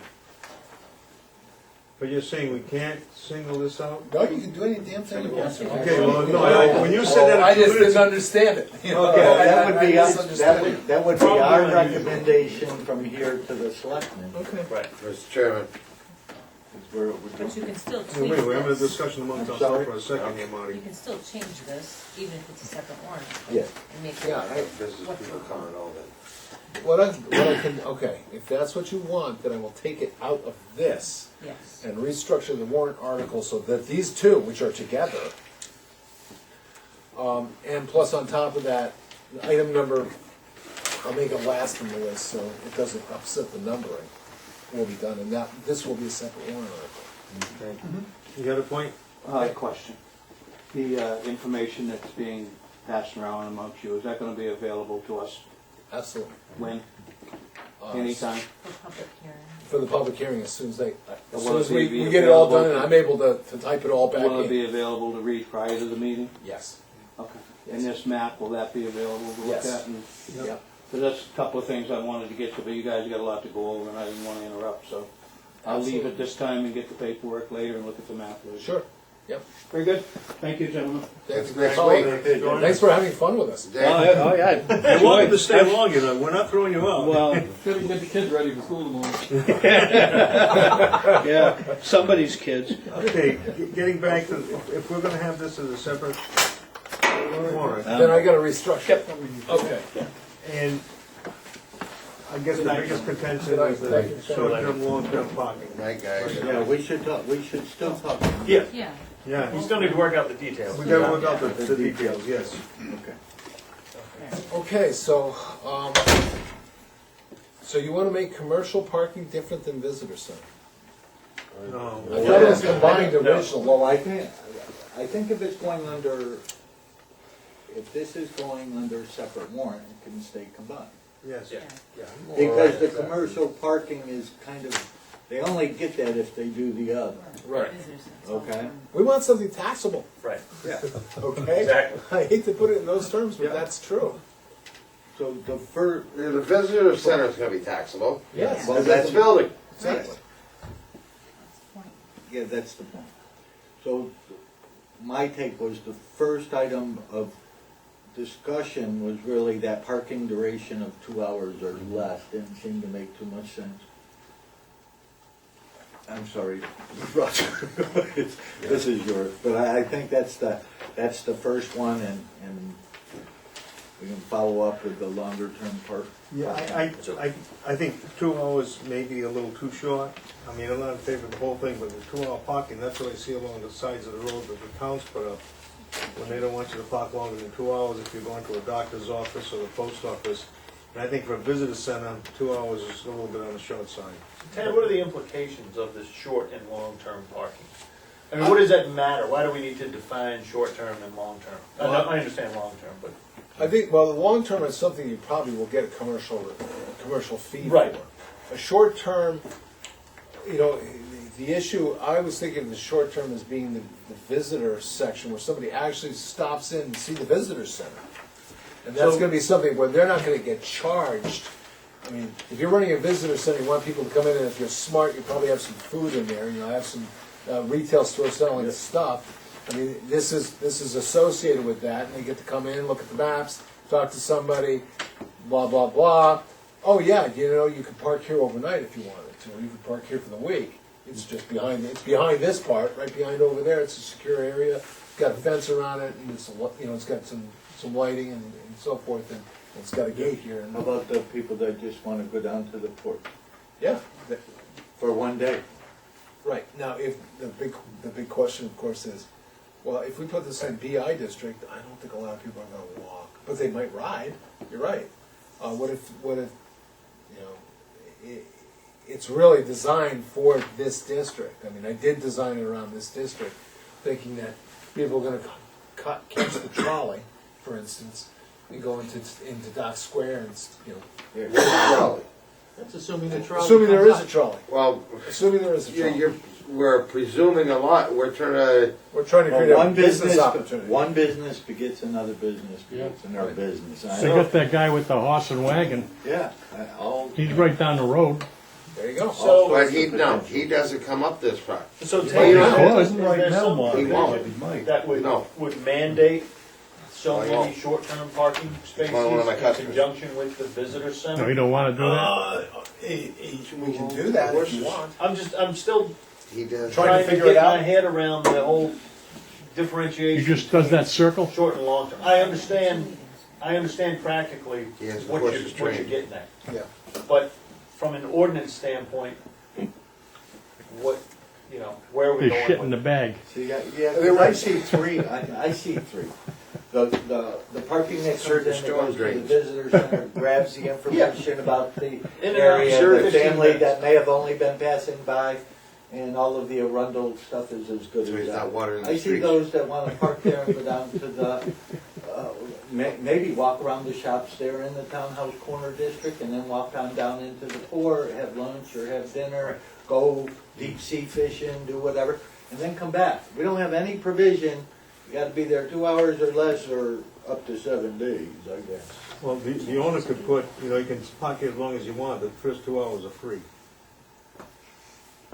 But you're saying we can't single this out? No, you can do any damn thing you want to. Okay, well, no, when you said that I a few just minutes didn't understand it. You know, Okay, that I would be, us- misunderstood. that would be our recommendation from here to the selectmen. Okay. Right. Mr. Chairman, Is where it would But you go. can still Wait, tweak we're having a this. discussion amongst I'm ourselves sorry? for a second here, Marty. You can still change this, even if it's a separate warrant. Yeah. And make Yeah, it, this is people coming over. What I can, okay, if that's what you want, then I will take it out of this yes. and restructure the warrant article so that these two, which are together, and plus on top of that, item number, I'll make it last in the list so it doesn't upset the numbering, will be done, and that, this will be a separate warrant article. Okay. You got a point? Question. The information that's being passed around amongst you, is that gonna be available to us? Absolutely. When? Uh, Anytime? For public hearing. For the public hearing, as soon as they, as soon Will as it we be get it all available? done and I'm able to type it all back Will it in. be available to read prior to the meeting? Yes. Okay. And this map, will that be available to look Yes. at? And- Yep. So that's a couple of things I wanted to get to, but you guys got a lot to go over and I didn't wanna interrupt, so I'll leave it this time and get the paperwork later and look at the map later. Sure. Yep. Very good. Thank you, gentlemen. Thanks, Next Greg. Thanks for having fun with us. Dan, Oh, yeah. You're welcome to stay long, we're not throwing you out. Well, Gotta get the kids ready for school tomorrow. yeah, somebody's kids. Okay, getting back to, if we're gonna have this as a separate warrant, Then I gotta restructure. Okay. and I guess the biggest contention is the short-term, long-term parking. night, guys. Yeah, we should still talk. Yeah, Yeah. Yeah, we still need to work out the details. we gotta work out the details, yes. Okay. Okay, so you wanna make commercial parking different than visitor center? No. I thought it was combined originally. Well, I think if it's going under, if this is going under separate warrant, it can stay combined. Yes. Yeah. Because the commercial parking is kind of, they only get that if they do the other, Right. Visitors, it's all okay? done. We want something taxable, Right, okay? exactly. I hate to put it in those terms, but Yeah. that's true. So the first, The visitor center is gonna be taxable. Yes. Well, that's the building. Exactly. yeah, that's the point. So my take was the first item of discussion was really that parking duration of 2 hours or less, didn't seem to make too much sense. I'm sorry, Russ, this is yours, but I think that's the first one, and We can follow up with the longer term part. Yeah, I think 2 hours may be a little too short. I mean, I'm not in favor of the whole thing, but the 2 hour parking, that's what I see along the sides of the road that the towns put up. When they don't want you to park longer than 2 hours if you're going to a doctor's office or the post office. And I think for a visitor center, 2 hours is a little bit on the short side. Ted, what are the implications of this short and long-term parking? I mean, what does that matter? Why do we need to define short-term and long-term? I understand long-term, but. I think, well, the long term is something you probably will get a commercial fee Right. for. A short term, you know, the issue, I was thinking of the short term as being the visitor section where somebody actually stops in and see the visitor center. And that's So- gonna be something where they're not gonna get charged. I mean, if you're running a visitor center, you want people to come in, and if you're smart, you probably have some food in there, you know, have some retail stores selling stuff. I mean, this is associated with that, and they get to come in, look at the maps, talk to somebody, blah, blah, blah. Oh, yeah, you know, you could park here overnight if you wanted to, or you could park here for the week. It's just behind this part, right behind over there, it's a secure area, it's got a fence around it, and it's, you know, it's got some lighting and so forth, and it's got a gate here. And How about the people that just wanna go down to the port yeah, for one day? right. Now, if the big question, of course, is, well, if we put this in BI district, I don't think a lot of people are gonna walk, but they might ride, you're right. What if, you know, it's really designed for this district. I mean, I did design it around this district, thinking that people are gonna catch the trolley, for instance, and go into Dock Square and, you know. Where's the trolley? That's assuming the trolley. Assuming there comes is a up. trolley, Well, assuming there is a trolley. we're presuming a lot, we're trying to, We're trying to create a business opportunity. One business begets another business, begets another business. I They know- got that guy with the horse and wagon. Yeah, He's right down the road. There you go. So- but he doesn't come up this far. So Well, Ted, you know, is there right now, some Mark, he won't. provision He might. that would No. mandate so Oh, he many won't. short-term parking spaces one of my in customers. conjunction with the visitor center? No, you don't wanna do that? We can do that if you want. I'm still He does. trying to figure get it out. my head around the whole He differentiation. just does that circle? Short and long term. I understand practically He has the what horses you're trained. getting at. Yeah. But from an ordinance standpoint, what, you know, where are we There's going shit with in the bag. See, yeah, 'cause I see three, I see three. The parking that comes Certain in, that storm goes to the drains. visitor center, grabs the information about the In and out, area, sure, the 15 family minutes. that may have only been passing by, and all of the Arundel stuff is as good So as he's that. not watering the I see streets. those that wanna park there and go down to the, maybe walk around the shops there in the townhouse corner district, and then walk on down into the port, have lunch or have dinner, go deep sea fishing, do whatever, and then come back. We don't have any provision, you gotta be there 2 hours or less, or up to 7 days, I guess. Well, the owner could put, you know, you can park here as long as you want, the first 2 hours are free.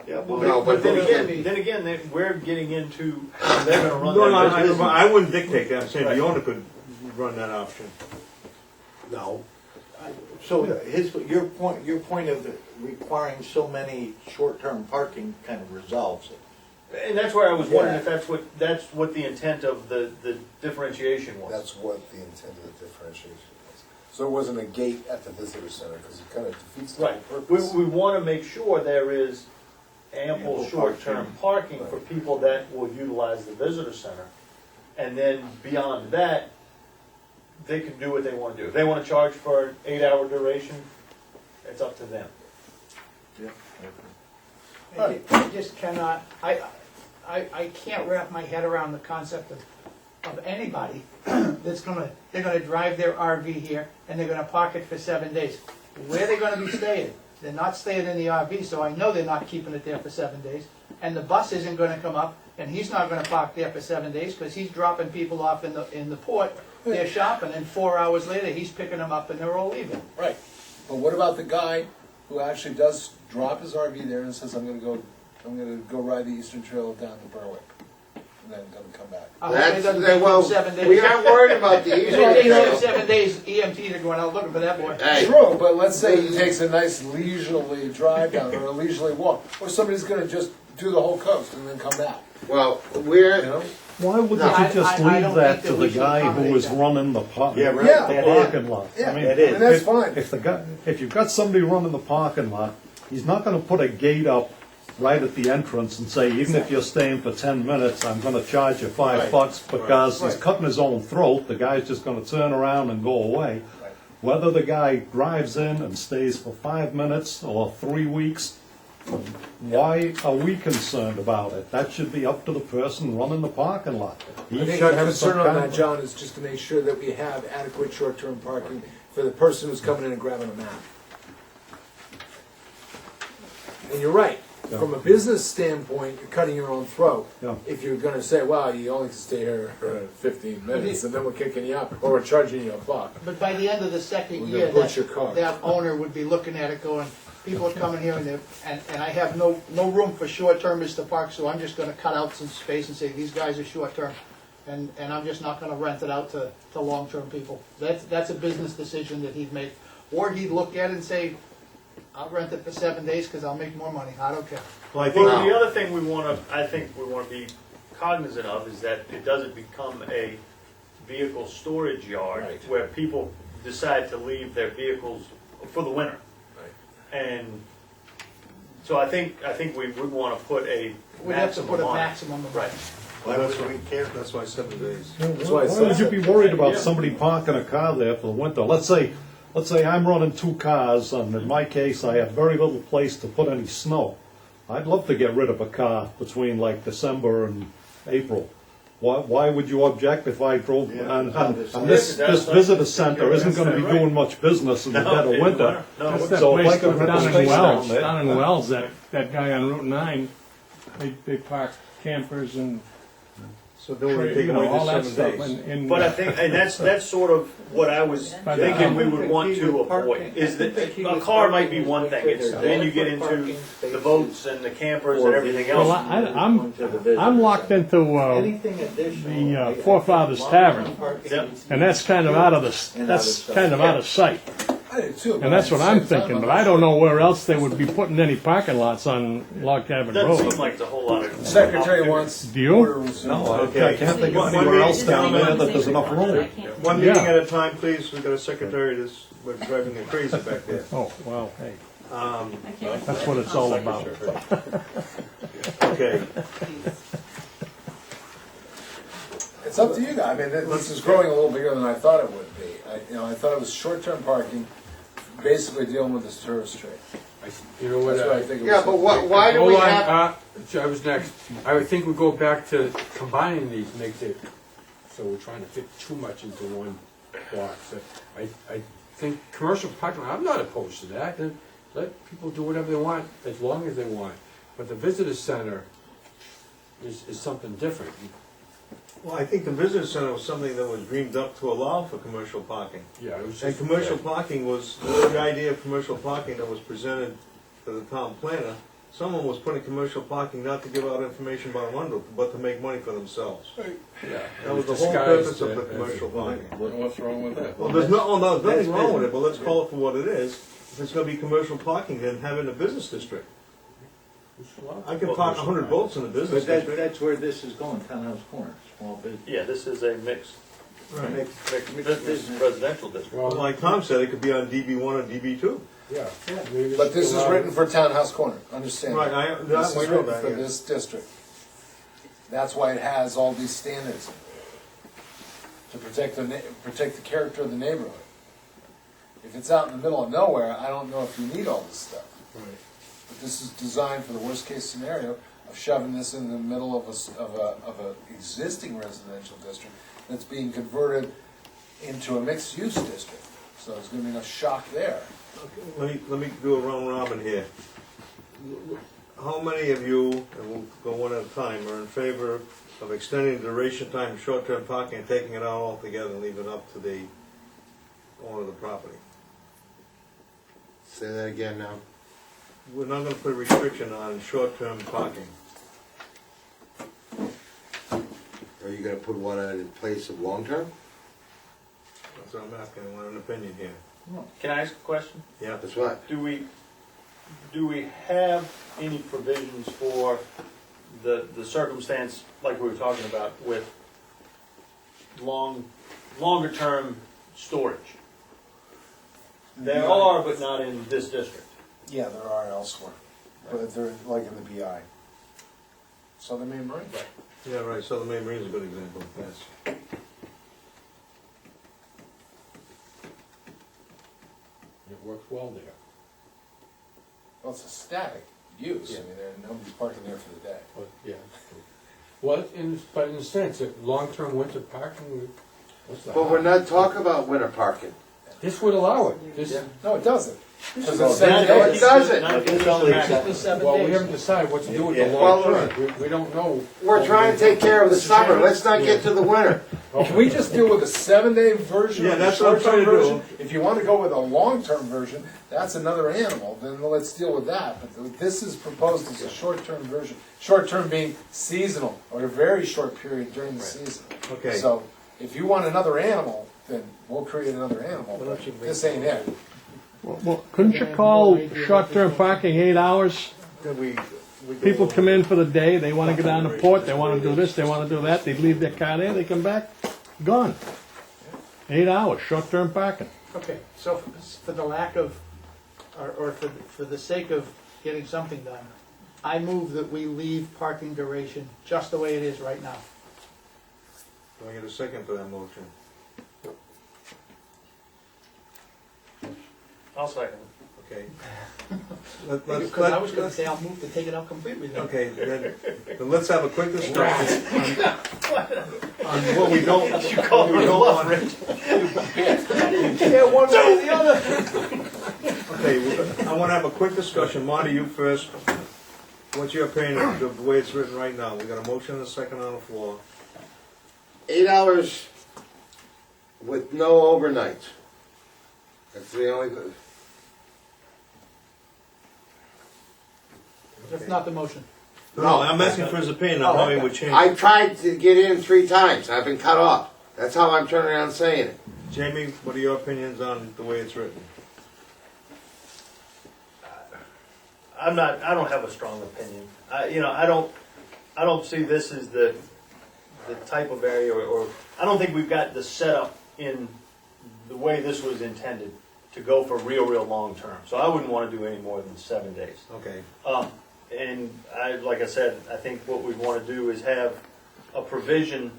Yeah, No, but then then again, we're getting into how they're gonna run No, their no, business. I wouldn't dictate that, I'm saying Right. the owner could run that option. No. So your point of requiring so many short-term parking kind of resolves it. And that's where I was wondering Yeah. if that's what the intent of the differentiation was. That's what the intent of the differentiation was. So it wasn't a gate at the visitor center, because it kind of defeats the whole Right. purpose. We wanna make sure there is ample Ample short-term parking for people that will utilize the visitor center. And then beyond that, they can do what they wanna do. If they wanna charge for an 8-hour duration, it's up to them. I just cannot, I can't wrap my head around the concept of anybody they're gonna drive their RV here and they're gonna park it for 7 days. Where are they gonna be staying? They're not staying in the RV, so I know they're not keeping it there for 7 days. And the bus isn't gonna come up, and he's not gonna park there for 7 days, because he's dropping people off in the port, they're shopping, and 4 hours later, he's picking them up and they're all leaving. Right. But what about the guy who actually does drop his RV there and says, I'm gonna go ride the Eastern Trail down to Berwick? and then gonna come back. I hope it That's, doesn't take well, 7 days. we aren't worried about the If it takes him easement. 7 days, EMTs are going out looking for that boy. Hey, True, but let's say he takes a nice leisurely drive down, or a leisurely walk, or somebody's gonna just do the whole coast and then come back, well, you we're, know? Why wouldn't No, you just I leave don't that think to that we the should guy who accommodate was that. running the parking Yeah, lot? Yeah, I mean, I mean, that's fine. if you've got somebody running the parking lot, he's not gonna put a gate up right at the entrance and say, even if you're staying for 10 minutes, I'm gonna charge you $5 because he's Right. cutting his own throat, the guy's just gonna turn around and go away. Right. Whether the guy drives in and stays for 5 minutes or 3 weeks, why are we concerned about it? That should be up to the person running the parking lot. He I think should our have concern some on kind that, of- John, is just to make sure that we have adequate short-term parking for the person who's coming in and grabbing a map. And you're right, Yeah. from a business standpoint, you're cutting your own throat. Yeah. If you're gonna say, wow, you only can stay here for 15 minutes, and then we're kicking you out, or we're charging you $1. But by the end of the We're second gonna year, put your car. that owner would be looking at it going, people are coming here and I have no room for short-termers to park, so I'm just gonna cut out some space and say, these guys are short-term. And I'm just not gonna rent it out to long-term people. That's a business decision that he'd make. Or he'd look at it and say, I'll rent it for 7 days because I'll make more money. I don't care. Well, I think, Well, the other thing I think we wanna be cognizant of is that it doesn't become a vehicle storage yard Right. where people decide to leave their vehicles for the winter. Right. And so I think we would wanna put a We'd have to put maximum a on it. maximum of. Right. that's why 7 days. That's why I Why said would you that. be worried about Yeah. somebody parking a car there for the winter? Let's say I'm running 2 cars, and in my case, I have very little place to put any snow. I'd love to get rid of a car between like December and April. Why would you object if I drove, and this visitor center isn't gonna be doing much business in the dead of winter. No, So if I could rent a space down there. Down in Wells, that guy on Route 9, they park campers and, So don't we take you know, away all the that 7 stuff. days? And But I think, and that's sort of what I was But thinking we would want to avoid, is that a car might be one thing, it's, then you get into the boats and the campers and everything Well, else. I'm locked into the Forefathers Tavern, Yep. and that's kind of out of sight. I do too. And that's what I'm thinking, but I don't know where else they would be putting any parking lots on Log Cabin Doesn't Road. seem like the whole lot of. Secretary wants. Do you? orders. No, Okay. I can't think of One anywhere meeting else down there that there's enough room. One meeting Yeah. at a time, please. We've got a secretary that's, we're driving her crazy back there. Oh, well, hey, Um, that's what it's all about. okay. It's up to you guys. I mean, this is growing a little bigger than I thought it would be. I thought it was short-term parking, basically dealing with this tourist trade. You know That's what I think it was. yeah, but why do we have, I was next. I would think we go back to combining these, makes it, so we're trying to fit too much into one box. I think commercial parking, I'm not opposed to that. Let people do whatever they want, as long as they want. But the visitor center is something different. Well, I think the visitor center was something that was dreamed up to allow for commercial parking. Yeah, it was And just. commercial parking was, the idea of commercial parking that was presented to the town planner, someone was putting commercial parking not to give out information about Arundel, but to make money for themselves. Yeah. That was the whole purpose of the commercial parking. What's wrong with that? Well, there's nothing wrong with it, but let's call it for what it is. If it's gonna be commercial parking, then have it in a business district. I can park 100 boats in a business But district. that's where this is going, Townhouse Corner, small business. Yeah, this is a mixed Right. residential district. Well, like Tom said, it could be on DB1 or DB2. Yeah. But this is written for Townhouse Corner, understand? Right, that. This is written for this district. That's why it has all these standards to protect the character of the neighborhood. If it's out in the middle of nowhere, I don't know if you need all this stuff. Right. But this is designed for the worst case scenario of shoving this in the middle of a existing residential district that's being converted into a mixed use district. So there's gonna be no shock there. Let me do a round robin here. How many of you, and we'll go one at a time, are in favor of extending the duration time of short-term parking and taking it out altogether and leave it up to the owner of the property? say that again now? We're not gonna put a restriction on short-term parking. Are you gonna put one in place of long-term? That's what I'm asking, I want an opinion here. Can I ask a question? Yeah. That's what? Do we have any provisions for the circumstance, like we were talking about, with longer term storage? There are, but not in this district. Yeah, there are elsewhere, but they're like in the BI. Southern Maine Marine. Yeah, right, Southern Maine Marine is a good example, yes. It works well there. Well, it's a static use, I mean, nobody's parking there for the day. But, yeah. Well, but in a sense, long-term winter parking, what's that? But we're not talking about winter parking. This would allow it. This, No, it doesn't. Because Well, it's 7 No, it days. doesn't. well, we haven't decided what to do with the Yeah. long-term. We don't know. We're trying to take care of the summer, let's not get to the winter. Can we just deal with a 7-day version Yeah, or the that's what I'm short-term trying to do. version? If you want to go with a long-term version, that's another animal, then let's deal with that. But this is proposed as a short-term version. Short-term being seasonal, or a very short period during the season. Okay. So, if you want another animal, then we'll create another animal, Why but don't you make- this ain't it. Well, couldn't you call short-term parking 8 hours? Then we go People over- come in for the day, they wanna go down the port, they wanna do this, they wanna do that, they leave their car there, they come back, gone. 8 hours, short-term parking. Okay, so for the lack of, or for the sake of getting something done, I move that we leave parking duration just the way it is right now. Do I get a second for that motion? I'll second. Okay. Because I was gonna say I'll move to take it out completely then. Okay, then let's have a quick discussion on what we don't, what we don't want. Yeah, one way or the other. Okay, I wanna have a quick discussion. Marty, you first. What's your opinion of the way it's written right now? We got a motion and a second on the floor. 8 hours with no overnights. That's the only, That's not the motion. No, I'm asking for his opinion on how he would change. I tried to get in 3 times, I've been cut off. That's how I'm turning around saying it. Jamie, what are your opinions on the way it's written? I don't have a strong opinion. I don't see this as the type of area, or I don't think we've got the setup in the way this was intended to go for real long term. So I wouldn't want to do any more than 7 days. Okay. And like I said, I think what we want to do is have a provision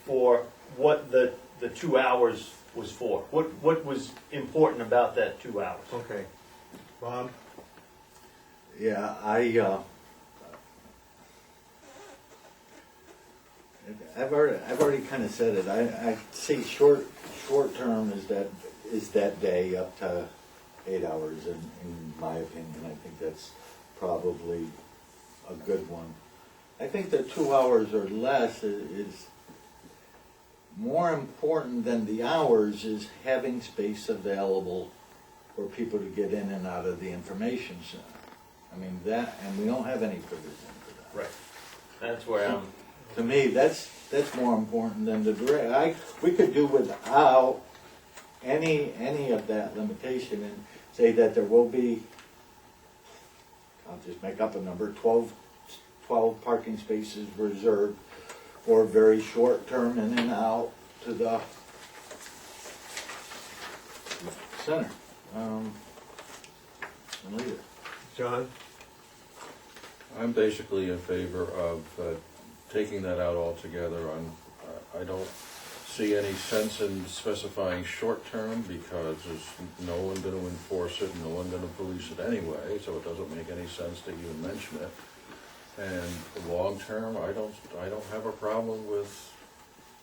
for what the 2 hours was for. What was important about that 2 hours? Okay. Bob? Yeah, I've already kind of said it. I see short term is that day up to 8 hours in my opinion. I think that's probably a good one. I think the 2 hours or less is more important than the hours is having space available for people to get in and out of the information center. I mean that, and we don't have any provision for that. Right. That's where I'm. To me, that's more important than the direct. We could do without any of that limitation and say that there will be, I'll just make up a number, 12 parking spaces reserved for very short term in and out to the center. And leave it. John? I'm basically in favor of taking that out altogether. I don't see any sense in specifying short-term because there's no one going to enforce it, no one going to police it anyway, so it doesn't make any sense to even mention it. And long-term, I don't have a problem with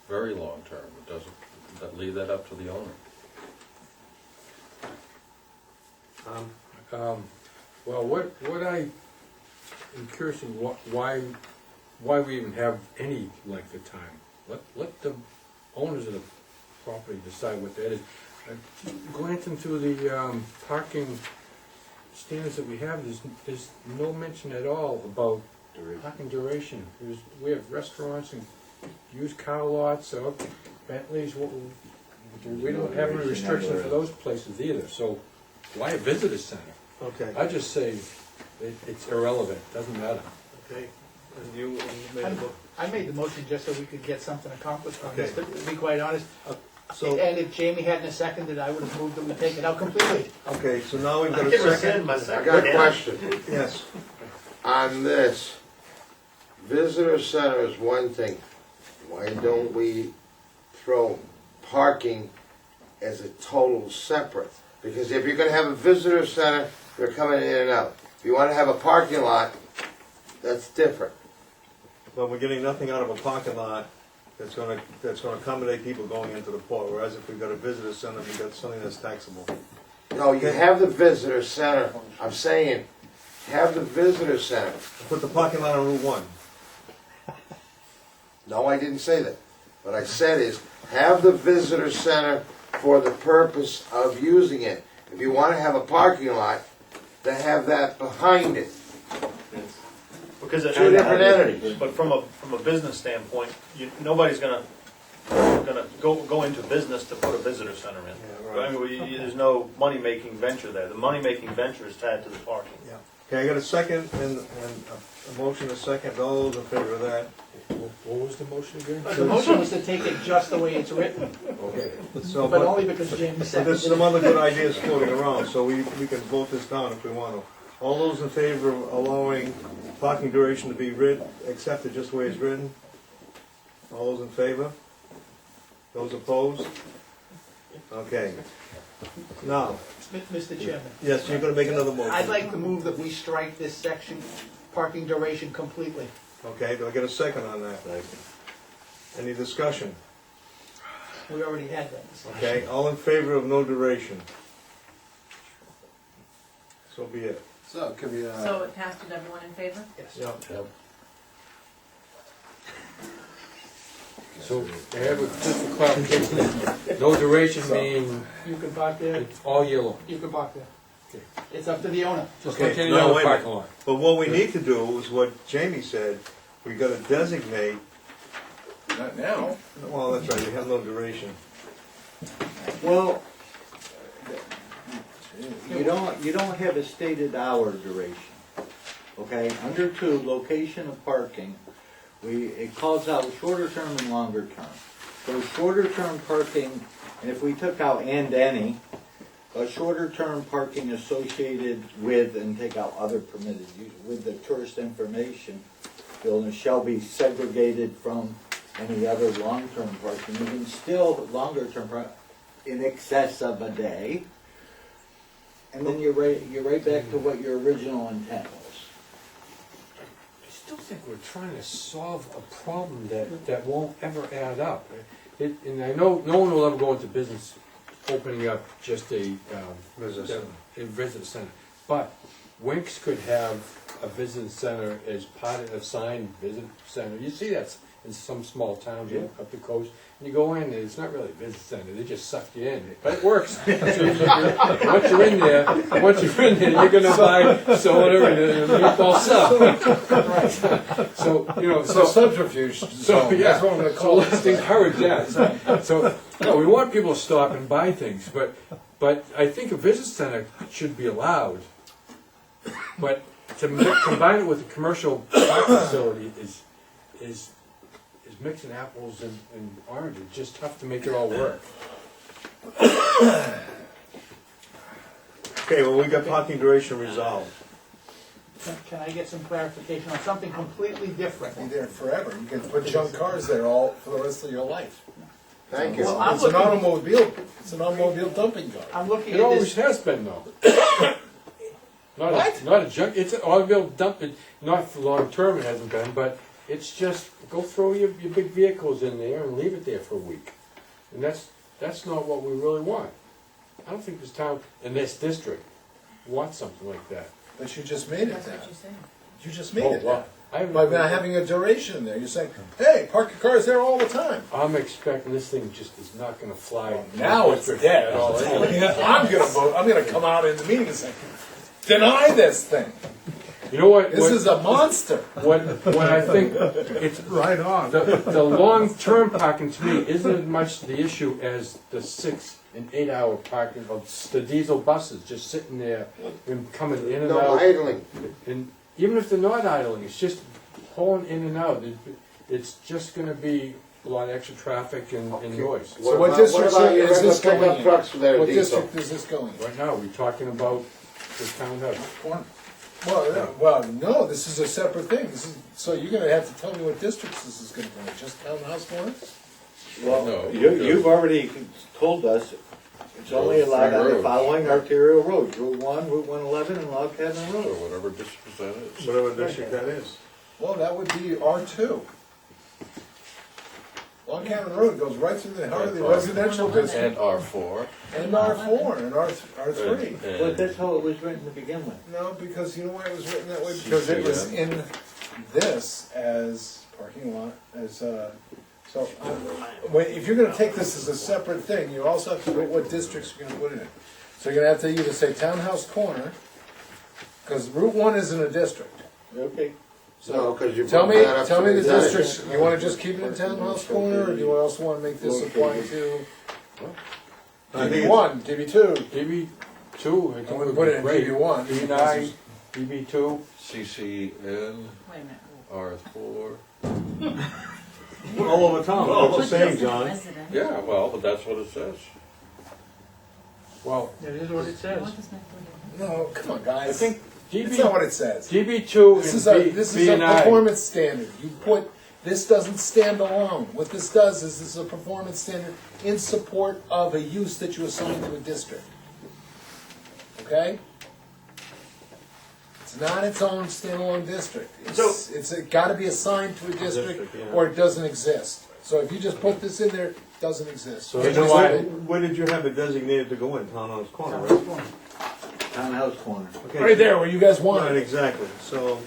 very long-term. It doesn't, leave that up to the owner. Well, what I am curious in why we even have any length of time. Let the owners of the property decide what that is. Glancing through the parking standards that we have, there's no mention at all about parking duration. We have restaurants and used car lots, or Bentleys, we don't have any restriction for those places either, so why a visitor center? Okay, I just say it's irrelevant, doesn't matter. okay. And you made a mo- I made the motion just so we could get something accomplished on this, Okay. to be quite honest. so, And if Jamie hadn't seconded, I would have moved them to take it out completely. okay, so now we've I got can a rescind second. my I second. got a question. Yes, On this, visitor center is one thing. Why don't we throw parking as a total separate? Because if you're gonna have a visitor center, they're coming in and out. If you wanna have a parking lot, that's different. but we're getting nothing out of a parking lot that's gonna accommodate people going into the port, whereas if we've got a visitor center, we've got something that's taxable. No, you have the visitor center. I'm saying, have the visitor center. Put the parking lot on Route 1. No, I didn't say that. What I said is, have the visitor center for the purpose of using it. If you wanna have a parking lot, then have that behind it. Because Two different entities. But from a business standpoint, nobody's gonna go into business to put a visitor center in. Yeah, right. I mean, there's no money-making venture there. The money-making venture is tied to the parking. Yeah. Okay, I got a second and a motion, a second. All those in favor of that? What was the motion again? The motion was to take it just the way it's written, Okay. So, but only because Jamie but seconded there's some it. other good ideas floating around, so we can vote this down if we want to. All those in favor of allowing parking duration to be accepted just the way it's written? All those in favor? Those opposed? Okay. Now, Mr. Chairman, yes, you're gonna make another motion. I'd like to move that we strike this section, parking duration completely. Okay, do I get a second on that? Any discussion? We already had that discussion. Okay, all in favor of no duration? So be it. So, it could be, So it passed with everyone in favor? Yes. Yep. So, I have just for clarification, no duration mean You can park there, it's all year long. you can park there. Okay. It's up to the owner. Just Okay, like any no, other wait a minute. parking lot. But what we need to do is what Jamie said, we gotta designate, not now. well, that's right, we have no duration. Well, you don't have a stated hour duration, okay? Under 2, location of parking, it calls out shorter term and longer term. So shorter term parking, and if we took out "and any," a shorter term parking associated with, and take out other permitted use, with the tourist information building shall be segregated from any other long-term parking, even still longer term in excess of a day. And then you're right back to what your original intent was. I still think we're trying to solve a problem that won't ever add up. And I know no one will ever go into business opening up just a Visitor center. a visitor center. But Winks could have a visitor center as part of a signed visitor center. You see that in some small towns up the coast. And you go in, and it's not really a visitor center, they just suck you in. But it works. So once you're in there, you're gonna buy soda and a meatball sub. So, you know, So subterfuge so, zone, yeah, that's what I'm gonna so call it. let's encourage that. So, no, we want people to stop and buy things, but I think a visitor center should be allowed. But to combine it with a commercial park facility is mixing apples and oranges. It's just tough to make it all work. Okay, well, we got parking duration resolved. Can I get some clarification on something completely different? Be there forever, you can put junk cars there all, for the rest of your life. Thank you. Well, I'm It's an looking- it's an automobile dumping yard. I'm looking It at always this, has been though. What? Not a junk, it's an automobile dump, not for long term it hasn't been, but it's just, go throw your big vehicles in there and leave it there for a week. And that's not what we really want. I don't think this town, in this district, wants something like that. But you just made it That's that. what you said. You just made Oh, it wow. that. I haven't- By not having a duration in there, you're saying, hey, park your cars there all the time. I'm expecting this thing just is not gonna fly. Well, now it's dead. At all. I'm gonna vote, I'm gonna come out in the meeting and say, deny this thing. You know what? This is a monster. What I think, it's, Right on. the long-term parking to me isn't as much the issue as the 6 and 8 hour parking of the diesel buses just sitting there and coming in and No out. idling. And even if they're not idling, it's just pulling in and out. It's just gonna be a lot of extra traffic and noise. So what district about your is this regular going pickup in? trucks that are What diesel? district is this going in? Right now, we're talking about the townhouse. Well, no, this is a separate thing. This is, so you're gonna have to tell me what districts this is gonna go in, just townhouse corner? No, Well, you've already told us it's only allowed on the roads. following arterial roads, Route 1, Route 111, and Log Cabin So Road. whatever district that is. Whatever district that is. Well, that would be R2. Long Cabin Road goes right through the heart of the residential And district, R4. and R4, and R3. But that's how it was written to begin with. No, because you know why it was written that way? Because it was in this as parking lot, as, so, if you're gonna take this as a separate thing, you also have to put what districts you're gonna put in it. So you're gonna have to either say Townhouse Corner, because Route 1 isn't a district. Okay. No, because you Tell brought me, that up tell to me the design. districts, you wanna just keep it in Townhouse Corner, or do you also wanna make this apply to I think DB1, DB2? DB2, I I'm think gonna would put be it in great. DB1. DB9, DB2. CCN, Wait a minute. R4. all over town, Well, that's the same, it's John. resident. Yeah, well, but that's what it says. Well, That is what it You says. want this next one? No, come on, guys. I think It's not what it says. DB2 This is and this is B a and I. performance standard. You put, this doesn't stand alone. What this does is this is a performance standard in support of a use that you assign to a district. Okay? It's not its own standalone district. It's gotta be assigned to a district District, yeah. or it doesn't exist. So if you just put this in there, it doesn't exist. So Okay, you know so why- where did you have it designated to go in, Townhouse Corner, right? Townhouse Corner. Okay. Right there where you guys want Right, it. exactly, so,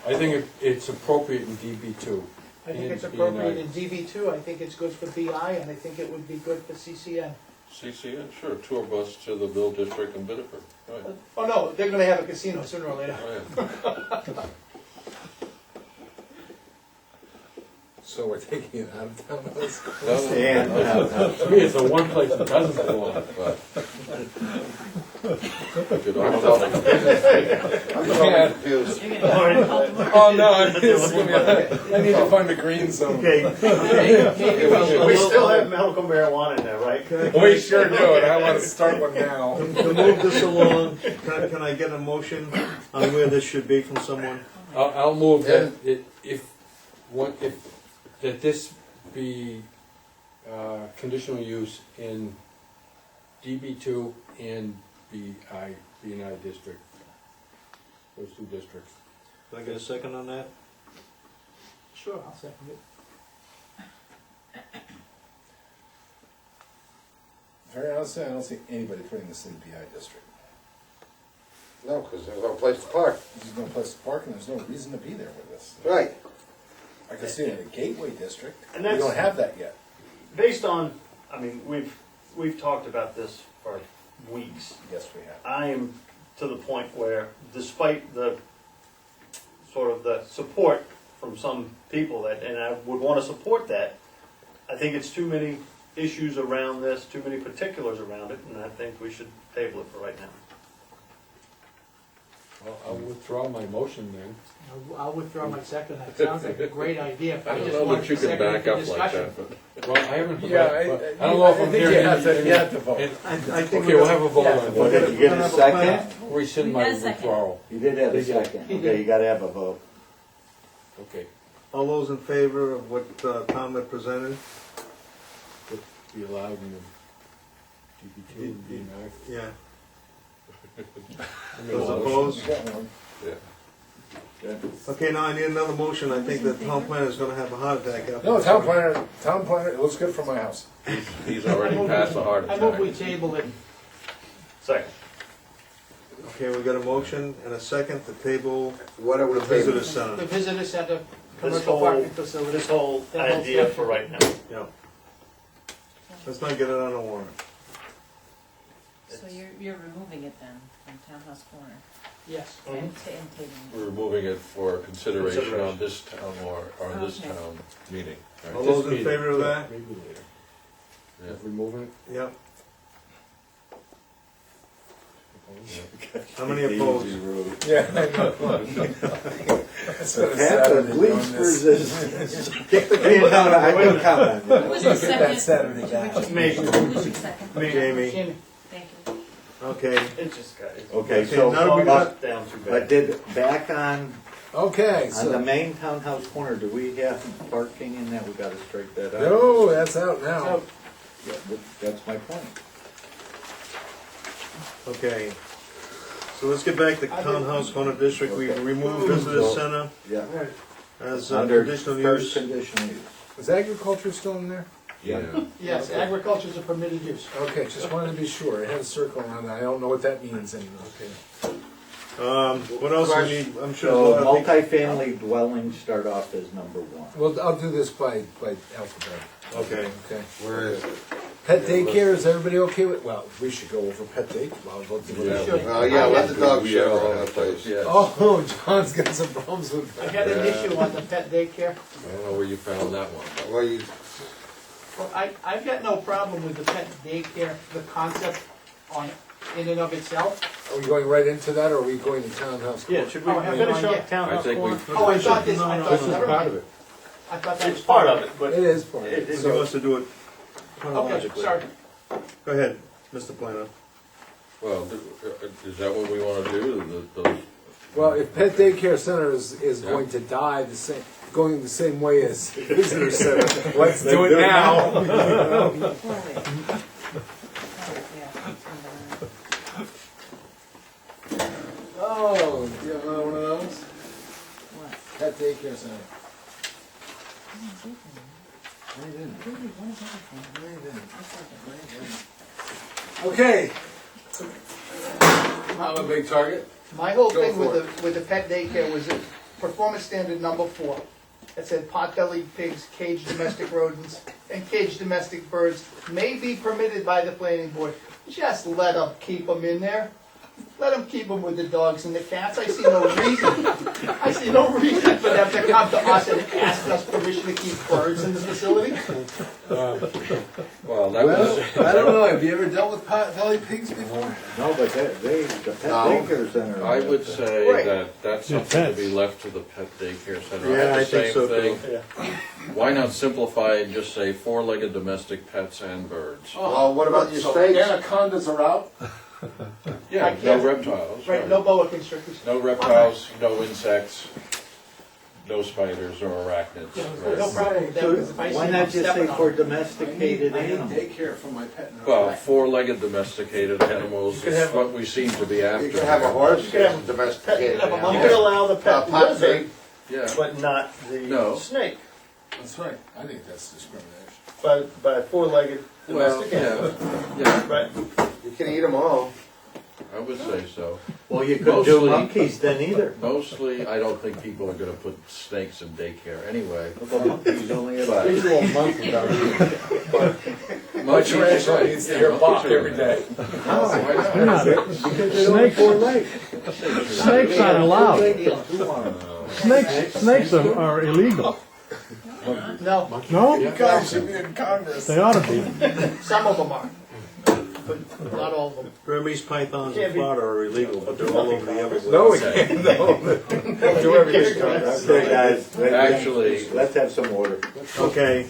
I think it's appropriate in DB2. I think it's and appropriate B&I. in DB2, I think it's good for BI, and I think it would be good for CCN. CCN, sure, tour bus to the Ville District in Biddeford, right. Oh, no, they're gonna have a casino sooner or later. Oh, yeah. So we're taking it out of townhouse. To me, it's the one place that doesn't belong. But- Good on. I'm so confused. You're gonna call tomorrow. Oh, no, this is gonna be, I need to find the green zone. okay. We still have medical marijuana in there, right? We sure do, and I wanna start one now. To move this along, can I get a motion on where this should be from someone? I'll move that that this be conditional use in DB2 and B&I district. Those two districts. Can I get a second on that? Sure, I'll second it. Very honestly, I don't see anybody putting this in the BI district. No, because there's no place to park. There's no place to park and there's no reason to be there with this. Right. I can see it in the Gateway district. And We that's- don't have that yet. Based on, I mean, we've talked about this for weeks. Yes, we have. I am to the point where, despite the sort of the support from some people that, and I would want to support that, I think it's too many issues around this, too many particulars around it, and I think we should table it for right now. Well, I'll withdraw my motion then. I'll withdraw my second, that sounds like a great idea. I don't just know wanted that you to can second it back for up like discussion. that, but. Well, I haven't. Yeah, but I don't know if I'm think hearing you have to anything. vote. I think Okay, we'll have a vote on Okay, it. you get a second? Rescind We my got a second. withdrawal. You did have a He did. second. Okay, you gotta have a vote. Okay. All those in favor of what Tom had presented? Be allowed in the DB2 and B&I. Yeah. I mean, Those well, opposed? You got one. Okay, now I need another motion. I think the town planner is gonna have a heart attack after. No, this. town planner, it looks good from my house. He's already passed the heart I move we attack. table it. Second. Okay, we got a motion and a second to table What are we the visitor tabling? center. The visitor center, This commercial whole, parking facility. this whole That whole idea section. for right now. Yeah. Let's not get it on the warrant. So you're removing it then from Townhouse Corner? Yes. We're removing it for consideration on this town or on this Okay. town meeting. right? All those in favor of that? Maybe later. Yeah. If we're moving it, Yep. How many opposed? Yeah, I know. Instead of Half Saturday of least doing this. resistance. Kick the can down, I can count on Who you. was your Get that second? Saturday back. Me. Who was your second? Me, Jamie. Jamie, Thank you. Okay. It just got, Okay, so, now that we got- down too but did, back on Okay, the so, main townhouse corner, do we have parking in that? We gotta straighten that out. no, that's out now. so, Yeah, that's my point. Okay. So let's get back to Townhouse Corner District. We removed Visitor Center Yeah. as Under conditional first use. conditional use. Is agriculture still in there? Yeah. yes, agriculture is a permitted use. Okay, just wanted to be sure. It had a circle around it. I don't know what that means anymore. Okay. What else we need? I'm sure So there's a lot of things. multifamily dwellings start off as number one. Well, I'll do this by alphabet. Okay. Okay. Where is it? Pet daycare, is everybody okay with, well, we should go over pet daycare. Well, we'll do Yeah. it. Sure. Yeah, let the dog We shit are all on over the that place. place, yes. Oh, John's got some problems with I that. got an Yeah. issue on the pet daycare. I don't know where you found that one. but- Well, you, Well, I've got no problem with the pet daycare, the concept on, in and of itself. Are we going right into that, or are we going to townhouse? Yeah, should we Oh, I haven't finish gone up yet. townhouse I think we- corner? Oh, I thought this, I No, thought, this is never part mind. of it. I thought that was It's part of it, but It is part of It it. is. He wants to do it Okay, chronologically. sorry. Go ahead, Mr. Planner. Well, is that what we wanna do? Those, Well, if pet daycare center is Yeah. going to die the same, going the same way as visitor center, let's do it now. Oh, do you have another one of those? Pet daycare center. Okay. I'm a big target. My whole Go thing for with the pet daycare was that performance standard number 4. It said pot-bellied pigs, caged domestic rodents, and caged domestic birds may be permitted by the planning board. Just let them keep them in there. Let them keep them with the dogs and the cats. I see no reason. I see no reason for them to come to us and ask us permission to keep birds in the facility. well, that was, I don't know, have you ever dealt with pot-bellied pigs before? No, but the pet No. daycare center. I would say Right. that that's Yeah, something to pets. be left to the pet daycare center. Yeah, have the I think same so, thing. too. Why not simplify and just say four-legged domestic pets and birds? well, what about your So snakes? anacondas are out? Yeah, no reptiles. Right, no boa constrictors. No reptiles, no insects, no spiders or arachnids. No right? problem with that, So because if I see why them not just stepping say on for them. domesticated I need animals? daycare for my pet. Well, four-legged domesticated animals could is have a- what we seem to be after. You can have a horse, You could have a domesticated. you could have a animal. You could allow the pet pot lizard, pig. Yeah. but not the No. snake, That's right, I think that's discrimination. by a four-legged Well, domestic animal. yeah, Right, You can eat them all. I would say so. Well, you couldn't do Mostly- monkeys then either. Mostly, I don't think people are gonna put snakes in daycare anyway. The monkeys only have But- Visual month without My tarantula needs to hear pop every day. They're not- Because they don't have four legs. Snakes aren't allowed. Two arms. Snakes are illegal. No, No? You guys should be in Congress. They ought to be. some of them are, but not all of them. Burmese pythons in Can't be- Florida are illegal, but they're all over the Everglades. No, we can't, no. We'll do everything. Okay, guys, Actually- let's have some order. Okay,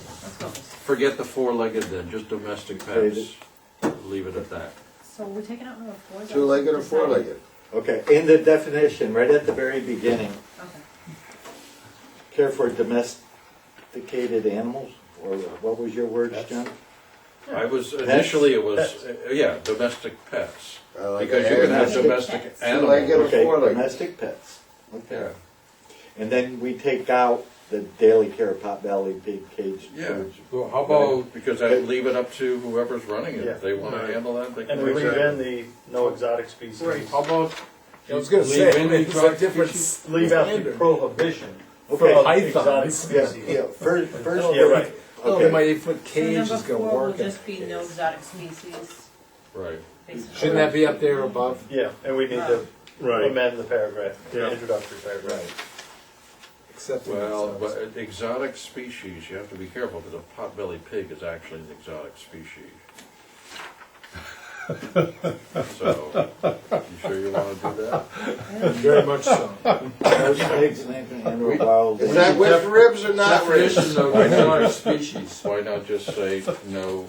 Forget the four-legged then, just domestic pets. Leave it at that. So we're taking out number 4? is that Two-legged or what you decided? four-legged? Okay, in the definition, right at the very beginning, Okay. care for domesticated animals, or what was your words, John? I was, initially it was, yeah, domestic pets. Like Because you can have Domestic domestic pets. Two-legged or animals. Okay, four-legged? domestic pets. Yeah. Okay. And then we take out the daily care of pot-bellied pig, caged Yeah. birds. So how about, Because I leave it up to whoever's running it. If they wanna Right. handle that, they can. and we leave in the no exotic species. how about, I was gonna say, Leave any it's a truck difference. Leave out the prohibition Okay. of Pythons. exotic Yeah, species. yeah, first. Yeah, right. Oh, Okay. my 8-foot So cage number is gonna 4 will work. just be no exotic species. Right. based on- Shouldn't that be up there above? Yeah, and we need to Right. amend the paragraph, the Yeah. introductory paragraph. Except in Well, the- but exotic species, you have to be careful, because a potbelly pig is actually an exotic species. So, you sure you wanna do that? Very much so. Those pigs and wild. Is that with ribs or not ribs? Definition of exotic species. Why not just say no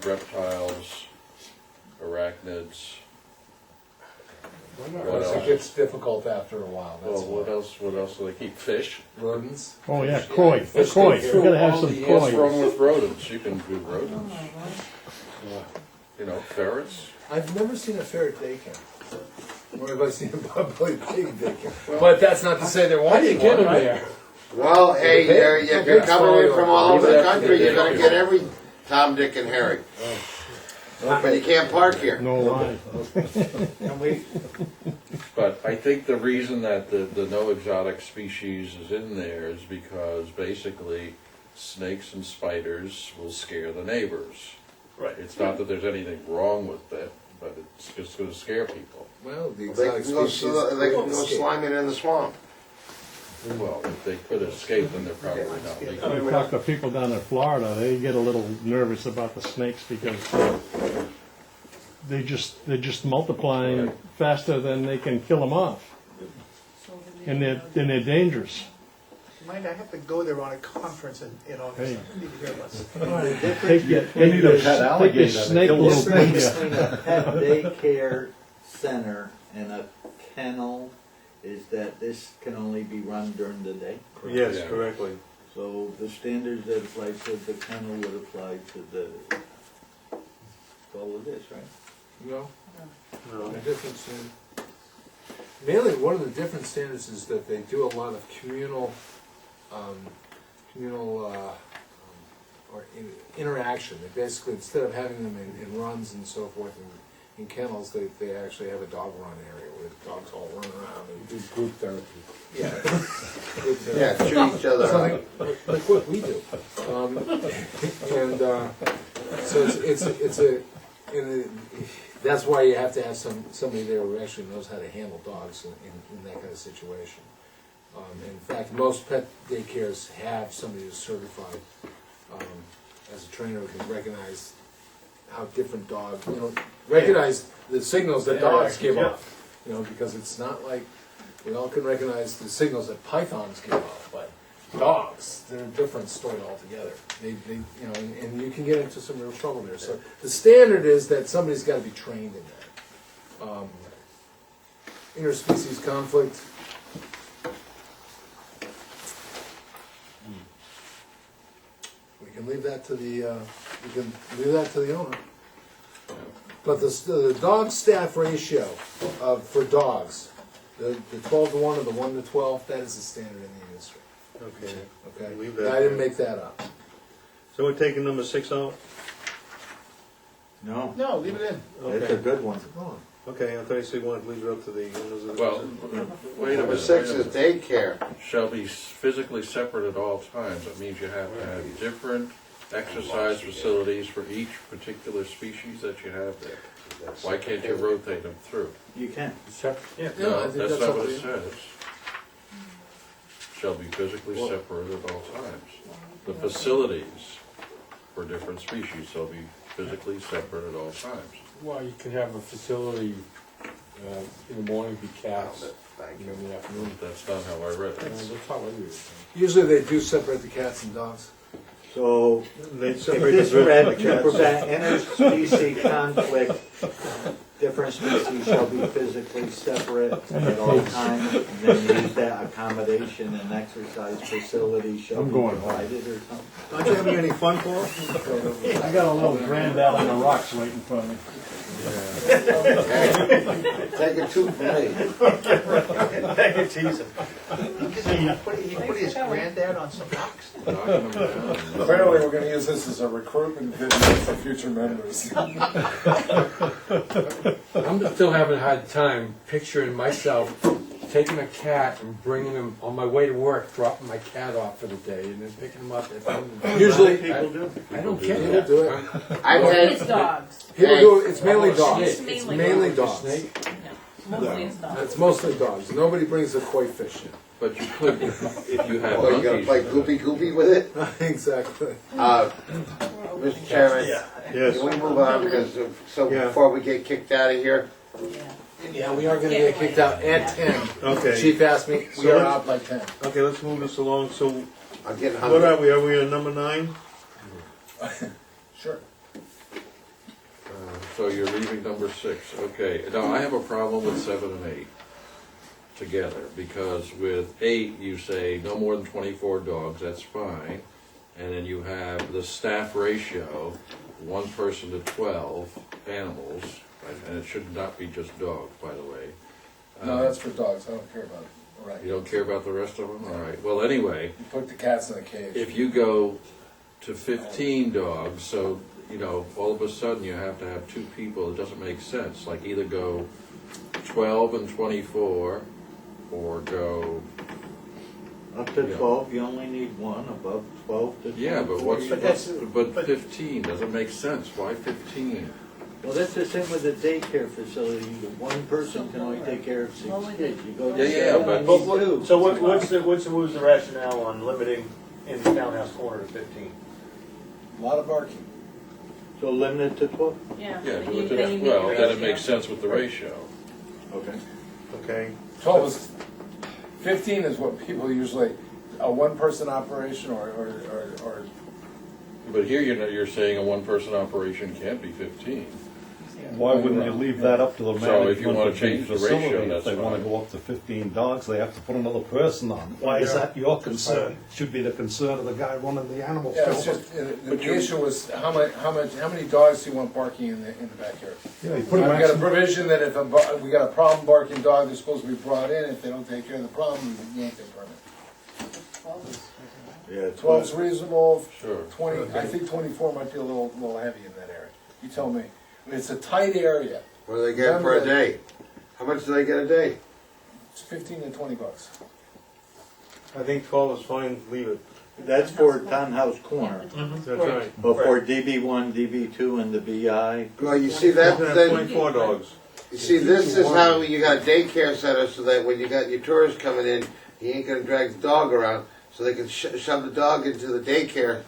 reptiles, arachnids? What Because it else? gets difficult after a while, that's Well, what why. else do they keep? Fish? Rodents? Oh, yeah, koi, Fish koi, go you through gotta have all some the What's koi. wrong with rodents? You can do rodents. You know, ferrets? I've never seen a ferret daycare. Nor have I seen a potbelly pig daycare. But that's not to say there won't How do be you get one, them right? there? Well, hey, if you're coming in from all over the country, you're gonna get every Tom, Dick, and Harry. But you can't park here. No lie. Can we, But I think the reason that the no exotic species is in there is because basically snakes and spiders will scare the neighbors. Right. It's not that there's anything wrong with it, but it's just gonna scare people. Well, the They exotic can go, species. they can go escape. sliming in the swamp. Well, if they could escape, then they're probably not legal. I talk to people down in Florida, they get a little nervous about the snakes because they're just multiplying faster than they can kill them off. And they're dangerous. Mind, I have to go there on a conference in August. Hey. I need to hear about it. the difference Take your, between take your, the- take your alligator, snake kill the little difference thing. between a pet daycare center and a kennel is that this can only be run during the day. Yes, Yeah. correctly. So the standards that apply to the kennel would apply to the, all of this, right? No, No. the difference in, mainly one of the different standards is that they do a lot of communal, or interaction. They basically, instead of having them in runs and so forth in kennels, they actually have a dog run area where the dogs all run around and Do group therapy. yeah. Yeah, shoot each other up. Something like what we do. So it's a, that's why you have to have somebody there who actually knows how to handle dogs in that kind of situation. In fact, most pet daycares have somebody who's certified as a trainer who can recognize how different dogs, recognize the signals that dogs give off. Because it's not like, we all can recognize the signals that pythons give off, but dogs, they're a different story altogether. And you can get into some real trouble there. So the standard is that somebody's gotta be trained in that. Interspecies conflict. We can leave that to the owner. But the dog staff ratio for dogs, the 12 to 1 or the 1 to 12, that is the standard in the industry. Okay. Okay? Leave that I didn't there. make that up. So we're taking number 6 out? No, No, leave it in. that's a good one. Okay, I thought you said you wanted to leave it up to the owners of the. Well, wait a Number minute. 6 wait a is minute. daycare. Shall be physically separate at all times. That means you have to have different exercise facilities for each particular species that you have there. Why can't you rotate them through? You can. Yeah, I No, think that's not up what to it you. says. Shall be physically separate at all times. The facilities for different species shall be physically separate at all times. Well, you can have a facility, in the morning be cats, in the afternoon. That's not how I read That's it. how I read it. Usually they do separate the cats and dogs. So, They if separate this the read the to cats. prevent interspecies conflict, different species shall be physically separate at all times, and then use that accommodation and exercise facility shall I'm be going home. provided or something. Aren't you having any fun, Paul? I got a little granddad on the rocks waiting for me. Take a tooth from me. I can tease him. He put his granddad on some rocks. Knocking them down. Apparently, we're gonna use this as a recruitment video for future members. I'm still having a hard time picturing myself taking a cat and bringing him on my way to work, dropping my cat off for the day, and then picking him up. Usually, I don't get people that. do it. I've It's had, dogs. People do it, it's mainly Oh, dogs. snake. It's mainly Like a dogs. snake? Mostly it's dogs. It's mostly dogs. Nobody brings a koi fish in. But you could, if you have Oh, you gotta monkeys. play goopy goopy with it? Exactly. Mr. Chairman, Yes. can we move on, because, Yeah. before we get kicked out of here? Yeah, we are gonna get kicked out at 10. Okay. Chief asked me, we So are let's- out by 10. Okay, let's move this along. So I'm getting what hungry. are we? Are we on number 9? Sure. So you're leaving number 6, okay. Now, I have a problem with 7 and 8 together, because with 8, you say no more than 24 dogs, that's fine. And then you have the staff ratio, 1 person to 12 animals, right? And it should not be just dogs, by the way. No, that's for dogs, I don't care about it. All right. You don't care about the rest of them? All right, well, anyway, You put the cats in a cage. if you go to 15 dogs, so, you know, all of a sudden you have to have 2 people, it doesn't make sense. Like either go 12 and 24, or go, Up to Yeah. 12, you only need one, above 12 to 24. yeah, but what's, you- but 15, doesn't make sense, why 15? Well, that's the same with the daycare facility. One person can only take care of 6 kids. You go to Yeah, 7, but- you need 2. So what's the rationale on limiting in the townhouse corner to 15? A lot of barking. So limit it to 12? Yeah. Yeah, then do you- it to- then you need well, a then it ratio. makes sense with the ratio. Okay. Okay. 12 is, 15 is what people usually, a one-person operation or But here you're saying a 1-person operation can't be 15. Why wouldn't you leave that up to the So if you management wanna of the change the ratio, facility? If that's they wanna fine. go up to 15 dogs, they have to put another person on. Why is that your concern? Should be the concern of the guy running the animal yeah, it's shelter. just, the issue was how many dogs do you want barking in the backyard? Yeah, you We've put a got a maximum, provision that if we got a problem barking dog, they're supposed to be brought in, if they don't take care of the problem, you yank their permit. Yeah, 12's reasonable, Sure. 20, I think 24 might be a little heavy in that area. You tell me. It's a tight area, What do they get for a day? How much do they get a day? it's 15 to 20 bucks. I think 12 is fine, leave it. That's for townhouse corner. That's right. But for DB1, DB2, and the BI, Well, you see that, You can have then, 24 dogs. you see, this is how you got a daycare center, so that when you got your tourists coming in, you ain't gonna drag the dog around, so they can shove the dog into the daycare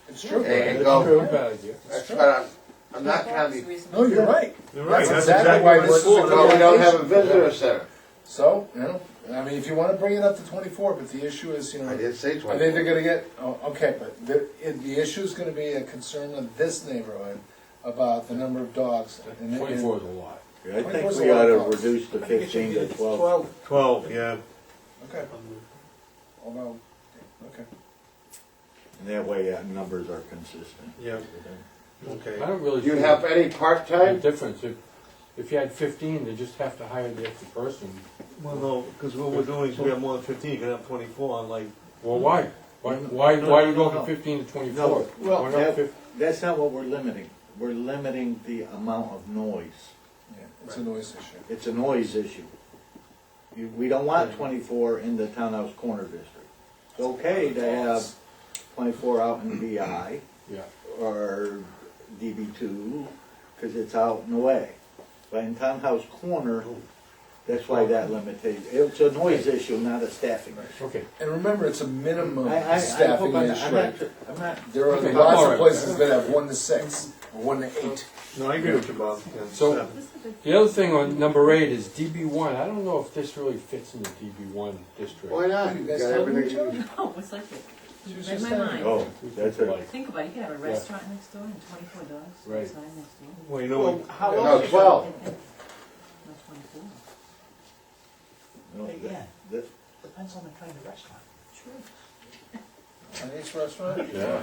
It's true. and That's go. true, bad idea. That's what I'm not trying to be, No, you're right. You're right, That's that's exactly why this is a well, we don't have a visitor center. So, I mean, if you wanna bring it up to 24, but the issue is, I did say I think 20. they're gonna get, okay, but the issue is gonna be a concern of this neighborhood about the number of dogs. And- 24 is a lot. I think 24's we a lot ought of to dogs. reduce to 15 to 12. 12, yeah. Okay. Although, okay. And that way, numbers are consistent. Yeah. Okay. I don't really. Do you see have any a part-time? difference. If you had 15, they just have to hire the extra person. Well, no, because what we're doing is we have more than 15, you can have 24 on like, Well, why? Why are you going from 15 to 24? No, well, Why not that's not what we're limiting. We're limiting the amount of noise. Yeah, it's a noise issue. It's a noise issue. We don't want 24 in the townhouse corner district. It's okay to have 24 out in VI Yeah. or DB2, because it's out and away. But in townhouse corner, that's why that limitation, it's a noise issue, not a staffing issue. Okay. And remember, it's a minimum I staffing hope issue. I'm not, There are Okay, lots all of right. places that have 1 to 6, or 1 to 8. no, I agree with you, Bob. Yeah, So- 7. The other thing on number 8 is DB1. I don't know if this really fits in the DB1 district. Why not? You You guys got tell me everything. each other? No, it's like it. She was Read just my saying. mind. oh, that's a, Think about it, you could have a restaurant next door and 24 dogs Right. outside next door. Well, you know what? How No, else? 12. Not 24. no, that, Depends on the kind of restaurant. Chinese restaurant? Yeah.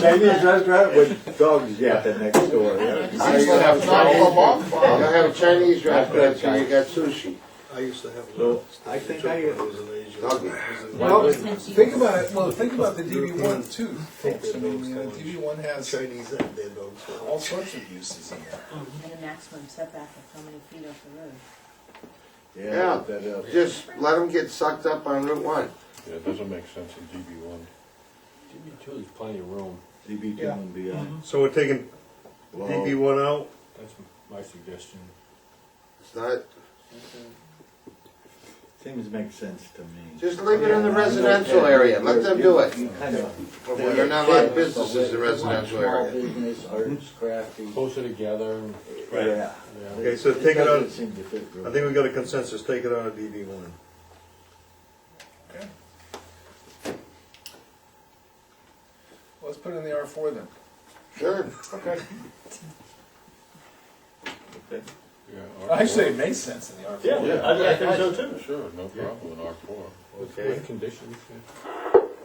Chinese restaurant with dogs yapping next door, yeah. Now you have you have a Chinese restaurant, so you got sushi. I used to have. So, I think I, Doggy. Well, think about it, think about the DB1 too, folks. I mean, DB1 has Chinese and their dogs. all sorts of uses in there. And a maximum setback of how many feet off the road. yeah, Yeah. that, Just let them get sucked up on Route 1. Yeah, it doesn't make sense in DB1. DB2 is plenty of room. DB2 Yeah. and beyond. So we're taking Well, DB1 out? That's my suggestion. It's not, Seems to make sense to me. just leave it in the residential area, let them do it. You kind of. They're not like businesses in residential Small area. business, arts, crafty. Closer together and. Right. Yeah. Okay, so take it out, doesn't seem to fit I really. think we got a consensus, take it out of DB one. Okay. Well, let's put it in the R4 then. Sure. Okay. Okay. Yeah, Actually, it makes sense in the R4. Yeah, I think so too. Sure, no problem in R4. Okay. With conditions.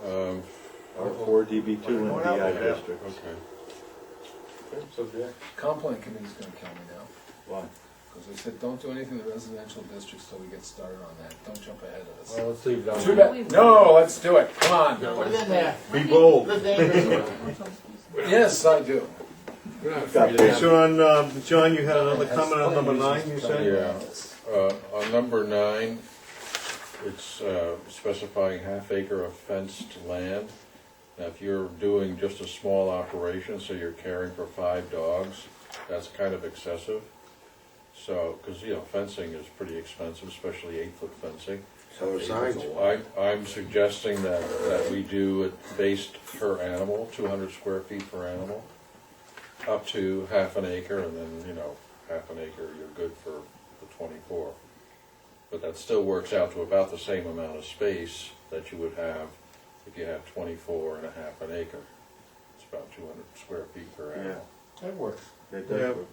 R4, DB2, and BI district. Okay. So, yeah. Comp plan committee's gonna kill me now, Why? because they said, don't do anything in the residential districts till we get started on that. Don't jump ahead of us. Well, let's leave it Too on. bad. No, let's do it. Come on. Put it in there. Be bold. Live dangerously. Yes, I do. We're not afraid of Okay, that. so on, John, you had another comment on number 9, you said? Yeah, on number 9, it's specifying half acre of fenced land. Now, if you're doing just a small operation, so you're caring for 5 dogs, that's kind of excessive. So, because, you know, fencing is pretty expensive, especially 8-foot fencing. So are signs. I'm suggesting that we do it based per animal, 200 square feet per animal, up to half an acre, and then, you know, half an acre, you're good for the 24. But that still works out to about the same amount of space that you would have if you have 24 and a half an acre. It's about 200 square feet per animal. That works. That Yeah. does work.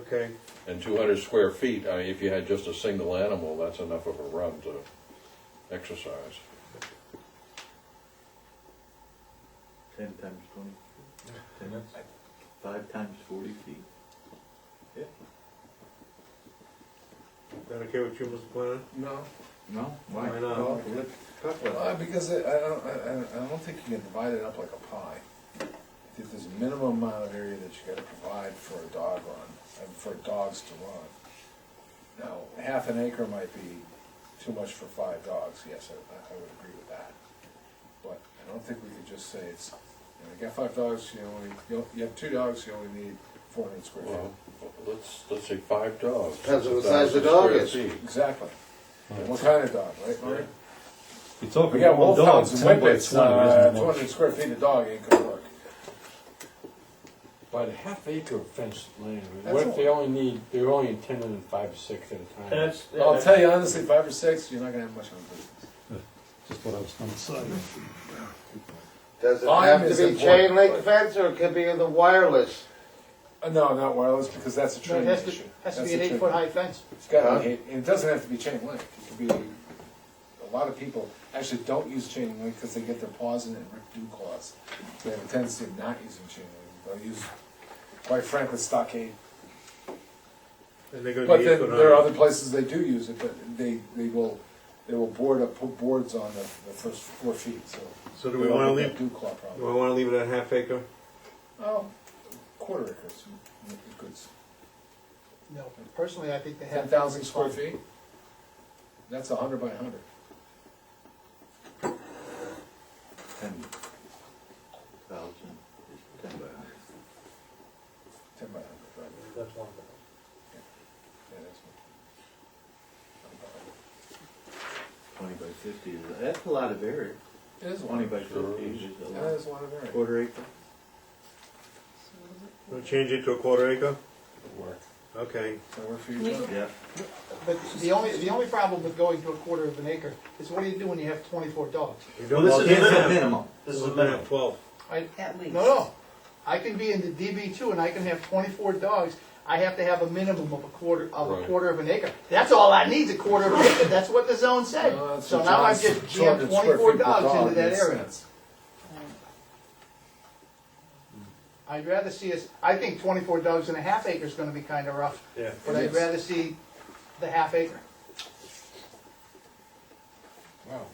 Okay, And 200 square feet, I mean, if you had just a single animal, that's enough of a run to exercise. 10 times 20. 10, 5 times 40 feet. that okay with you, Mr. Planner? No. No? Why? Why not? Well, let's talk about it. Because I don't think you can divide it up like a pie. If there's a minimum amount of area that you gotta provide for a dog run, and for dogs to run. Now, half an acre might be too much for 5 dogs, yes, I would agree with that. But I don't think we could just say it's, you know, you got 5 dogs, you have 2 dogs, you only need 400 square feet. Well, let's say 5 dogs. Depends on That's what size the 1,000 dog square is. feet. Exactly. And what kind of dog, right, Murray? You're talking We got about wolfhounds dogs, and 10 by whippets, 20 isn't much. 200 square feet of dog ain't gonna work. But a half acre fenced land, That's what if all. they only need, they're only intended in 5 or 6 at a time? That's, I'll tell you honestly, 5 or 6, you're not gonna have much of a business. Just what I was gonna say. Does it Volume have to is be important, chain link but- fence, or it could be the wireless? No, not wireless, because that's a No, training it has to, issue. has to That's be an a 8-foot high fence. It's got Huh? to be, and it doesn't have to be chain link. It could be, a lot of people actually don't use chain link because they get their paws in it and rip dew claws. They have a tendency of not using chain link. They'll use, quite frankly, stockade. And they're gonna But be then 8 foot there are high. other places they do use it, but they will put boards on the first 4 feet, so. So do we they wanna don't leave, get Dew claw do problem. I wanna leave it at half acre? Oh, quarter acres, is good. No, personally, I think the half. 10,000 square feet? That's 100 by 100. 10,000 is 10 by 100. 10 by 100, right? that's one thing. Yeah, that's one. 20 by 50 is, that's a lot of area. It is 20 one. by 50 is a That lot. is a lot of area. Quarter acre? We'll change it to a quarter acre? Work. Okay. Does that work for you, John? Yeah. But the only problem with going to a quarter of an acre is what do you do when you have 24 dogs? You Well, don't, this well, is can't a have- Minimum. This is we're a gonna minimum. have 12. At least. No, I can be in the DB2 and I can have 24 dogs. I have to have a minimum of a quarter of an acre. That's all I need, is a quarter of an acre. That's what the zone said. No, that's So what now I've John's just jammed 200 square 24 feet per dogs dog into that makes area. sense. I'd rather see us, I think 24 dogs in a half acre is gonna be kinda rough, Yeah. but I'd rather see the half acre. Wow.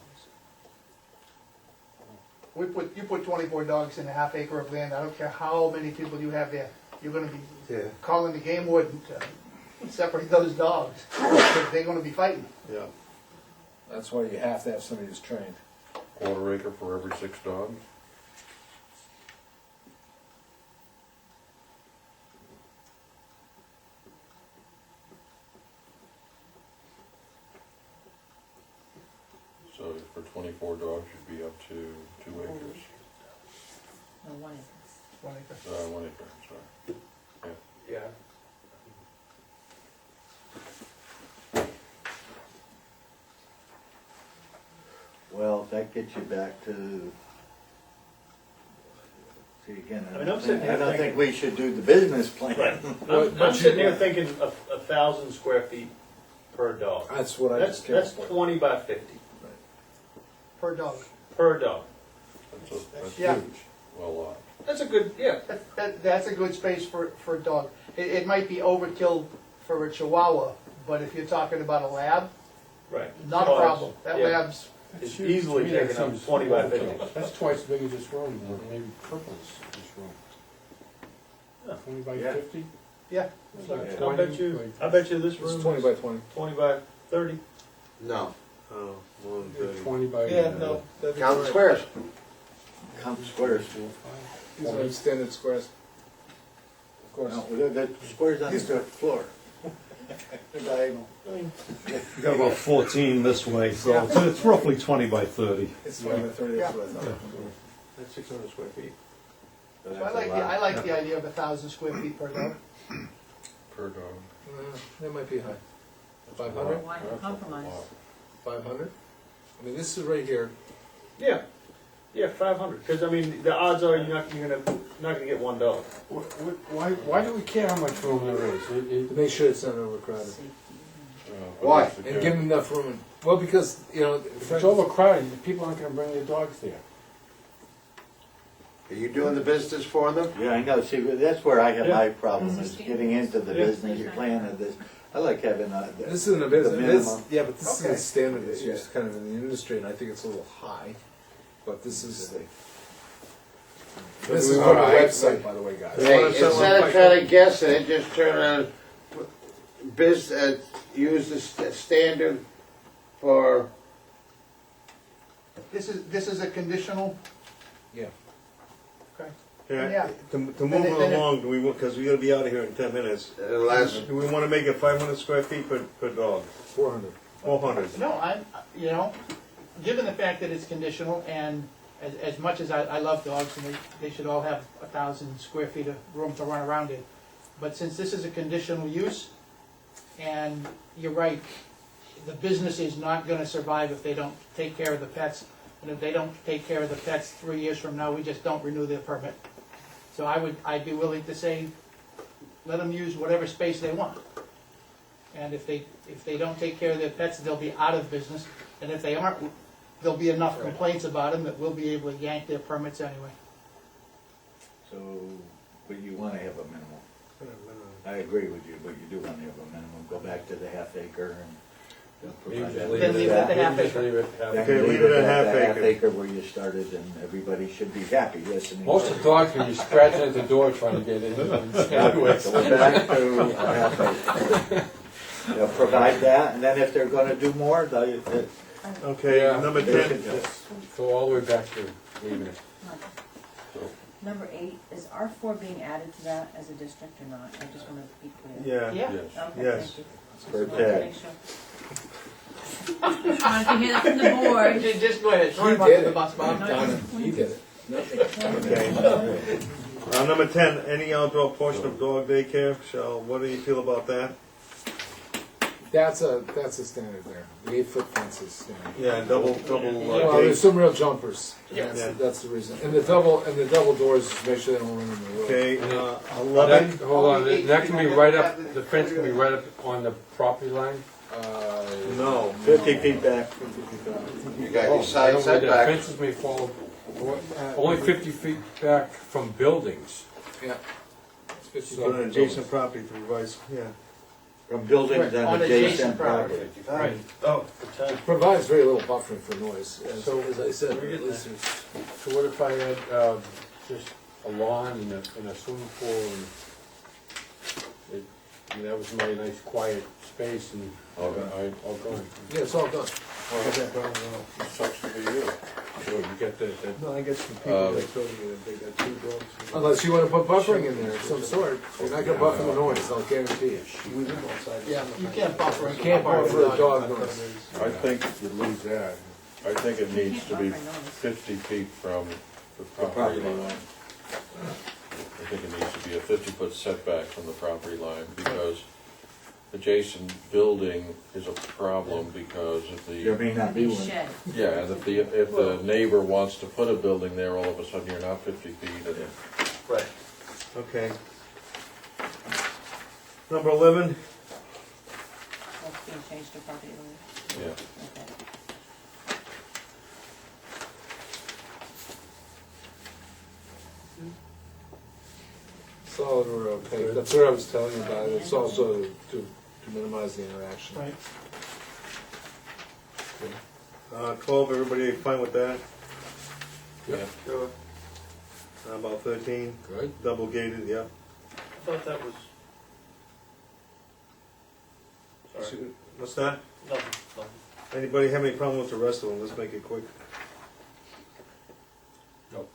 You put 24 dogs in a half acre of land, I don't care how many people you have there, you're gonna be Yeah. calling the game warden to separate those dogs. They're gonna be fighting. Yeah. That's why you have to have somebody who's trained. Quarter acre for every 6 dogs? for 24 dogs should be up to 2 acres. No, 1 acre. 1 acre. 1 acre, sorry. Yeah. Well, that gets you back to, see, again, I mean, I'm sitting here I don't think thinking- we should do the business plan. I'm sitting here thinking of 1,000 square feet per dog. That's what I That's, just came that's up with. 20 by 50 Per dog. per dog. That's Yeah. huge. Well, a lot. That's a good, yeah. That's a good space for a dog. It might be overkill for a Chihuahua, but if you're talking about a lab, Right. not a Dogs, problem. That yeah. lab's, It's To easily me, that taken up seems 20 by overkill. 50. That's twice as big as this room, or maybe triple this room. Yeah. 20 by Yeah. 50? yeah. It's like I 20 bet you, by- I bet you this It's room 20 is by 20. 20 by 30. No, Oh, more than 30. 20 by. Yeah, no. that'd be count the great. squares. Count the squares. These are standard squares. Of course. No, the squares on the floor. The diagonal. You got about 14 this way, so it's roughly 20 by 30. It's 20 by 30, that's what I thought. That's 600 square feet. So So that's I like a the, lot. I like the idea of 1,000 square feet per dog. Per dog. That might be high. That's 500? a lot. Why not That's a compromise? lot. 500? I mean, this is right here. Yeah. Yeah, 500. Because I mean, the odds are you're not gonna get one dog. Why do we care how much room there is? To make sure it's not overcrowded. Why? And give them enough room. Well, because, you know, If it's overcrowded, people aren't gonna bring their dogs there. Are you doing the business for them? Yeah, I know, see, that's where I have my problem, Mhm. is getting into the Yeah. business plan of this. I like having this isn't a the business. minimum. Yeah, but this Okay. is a standard that's used kind of in the industry, and I think it's a little high. But this is this is on the website, by the way, guys. Hey, instead of trying to guess it, just turn around, use the standard for, This is a conditional, Yeah. okay. Yeah, Yeah. to move Then it it- along, do we, because we gotta be out of here in 10 minutes. last, Do we wanna make it 500 square feet per dog? 400. 400? No, given the fact that it's conditional, and as much as I love dogs, and they should all have 1,000 square feet of room to run around in, but since this is a conditional use, and you're right, the business is not gonna survive if they don't take care of the pets, and if they don't take care of the pets 3 years from now, we just don't renew their permit. So I'd be willing to say, let them use whatever space they want. And if they don't take care of their pets, they'll be out of business, and if they aren't, there'll be enough complaints about them that we'll be able to yank their permits anyway. So, but you wanna have a minimum. I agree with you, but you do wanna have a minimum. Go back to the half acre and. provide that. Then leave it at the half acre. Okay, leave it at half Half acre. acre where you started, and everybody should be happy listening. Most of the dogs can be scratching at the door trying to get in. Anyways. So we're back to a half acre. They'll provide that, and then if they're gonna do more, they'll, Okay, Yeah. number they 10. can just. Go all the way back to leaving it. Number 8, is R4 being added to that as a district or not? I just want to be clear. Yeah. Yeah. Yes. Okay, Yes. thank you. For Just wanted to Ted. make sure. Just wanted to hear that from the board. Just go ahead, throw He him under did the it. bus, Bob. He did it. Okay. Number 10, any outdoor portion of dog daycare, what do you feel about that? That's a standard there. The 8-foot fence is standard. Yeah, double Well, there's gates. some real jumpers. Yeah. That's the reason. And the double doors, just make sure they don't run in the road. Okay, That, 11, hold on, that can be right up, the fence can be right up on the property line? no. 50 feet back. you got Oh, your side I don't know, the setback. fences may fall only 50 feet back from buildings. Yeah. It's 50 On an feet. adjacent property to revise, yeah. From buildings Right, on on adjacent adjacent property. property. Right. Oh, for 10. Provides very little buffering for noise. So- As I said, We're at getting least there's. So what if I had just a lawn and a swimming pool and that was my nice quiet space and All right. all gone? Yeah, it's all done. Sucks to be you. So you get the No, I guess from people that told me that they got 2 dogs. Unless you want to put buffering in there of some sort. You're not going to buffer the noise, I'll guarantee you. Yeah, you can't buffer. You can't buffer the dog noise. I think you lose that. I think it needs to be Can't offer notice. 50 feet from the property line. I think it needs to be a 50-foot setback from the property line, because adjacent building is a problem because of There the, may not be Maybe one. shed. yeah, and if the neighbor wants to put a building there, all of a sudden you're not 50 feet. And Right. Okay. Number 11, That's being changed to property line. yeah. Okay. So we're okay, that's what I was telling you about, it's also to minimize the interaction. Right. 12, everybody fine with that? Yeah. Sure. How about 13? Good. Double gated, yeah. I thought that was. Sorry, What's that? nothing. Anybody have any problem with the rest of them? Let's make it quick. Nope.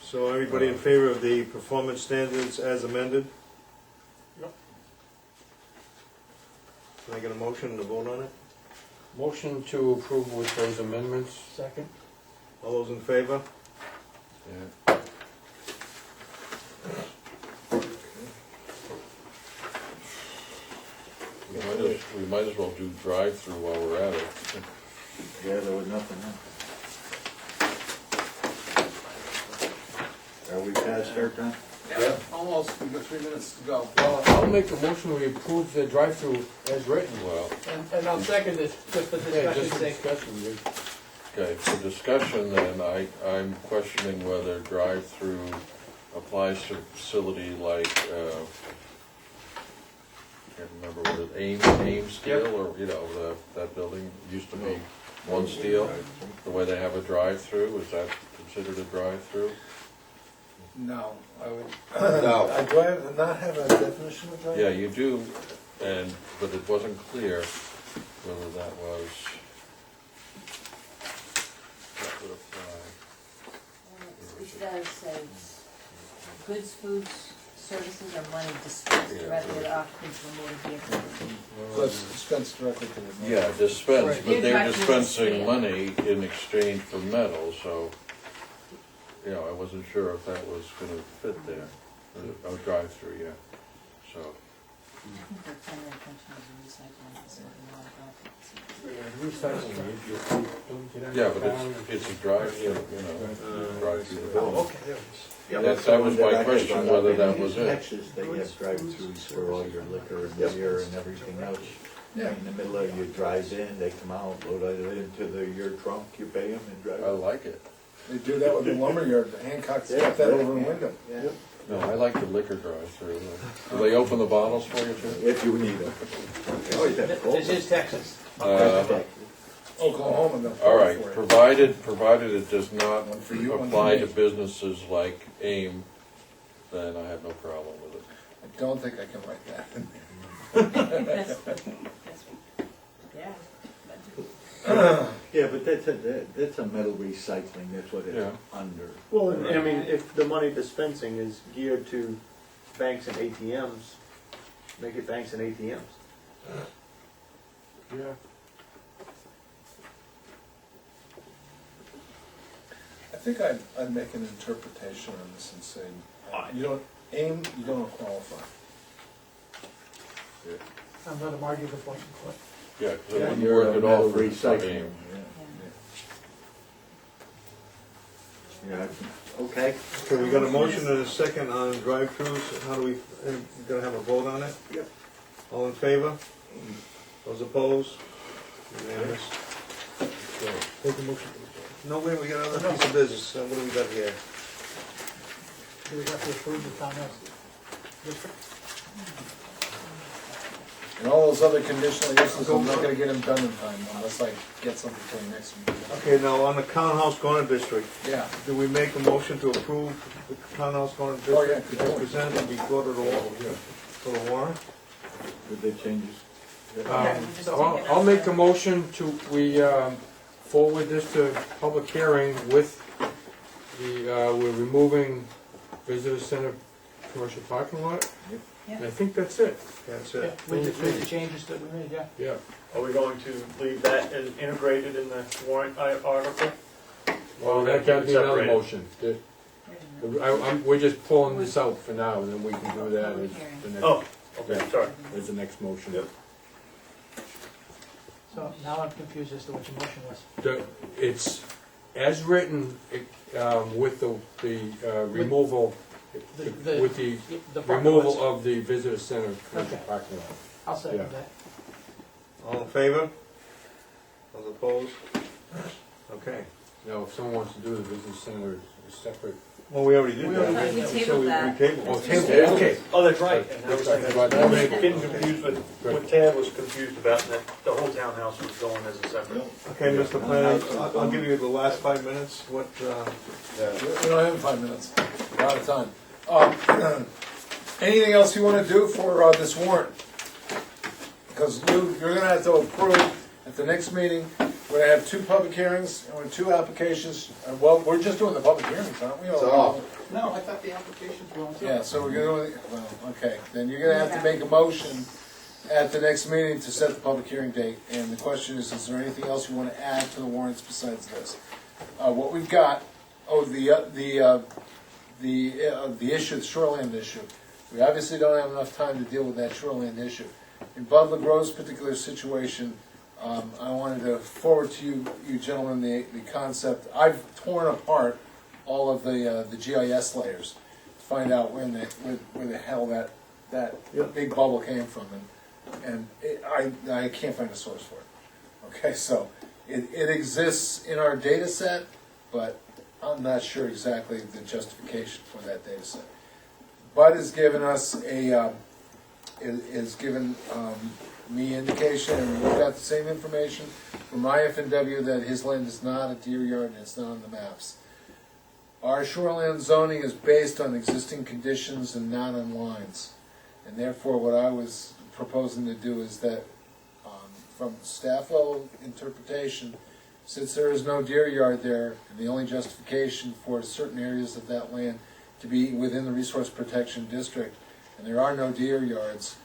So everybody in favor of the performance standards as amended? Yep. Can I get a motion to vote on it? Motion to approve with those amendments. Second. All those in favor? Yeah. We might as well do drive-through while we're at it. Yeah, there was nothing else. Are we past our time? Yeah, almost, we've got 3 minutes to go. Well, I'll make a motion, we approve the drive-through as written. Well, And I'll second it, just for Yeah, discussion's just for sake. discussion, we- okay, for discussion then, I'm questioning whether drive-through applies to a facility like, can't remember what it, Ames Steel, or, you know, that building used to be One Steel, the way they have a drive-through, is that considered a drive-through? No, I would. No. Do I not have a definition of drive? Yeah, you do, but it wasn't clear whether that was, that would apply. It does say goods, foods, services, or money dispensed Yeah. directly to the occupants of a motor vehicle. So it's dispensed directly to the. Yeah, dispense, Right. but they're Drive-through dispensing stand. money in exchange for metal, so, you know, I wasn't sure if that was gonna fit there. Oh, drive-through, yeah, so, I think their primary intention is recycling facility, not a drive-through. Yeah, recycling, if you don't get out yeah, of but town. it's a drive-through, you know, drive through the building. Okay, there it is. That was my question, whether that was it. Texas, they have drive-throughs for all your liquor and beer and everything else. Yeah. In the middle of, you drive in, they come out, load it into your trunk, you pay them and drive. I like it. They do that with the lumberyard, Hancock's Yeah, got that yeah, over in yeah. Wyndham. Yeah. No, I like the liquor drive-through. Do they open the bottles for you too? If you need them. They always have cold This is Texas. Oklahoma, they'll All pay right, for it. provided it does not One for you, one for apply to me. businesses like AIM, then I have no problem with it. I don't think I can write that in there. Yeah. Yeah, but that's a metal recycling, that's what Yeah. it's under. Well, I mean, if the money dispensing is geared to banks and ATMs, make it banks and ATMs. Yeah. I think I'd make an interpretation on this and say, you don't qualify. I'm not a argue the point. Yeah, because it Yeah, wouldn't you're work a at all metal for recycling. AIM. Yeah, okay. Okay, we got a motion and a second on drive-throughs. How do we, you gonna have a vote on it? Yep. All in favor? Those opposed? Unanimous. Take a motion. No, wait, we got another piece of business. What do we got here? Do we have to approve the townhouse district? And all those other conditional uses, I'm not gonna get them done in time unless I get something for the next meeting. Okay, now on the Townhouse Corner District, Yeah. do we make a motion to approve the Townhouse Corner Oh, yeah, District? good As point. presented and be go to the wall, to the warrant? With the changes. I'll make a motion to, we forward this to public hearing with we're removing visitor center commercial parking lot. And I think that's it. That's Yeah, it. with the changes that we made, yeah. Yeah. Are we going to leave that as integrated in the warrant article? Well, that can't be another motion. We're just pulling this out for now, and then we can do that as the next. Oh, okay, sorry. As the next motion. Yep. So now I'm confused as to what your motion was. It's as written, with the removal, The- with the the parking removal lots. of the visitor center commercial Okay. parking lot. I'll second Yeah. that. All in favor? Those opposed? Okay. Now, if someone wants to do the visitor center as separate. Well, we already did We that. already did that. We So tabled that. We tabled. Oh, it. table, okay. Oh, that's right. And I was That's thinking, right. I was getting confused with what Tad was confused about, and that the whole townhouse was going as a separate. Okay, Mr. Planner, I'll give you the last 5 minutes. What, We don't have 5 minutes, we're out of time. Anything else you wanna do for, this warrant? Because you're gonna have to approve at the next meeting, we're gonna have 2 public hearings, and 2 applications, well, we're just doing the public hearings, aren't we? It's all. No, I thought the applications were on. Yeah, so we're gonna, well, okay, then you're gonna have to make a motion at the next meeting to set the public hearing date, and the question is there anything else you wanna add to the warrants besides this? What we've got, the issue, the shoreline issue. We obviously don't have enough time to deal with that shoreline issue. In Bud LaGrove's particular situation, I wanted to forward to you gentlemen, the concept. I've torn apart all of the GIS layers to find out where the hell that big bubble came from, and I can't find a source for it. Okay, so it exists in our data set, but I'm not sure exactly the justification for that data set. Bud has given us me indication, and we've got the same information from IF&W that his land is not a deer yard and it's not on the maps. Our shoreline zoning is based on existing conditions and not on lines. And therefore, what I was proposing to do is that, from staff level interpretation, since there is no deer yard there, and the only justification for certain areas of that land to be within the resource protection district, and there are no deer yards,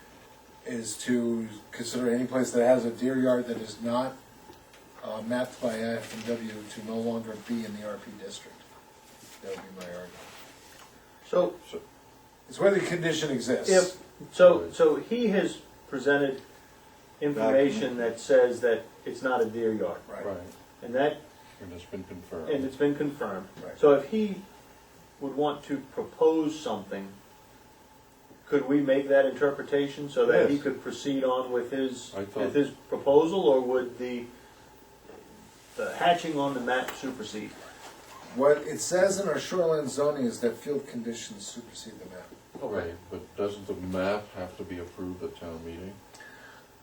is to consider any place that has a deer yard that is not mapped by IF&W to no longer be in the RP district. That would be my argument. So, It's where the condition exists. so he has presented information that says that it's not a deer yard. Right. Right, And that, and it's been confirmed. and it's been confirmed. Right. So if he would want to propose something, could we make that interpretation so that he Yes. could proceed on with his, I thought- with his proposal, or would the hatching on the map supersede? What it says in our shoreline zoning is that field conditions supersede the map. Right, but doesn't the map have to be approved at town meeting?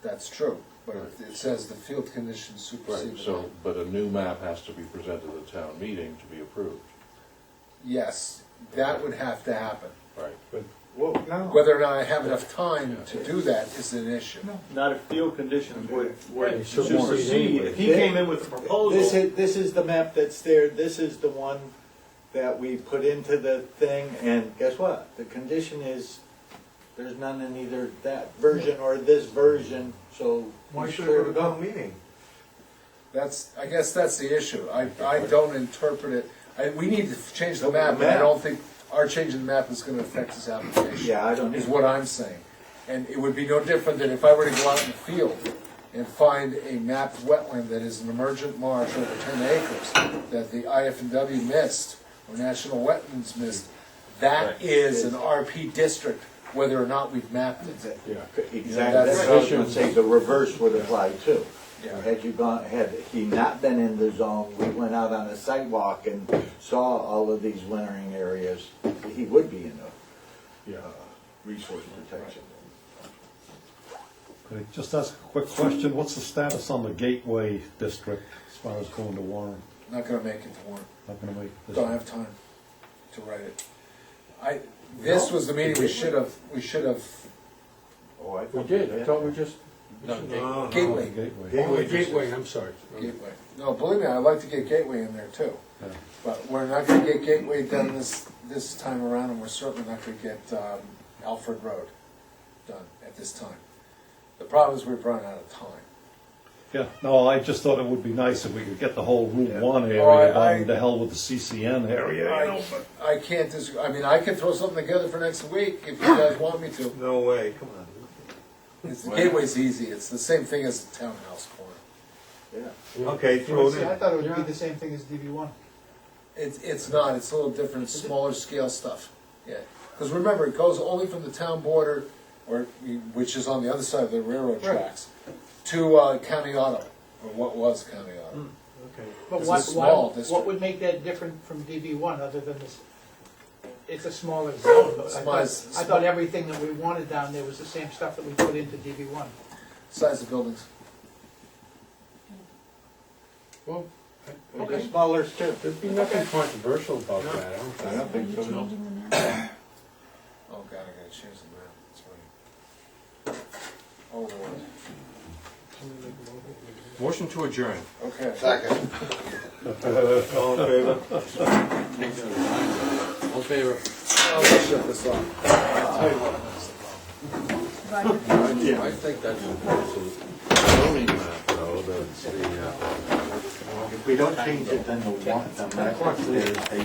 That's true, but Right. it says the field conditions supersede Right, the so, map. but a new map has to be presented at town meeting to be approved. Yes, that would have to happen. Right. Well, no. Whether or not I have enough time to do that is an issue. Not if field conditions would It should more. supersede. If he came in with a proposal. This is the map that's there, this is the one that we put into the thing, and guess what? The condition is, there's none in either that version or this version, so. why it's should clear it go to go. town meeting? I guess that's the issue. I don't interpret it, we need to change the map, but I map. don't think our changing the map is gonna affect his application. Yeah, I don't Is either. what I'm saying. And it would be no different than if I were to go out in the field and find a mapped wetland that is an emergent marsh over 10 acres that the IF&W missed, or National Wetlands missed. That Right. is an RP district, whether or not we've mapped it. Yeah. Exactly, that's that's what I was gonna say, the reverse would apply too. Yeah. Had he not been in the zone, we went out on a sidewalk and saw all of these wintering areas, he would be in the Yeah. resource protection. Could I just ask a quick question? What's the status on the Gateway District as far as going to Warren? Not gonna make it to warrant. Not gonna make this. Don't have time to write it. This was the meeting we should have, Oh, I We thought did, I thought we just. No. Gateway. Oh, Gateway, I'm sorry. Gateway. No, believe me, I'd like to get Gateway in there too. Yeah. But we're not gonna get Gateway done this time around, and we're certainly not gonna get, Alfred Road. done at this time. The problem is we've run out of time. Yeah, no, I just thought it would be nice if we could get the whole Route 1 Oh, area I- done, to hell with the CCN area, you know, but. I can't disagree, I mean, I can throw something together for next week if you guys want me to. No way, come on. It's, the gateway's easy, it's the same thing as the townhouse corner. Okay, throw it See, I in. thought it would be the same thing as DB1. It's not, it's a little different, smaller scale stuff, yeah. Because remember, it goes only from the town border, which is on the other side of the railroad Right. tracks, to County Auto, or what was County Auto. Okay. But It's what, a small what district. would make that different from DB1 other than this? It's a smaller zone, but I thought everything that we wanted down there was the same stuff that we put into DB1. Size of buildings. Well, The smallers too. there'd be nothing controversial about that, I don't think. Are you changing the map? Oh God, I gotta change the map, that's right. Oh Lord, Motion to adjourn. okay. Second. All in favor? All in favor? I'll just shut this off. Roger. I think that's the zoning map, though, that's the, If we don't change it, then the one, the map upstairs, they